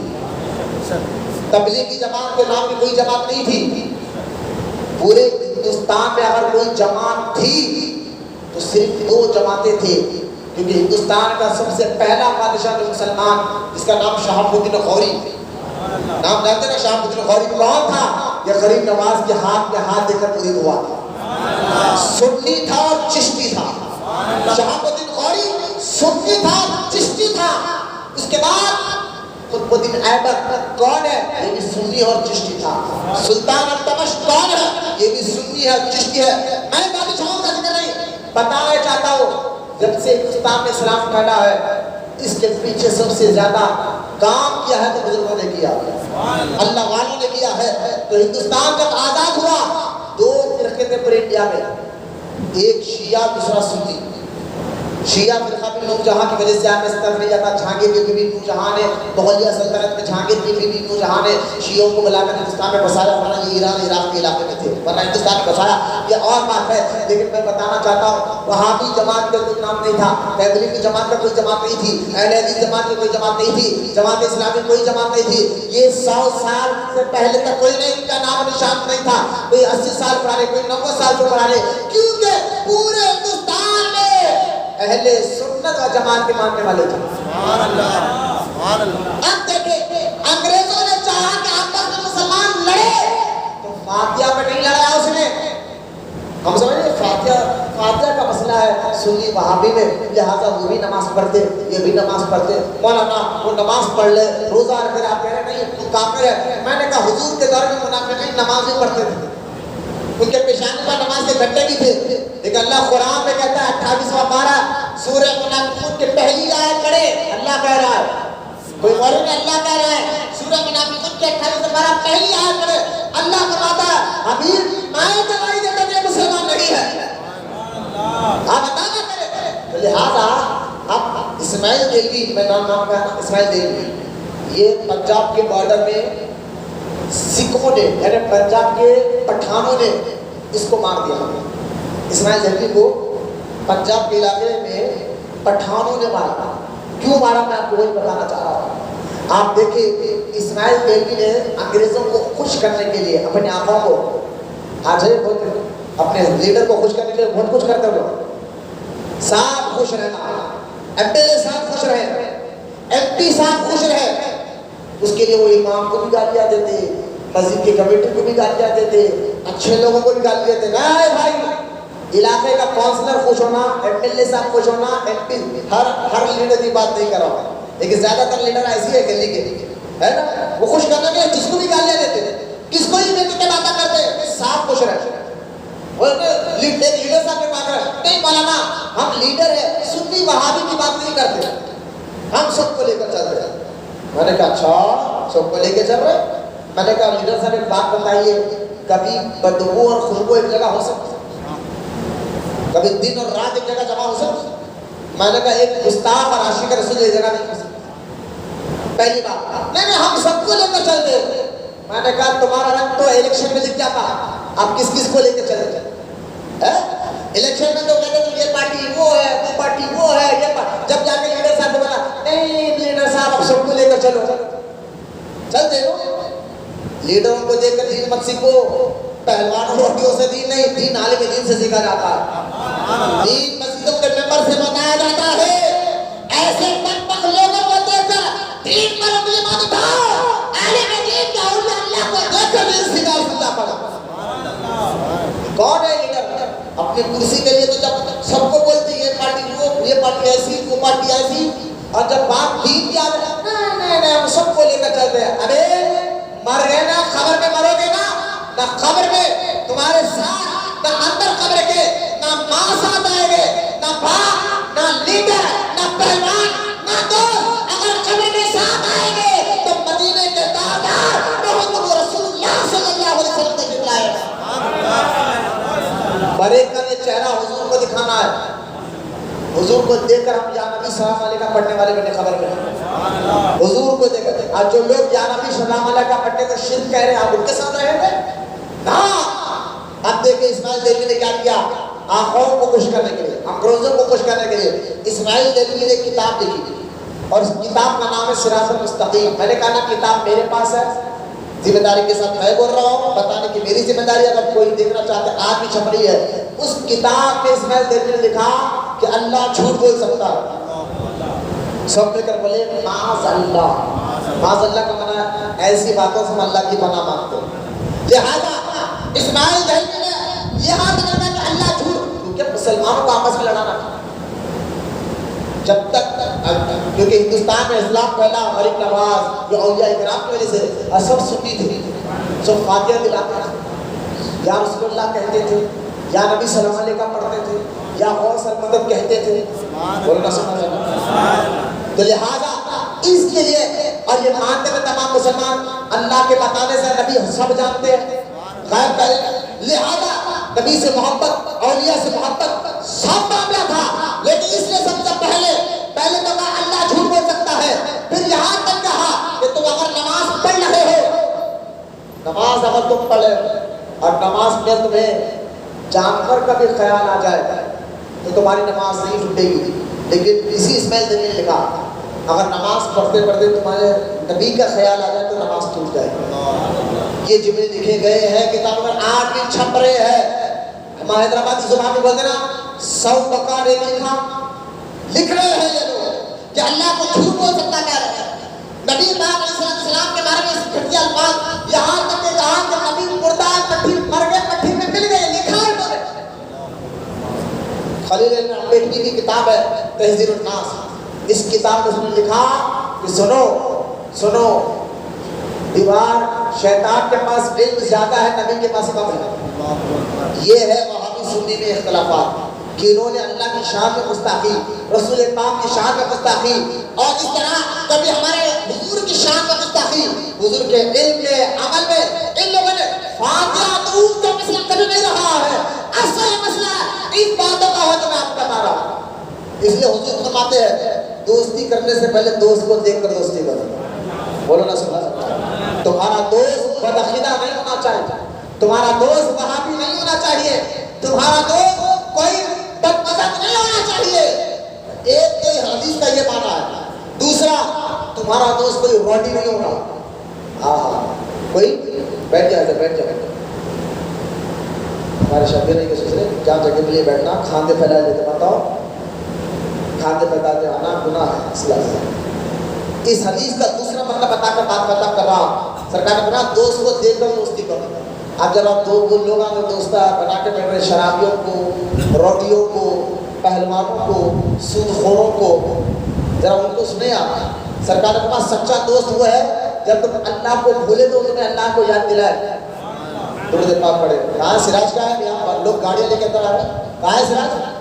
تبلیغی جماعت کے نام کی کوئی جماعت نہیں تھی. پورے ہندوستان میں اگر کوئی جماعت تھی تو صرف 2 جماعتیں تھیں, کیونکہ ہندوستان کا سب سے پہلا بادشاہ جو مسلمان جس کا نام شہاب الدین غوری, نام جانتے نا شہاب الدین غوری کون تھا؟ یہ غریب نواز کے ہاتھ میں ہاتھ دے کر مرید ہوا تھا. سنی تھا اور چشتی تھا. شہاب الدین غوری سنی تھا, چشتی تھا. اس کے بعد قطب الدین ایبک کون ہے؟ یہ بھی سنی اور چشتی تھا. سلطان التمش کون ہے؟ یہ بھی سنی ہے, چشتی ہے. میں بادشاہوں کا ذکر نہیں بتانا چاہتا ہوں. جب سے ہندوستان میں اسلام پھیلا ہے اس کے پیچھے سب سے زیادہ کام کیا ہے تو بزرگوں نے کیا, اللہ والوں نے کیا ہے. تو ہندوستان جب آزاد ہوا 2 فرقے تھے پورے انڈیا میں, ایک شیعہ دوسرا سنی. شیعہ فرقہ بھی نور جہاں کی وجہ سے آپ استعمال نہیں جاتا. جہانگیر کی بیوی نور جہاں نے, مغلیہ سلطنت میں جہانگیر کی بیوی نور جہاں نے شیعوں کو بلا کر ہندوستان میں بسایا, ورنہ یہ ایران عراق کے علاقے میں تھے, ورنہ ہندوستان میں بسایا. یہ اور بات ہے, لیکن میں بتانا چاہتا ہوں وہابی جماعت کا کوئی نام نہیں تھا, تبلیغی جماعت کا کوئی جماعت نہیں تھی, اہل حدیث جماعت کی کوئی جماعت نہیں تھی, جماعت اسلامی کوئی جماعت نہیں تھی. یہ 100 سال سے پہلے تک کوئی نہیں, ان کا نام نشان نہیں تھا. کوئی 80 سال پرانے, کوئی 90 سال سے پرانے, کیونکہ پورے ہندوستان میں اہل سنت و جماعت کے ماننے والے تھے. سبحان اللہ, سبحان اللہ. اب دیکھیں انگریزوں نے چاہا کہ آپس میں مسلمان لڑے تو فاتحہ پہ نہیں لڑایا اس نے. ہم سمجھیں فاتحہ کا مسئلہ ہے سنی وہابی میں, لہٰذا وہ بھی نماز پڑھتے, یہ بھی نماز پڑھتے. مولانا وہ نماز پڑھ لے, روزہ رکھ کر آپ کہہ رہے نہیں وہ کافر ہے. میں نے کہا حضور کے دور میں منافقین نماز ہی پڑھتے تھے, ان کے پیشانی پر نماز کے گھنٹے بھی تھے. لیکن اللہ قرآن میں کہتا ہے 28واں پارہ سورہ منافقون کے پہلی آیت پڑھے, اللہ کہہ رہا ہے کوئی غور میں اللہ کہہ رہا ہے سورہ منافقون کے 28 سے 12 پہلی آیت پڑھے اللہ فرماتا ہے حبیب میں گواہی دیتا ہوں یہ مسلمان نہیں ہے آپ بتانا کرے لہذا اب اسماعیل دیلوی میں نام کہا نا اسماعیل دیلوی یہ پنجاب کے بارڈر میں سکھوں نے یعنی پنجاب کے پٹھانوں نے اس کو مار دیا اسماعیل دیلوی کو پنجاب کے علاقے میں پٹھانوں نے مارا کیوں مارا میں آپ کو وہی بتانا چاہ رہا ہوں آپ دیکھیں اسماعیل دیلوی نے انگریزوں کو خوش کرنے کے لیے اپنے آقا کو آج اپنے لیڈر کو خوش کرنے کے لیے بہت کچھ کرتے ہوئے صاحب خوش رہنا ایم ایل اے صاحب خوش رہے ایم پی صاحب خوش رہے اس کے لیے وہ امام کو بھی گالیاں دیتے مسجد کی کمیٹی کو بھی گالیاں دیتے اچھے لوگوں کو بھی گالیاں دیتے نہیں بھائی علاقے کا کونسلر خوش ہونا ایم ایل اے صاحب خوش ہونا ایم پی ہر لیڈر کی بات نہیں کر رہا ہوں لیکن زیادہ تر لیڈر ایسی ہے گلی کے ہے نا وہ خوش کرنے کے جس کو بھی گالیاں دیتے کس کو ہی دیتے کے باتیں کرتے صاحب خوش رہے لیڈر صاحب نے بات رہا نہیں مولانا ہم لیڈر ہیں سنی وہابی کی بات نہیں کرتے ہم سب کو لے کر چل رہے میں نے کہا اچھا سب کو لے کے چل رہے میں نے کہا لیڈر صاحب ایک بات بتائیے کبھی بدبو اور خوشبو ایک جگہ ہو سکتی کبھی دن اور رات ایک جگہ جمع ہو سکتی میں نے کہا ایک گستاخ اور عاشق رسول ایک جگہ نہیں ہو سکتی پہلی بات نہیں ہم سب کو لے کر چل رہے میں نے کہا تمہارا رنگ تو الیکشن میں لکھ جاتا آپ کس کس کو لے کے چلے الیکشن میں تو کہتے ہیں یہ پارٹی وہ ہے وہ پارٹی وہ ہے یہ جب جا کے لیڈر صاحب کو بولا نہیں لیڈر صاحب اب سب کو لے کر چلو چلتے ہو لیڈروں کو دیکھ کر دین مت سیکھو پہلوانوں روٹیوں سے دین نہیں دین عالم دین سے سیکھا جاتا ہے دین مسجدوں کے ممبر سے بتایا جاتا ہے ایسے پک لوگوں کو دیکھ کر دین پر انگلی مت اٹھاؤ عالم دین کا اولیاء اللہ کو دیکھ کر دین سیکھا پڑا کون ہے لیڈر اپنی کرسی کے لیے تو جب سب کو بولتے یہ پارٹی وہ یہ پارٹی ایسی وہ پارٹی ایسی اور جب بات دین کی آتے نہیں ہم سب کو لے کر چلتے ہیں ارے مر گئے نا خبر میں مرو گے نا نہ خبر میں تمہارے ساتھ نہ اندر قبر کے نہ ماں ساتھ آئے گے نہ باپ نہ لیڈر نہ پہلوان نہ دوست اگر قبر میں ساتھ آئے گے تو مدینے کے تاجدار محمد رسول اللہ صلی اللہ علیہ وسلم نے دکھلائے بڑے کا یہ چہرہ حضور کو دکھانا ہے حضور کو دیکھ کر ہم یا نبی سلام علیہ کا پڑھنے والے بنے خبر میں حضور کو دیکھ کر آج جو لوگ یا نبی سلام علیہ کا پڑھنے کو شرک کہہ رہے ہیں آپ ان کے ساتھ رہے تھے نا اب دیکھیں اسماعیل دیلوی نے کیا کیا آنکھوں کو خوش کرنے کے لیے انگریزوں کو خوش کرنے کے لیے اسماعیل دیلوی نے کتاب لکھی اور اس کتاب کا نام ہے صراط المستقیم میں نے کہا نا کتاب میرے پاس ہے ذمہ داری کے ساتھ میں بول رہا ہوں بتانے کی میری ذمہ داری اگر کوئی دیکھنا چاہتے ہیں آج بھی چھپ رہی ہے اس کتاب میں اسماعیل دیلوی نے لکھا کہ اللہ جھوٹ بول سکتا ہے سب مل کر بولے معاذ اللہ کا معنی ایسی باتوں سے ہم اللہ کی پناہ مانگتے ہیں لہذا اسماعیل دیلوی نے یہ ہاتھ لگا کہ اللہ جھوٹ کیونکہ مسلمانوں کو آپس میں لڑانا تھا جب تک کیونکہ ہندوستان میں اسلام پھیلا غریب نواز یہ اولیاء اکرام کی وجہ سے سب سنی تھے سب فاتحہ دلاتے تھے یا رسول اللہ کہتے تھے یا نبی صلی اللہ علیہ وسلم کا پڑھتے تھے یا غوث المدد کہتے تھے بولنا سمجھ تو لہذا اس کے لیے اور یہ مانتے ہیں تمام مسلمان اللہ کے بتانے سے نبی سب جانتے ہیں غیر پہلے لہذا نبی سے محبت اولیاء سے محبت سب معاملہ تھا لیکن اس نے سب سے پہلے تو کہا اللہ جھوٹ بول سکتا ہے پھر یہاں تک کہا کہ تم اگر نماز پڑھ رہے ہو نماز اگر تم پڑھے اور نماز میں تمہیں جانور کا بھی خیال آ جائے تو تمہاری نماز نہیں ٹوٹے گی لیکن اسی اسماعیل دیلوی نے لکھا اگر نماز پڑھتے پڑھتے تمہارے نبی کا خیال آ جائے تو نماز ٹوٹ جائے یہ جملے لکھے گئے ہیں کتابوں میں آج بھی چھپ رہے ہیں ہمارے حیدرآباد کی زبان میں بولتے نا 100 بکار ایک لکھ رہے ہیں یہ لوگ کہ اللہ کو جھوٹ بول سکتا کہہ رہے ہیں نبی پاک علیہ السلام کے بارے میں گھٹیا الفاظ یہاں تک کہ کہا کہ نبی مردہ پٹھی مر گئے پٹھی میں مل گئے لکھا ہے انہوں نے خلیل ابن عبیدی کی کتاب ہے تہذیب الناس اس کتاب میں اس نے لکھا کہ سنو دیوار شیطان کے پاس علم زیادہ ہے نبی کے پاس کم ہے یہ ہے وہابی سنی میں اختلافات کہ انہوں نے اللہ کی شان میں گستاخی رسول پاک کی شان میں گستاخی اور اس طرح کبھی ہمارے کی شان میں گستاخی، حضور کے علم میں، عمل میں ان لوگوں نے فاتحہ دعوت کا مسئلہ کبھی نہیں رہا ہے. اصل مسئلہ ان باتوں کا ہے جو میں آپ کو بتا رہا ہوں. اس لیے حضور فرماتے ہیں دوستی کرنے سے پہلے دوست کو دیکھ کر دوستی کرو. بولو نا سبحان اللہ. تمہارا دوست بدعقیدہ نہیں ہونا چاہیے، تمہارا دوست وہابی نہیں ہونا چاہیے، تمہارا دوست کوئی بدمذہب نہیں ہونا چاہیے. ایک تو حدیث کا یہ معنی ہے. دوسرا تمہارا دوست کوئی روڈی نہیں ہوگا. کوئی بیٹھ جائے بیٹھ جائے. ہمارے شبیر نہیں کہ سوچ رہے جہاں جگہ کے لیے بیٹھنا کھاندے پھیلائے لیتے بتاؤ کھاندے پھیلاتے آنا گناہ ہے اصلاح سے. اس حدیث کا دوسرا مطلب بتا کر بات بتا کر رہا ہوں. سرکار نے کہا دوست کو دیکھ کر دوستی کرو. اب جب آپ دو لوگ آتے دوستہ بنا کے بیٹھ رہے شرابیوں کو، روٹیوں کو، پہلوانوں کو، سود خوروں کو، ذرا ان کو سنے آپ. سرکار نے کہا سچا دوست وہ ہے جب تم اللہ کو بھولے تو تمہیں اللہ کو یاد دلائے. درود پاک پڑھے. کہاں سراج کا ہے؟ یہاں پر لوگ گاڑیاں لے کے اندر آ رہے ہیں. کہاں ہے سراج؟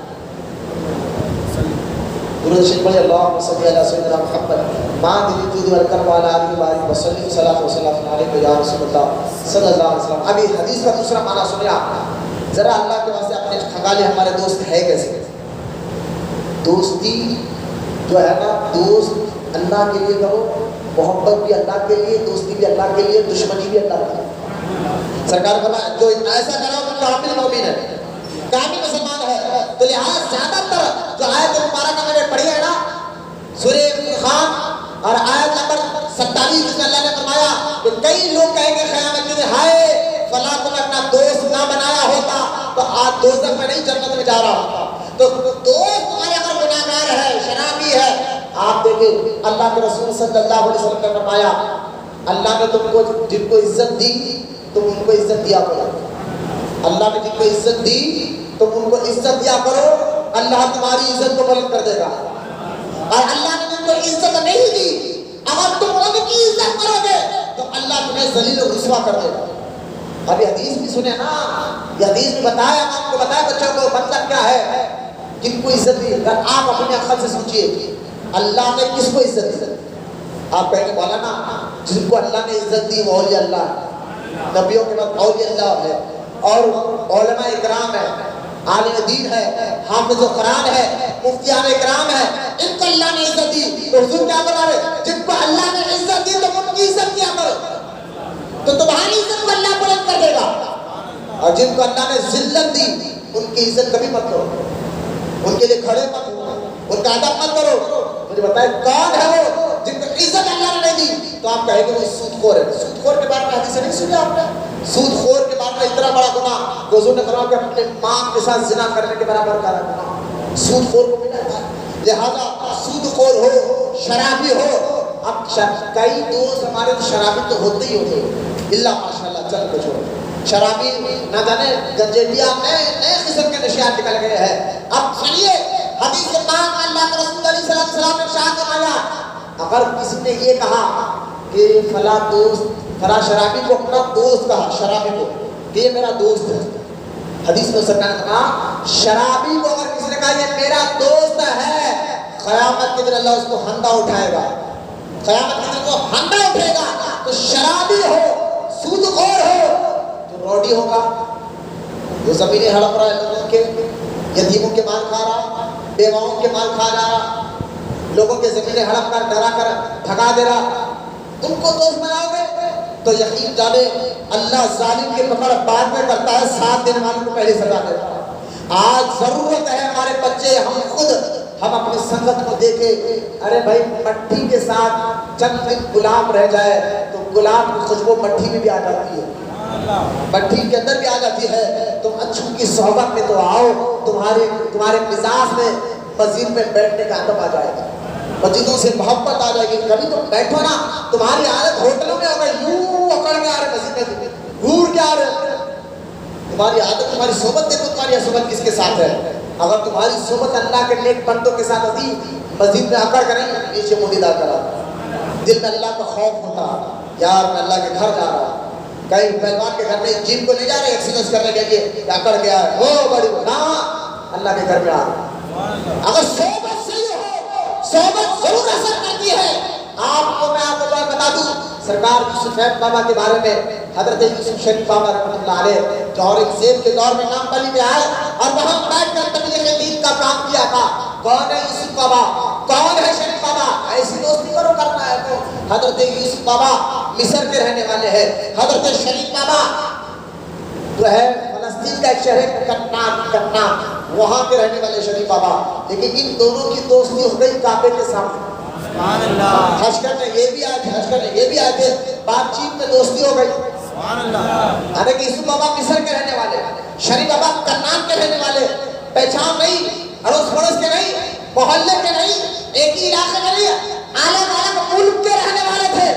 درود شریف پڑھے. اللہم صلی علی سیدنا محمد ما دل جود والکرم علی آلہ وآلہ وسلم صلاۃ و سلام علیک یا رسول اللہ صلی اللہ علیہ وسلم. ابھی حدیث کا دوسرا معنی سنیں آپ ذرا. اللہ کے واسطے اپنے کھنگالے ہمارے دوست ہے کیسے؟ دوستی جو ہے نا دوست اللہ کے لیے کرو، محبت بھی اللہ کے لیے، دوستی بھی اللہ کے لیے، دشمنی بھی اللہ کے لیے. سرکار فرمایا جو ایسا کرو وہ کامل مومن ہے، کامل مسلمان ہے. تو لہٰذا زیادہ تر جو آیت مبارکہ میں نے پڑھی ہے نا سورہ فرقان اور آیت نمبر 27 جس میں اللہ نے فرمایا کہ کئی لوگ کہیں گے قیامت کے دن ہائے فلاں کو میں اپنا دوست نہ بنایا ہوتا تو آج دوزخ میں نہیں جنت میں جا رہا ہوتا. تو دوست تمہارے اگر گناہگار ہے، شرابی ہے، آپ دیکھیں اللہ کے رسول صلی اللہ علیہ وسلم نے فرمایا اللہ نے تم کو جن کو عزت دی تم ان کو عزت دیا کرو. اللہ نے جن کو عزت دی تم ان کو عزت دیا کرو، اللہ تمہاری عزت کو بلند کر دے گا. اور اللہ نے جن کو عزت نہیں دی اگر تم ان کی عزت کرو گے تو اللہ تمہیں ذلیل و رسوا کر دے گا. ابھی حدیث بھی سنے نا، یہ حدیث بھی بتایا، آپ کو بتایا بچوں کو مطلب کیا ہے. جن کو عزت دی آپ اپنے عقل سے سوچئے اللہ نے کس کو عزت دی. آپ کہیں گے بولا نا جن کو اللہ نے عزت دی وہ اولیاء اللہ ہے، نبیوں کے بعد اولیاء اللہ ہے اور علماء اکرام ہے، عالم دین ہے، حافظ قرآن ہے، مفتیان اکرام ہے. ان کو اللہ نے عزت دی. تو حضور کیا بتا رہے جن کو اللہ نے عزت دی تو ان کی عزت کیا کرو تو تمہاری عزت کو اللہ بلند کر دے گا. اور جن کو اللہ نے ذلت دی ان کی عزت کبھی مت کرو، ان کے لیے کھڑے مت ہو، ان کا ادب مت کرو. مجھے بتائیں کون ہے وہ جن کو عزت اللہ نے نہیں دی؟ تو آپ کہیں گے وہ سود خور ہے. سود خور کے بارے میں حدیث نہیں سنی آپ نے؟ سود خور کے بارے میں اتنا بڑا گناہ حضور نے فرمایا کہ اپنے ماں کے ساتھ زنا کرنے کے برابر کا گناہ سود خور کو ملا تھا. لہذا سود خور ہو، شرابی ہو. اب کئی دوست ہمارے شرابی تو ہوتے ہی ہوتے اللہ ماشاءاللہ چل کے چھوڑ شرابی نہ جانے گنجیبیا نئے قسم کے نشیات نکل گئے ہیں. اب سنیے حدیث کے پاک میں اللہ کے رسول علیہ السلام نے ارشاد فرمایا اگر کسی نے یہ کہا کہ فلاں دوست فلاں شرابی کو اپنا دوست کہا، شرابی کو کہ یہ میرا دوست ہے. حدیث میں سرکار نے کہا شرابی کو اگر کسی نے کہا یہ میرا دوست ہے قیامت کے دن اللہ اس کو ہندا اٹھائے گا. قیامت کے دن وہ ہندا اٹھے گا. تو شرابی ہو، سود خور ہو، جو روڈی ہوگا، جو زمینیں ہڑپ رہا ہے لوگوں کے، یتیموں کے مال کھا رہا، بیواؤں کے مال کھا رہا، لوگوں کے زمینیں ہڑپ کر ڈرا کر بھگا دے رہا، ان کو دوست بناؤ گے تو یقین جانے اللہ ظالم کی پکڑ بعد میں کرتا ہے، 7 دن والوں کو پہلے سزا دیتا ہے. آج ضرورت ہے ہمارے بچے ہم اپنی سنگت کو دیکھیں. ارے بھائی مٹی کے ساتھ چند دن گلاب رہ جائے تو گلاب کی خوشبو مٹی میں بھی آ جاتی ہے، مٹی کے اندر بھی آ جاتی ہے. تم اچھوں کی صحبت میں تو آؤ، تمہارے مزاج میں مسجد میں بیٹھنے کا ادب آ جائے گا، مسجدوں سے محبت آ جائے گی. کبھی تم بیٹھو نا تمہاری عادت ہوٹلوں میں ہوگا یوں اکڑ کے آ رہے مسجد میں گور کے آ رہے. تمہاری عادت تمہاری صحبت دیکھو تمہاری صحبت کس کے ساتھ ہے. اگر تمہاری صحبت اللہ کے نیک بندوں کے ساتھ ہوتی مسجد میں اکڑ کریں نیچے منہ ادا کرا، دل میں اللہ کا خوف ہوتا یار میں اللہ کے گھر جا رہا. کئی پہلوان کے گھر میں جم کو نہیں جا رہے ایکسرسائز کرنے کے لیے اکڑ گیا ہے وہ بڑی نا اللہ کے گھر میں آ رہا. اگر صحبت صحیح ہو، صحبت ضرور اثر کرتی ہے. آپ کو میں بتا بتا دوں سرکار یوسف بابا کے بارے میں، حضرت یوسف شریف بابا رحمۃ اللہ علیہ جو اورنگزیب کے دور میں نام بلی میں آئے اور وہاں بیٹھ کر تبلیغ دین کا کام کیا تھا۔ کون ہے یوسف بابا؟ کون ہے شریف بابا؟ ایسی دوستی کرو کرنا ہے تو حضرت یوسف بابا مصر کے رہنے والے ہیں، حضرت شریف بابا جو ہے فلسطین کا ایک شہر ہے کٹنا، وہاں کے رہنے والے شریف بابا۔ لیکن ان دونوں کی دوستی ہو گئی کعبے کے سامنے، حج کرنے یہ بھی آئے تھے، حج کرنے یہ بھی آئے تھے، بات چیت میں دوستی ہو گئی۔ حضرت یوسف بابا مصر کے رہنے والے، شریف بابا کنان کے رہنے والے، پہچان نہیں، اڑوس پڑوس کے نہیں، محلے کے نہیں، ایک ہی علاقے کے نہیں، الگ الگ ملک کے رہنے والے تھے،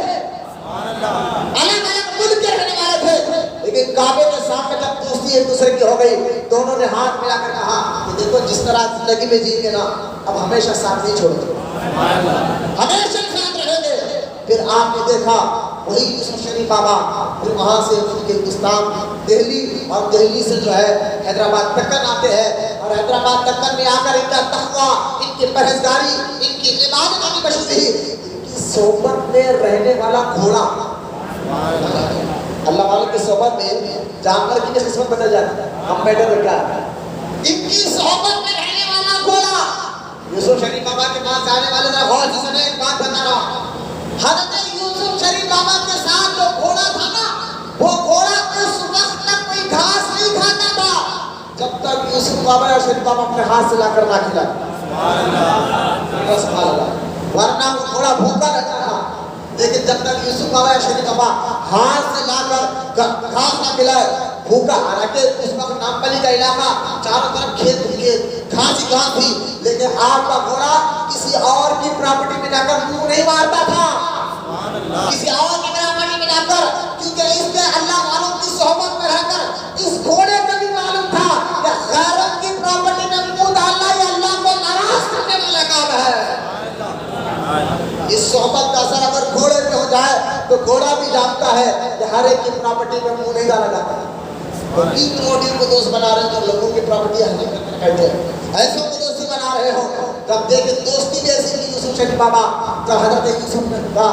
الگ الگ ملک کے رہنے والے تھے، لیکن کعبے کے سامنے جب دوستی ایک دوسرے کی ہو گئی، دونوں نے ہاتھ ملا کر کہا کہ دیکھو جس طرح زندگی میں جئیں گے نا، اب ہمیشہ ساتھ نہیں چھوڑیں گے، ہمیشہ ساتھ رہیں گے۔ پھر آپ نے دیکھا وہی یوسف شریف بابا پھر وہاں سے ملک ہندوستان دہلی، اور دہلی سے جو ہے حیدرآباد دکن آتے ہیں، اور حیدرآباد دکن میں آ کر ان کا تقویٰ، ان کی پرہیزگاری، ان کی عبادت کی مشہوری، ان کی صحبت میں رہنے والا گھوڑا، اللہ والوں کی صحبت میں جانور کی قسمت بدل جاتی ہے، ہم بیٹھے رکھا ہے، ان کی صحبت میں رہنے والا گھوڑا۔ یوسف شریف بابا کے پاس آنے والے ذرا غور سے سنیں، ایک بات بتا رہا، حضرت یوسف شریف بابا کے ساتھ جو گھوڑا تھا نا، وہ گھوڑا اس وقت تک کوئی گھاس نہیں کھاتا تھا جب تک یوسف بابا یا شریف بابا اپنے ہاتھ سے لا کر نہ کھلائے، ورنہ وہ گھوڑا بھوکا رہتا تھا۔ لیکن جب تک یوسف بابا یا شریف بابا ہاتھ سے لا کر گھاس نہ کھلائے، بھوکا، حالانکہ اس وقت نامپلی کا علاقہ چاروں طرف کھیت گھاس ہی گھاس تھی، لیکن آپ کا گھوڑا کسی اور کی پراپرٹی میں جا کر منہ نہیں مارتا تھا، کسی اور کی پراپرٹی میں جا کر، کیونکہ اس کے اللہ والوں کی صحبت میں رہ کر اس گھوڑے کو بھی معلوم تھا کہ غیروں کی پراپرٹی میں منہ ڈالنا یہ اللہ کو ناراض کرنے والا کام ہے۔ اس صحبت کا اثر اگر گھوڑے پہ ہو جائے تو گھوڑا بھی جانتا ہے کہ ہر ایک کی پراپرٹی میں منہ نہیں ڈالا جاتا ہے۔ تو تین موڈیوں کو دوست بنا رہے ہیں جو لوگوں کی پراپرٹی حاصل کرنے بیٹھے ہیں، ایسوں کو دوستی بنا رہے ہو، جب دیکھیں دوستی بھی ایسی تھی یوسف شریف بابا، جب حضرت یوسف کا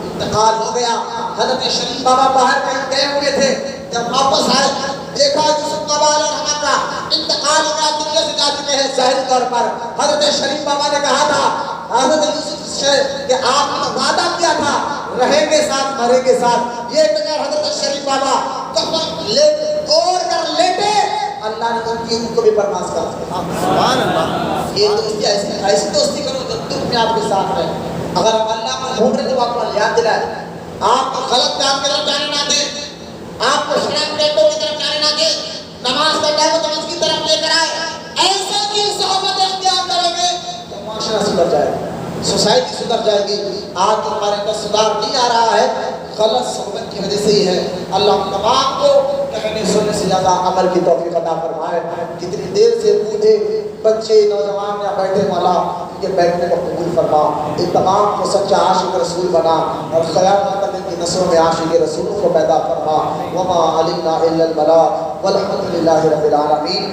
انتقال ہو گیا، حضرت شریف بابا باہر کہیں گئے ہوئے تھے، جب واپس آئے دیکھا یوسف بابا علیہ رحمت کا انتقال ہو گیا، دنیا سے جا چکے ہیں ظاہری طور پر۔ حضرت شریف بابا نے کہا تھا حضرت یوسف سے کہ آپ نے وعدہ کیا تھا رہیں گے ساتھ مریں گے ساتھ، یہ کہہ حضرت شریف بابا کفن اوڑھ کر لیٹے، اللہ نے ان کی روح کو بھی پرواز کر دیا۔ سبحان اللہ۔ یہ دوستی ایسی دوستی کرو جو دکھ میں آپ کے ساتھ رہے، اگر آپ اللہ کو ڈھونڈ رہے تو آپ کو یاد دلائے، آپ کو غلط کام کی طرف جانے نہ دے، آپ کو شراب ڈیٹوں کی طرف جانے نہ دے، نماز کا ٹائم نماز کی طرف لے کر آئے، ایسے کی صحبت اختیار کریں گے تو معاشرہ سدھر جائے گا، سوسائٹی سدھر جائے گی۔ آج جو ہمارے اندر سدھار نہیں آ رہا ہے غلط صحبت کی وجہ سے ہی ہے۔ اللہ ہم تمام کو کہنے سننے سے زیادہ عمل کی توفیق عطا فرمائے۔ کتنی دیر سے بوڑھے بچے نوجوان یہاں بیٹھے، مولا ان کے بیٹھنے کو قبول فرما، ان تمام کو سچا عاشق رسول بنا اور قیامت تک ان کی نسلوں میں عاشق رسولوں کو پیدا فرما۔ وما علمنا الا البلاغ والحمد للہ رب العالمین۔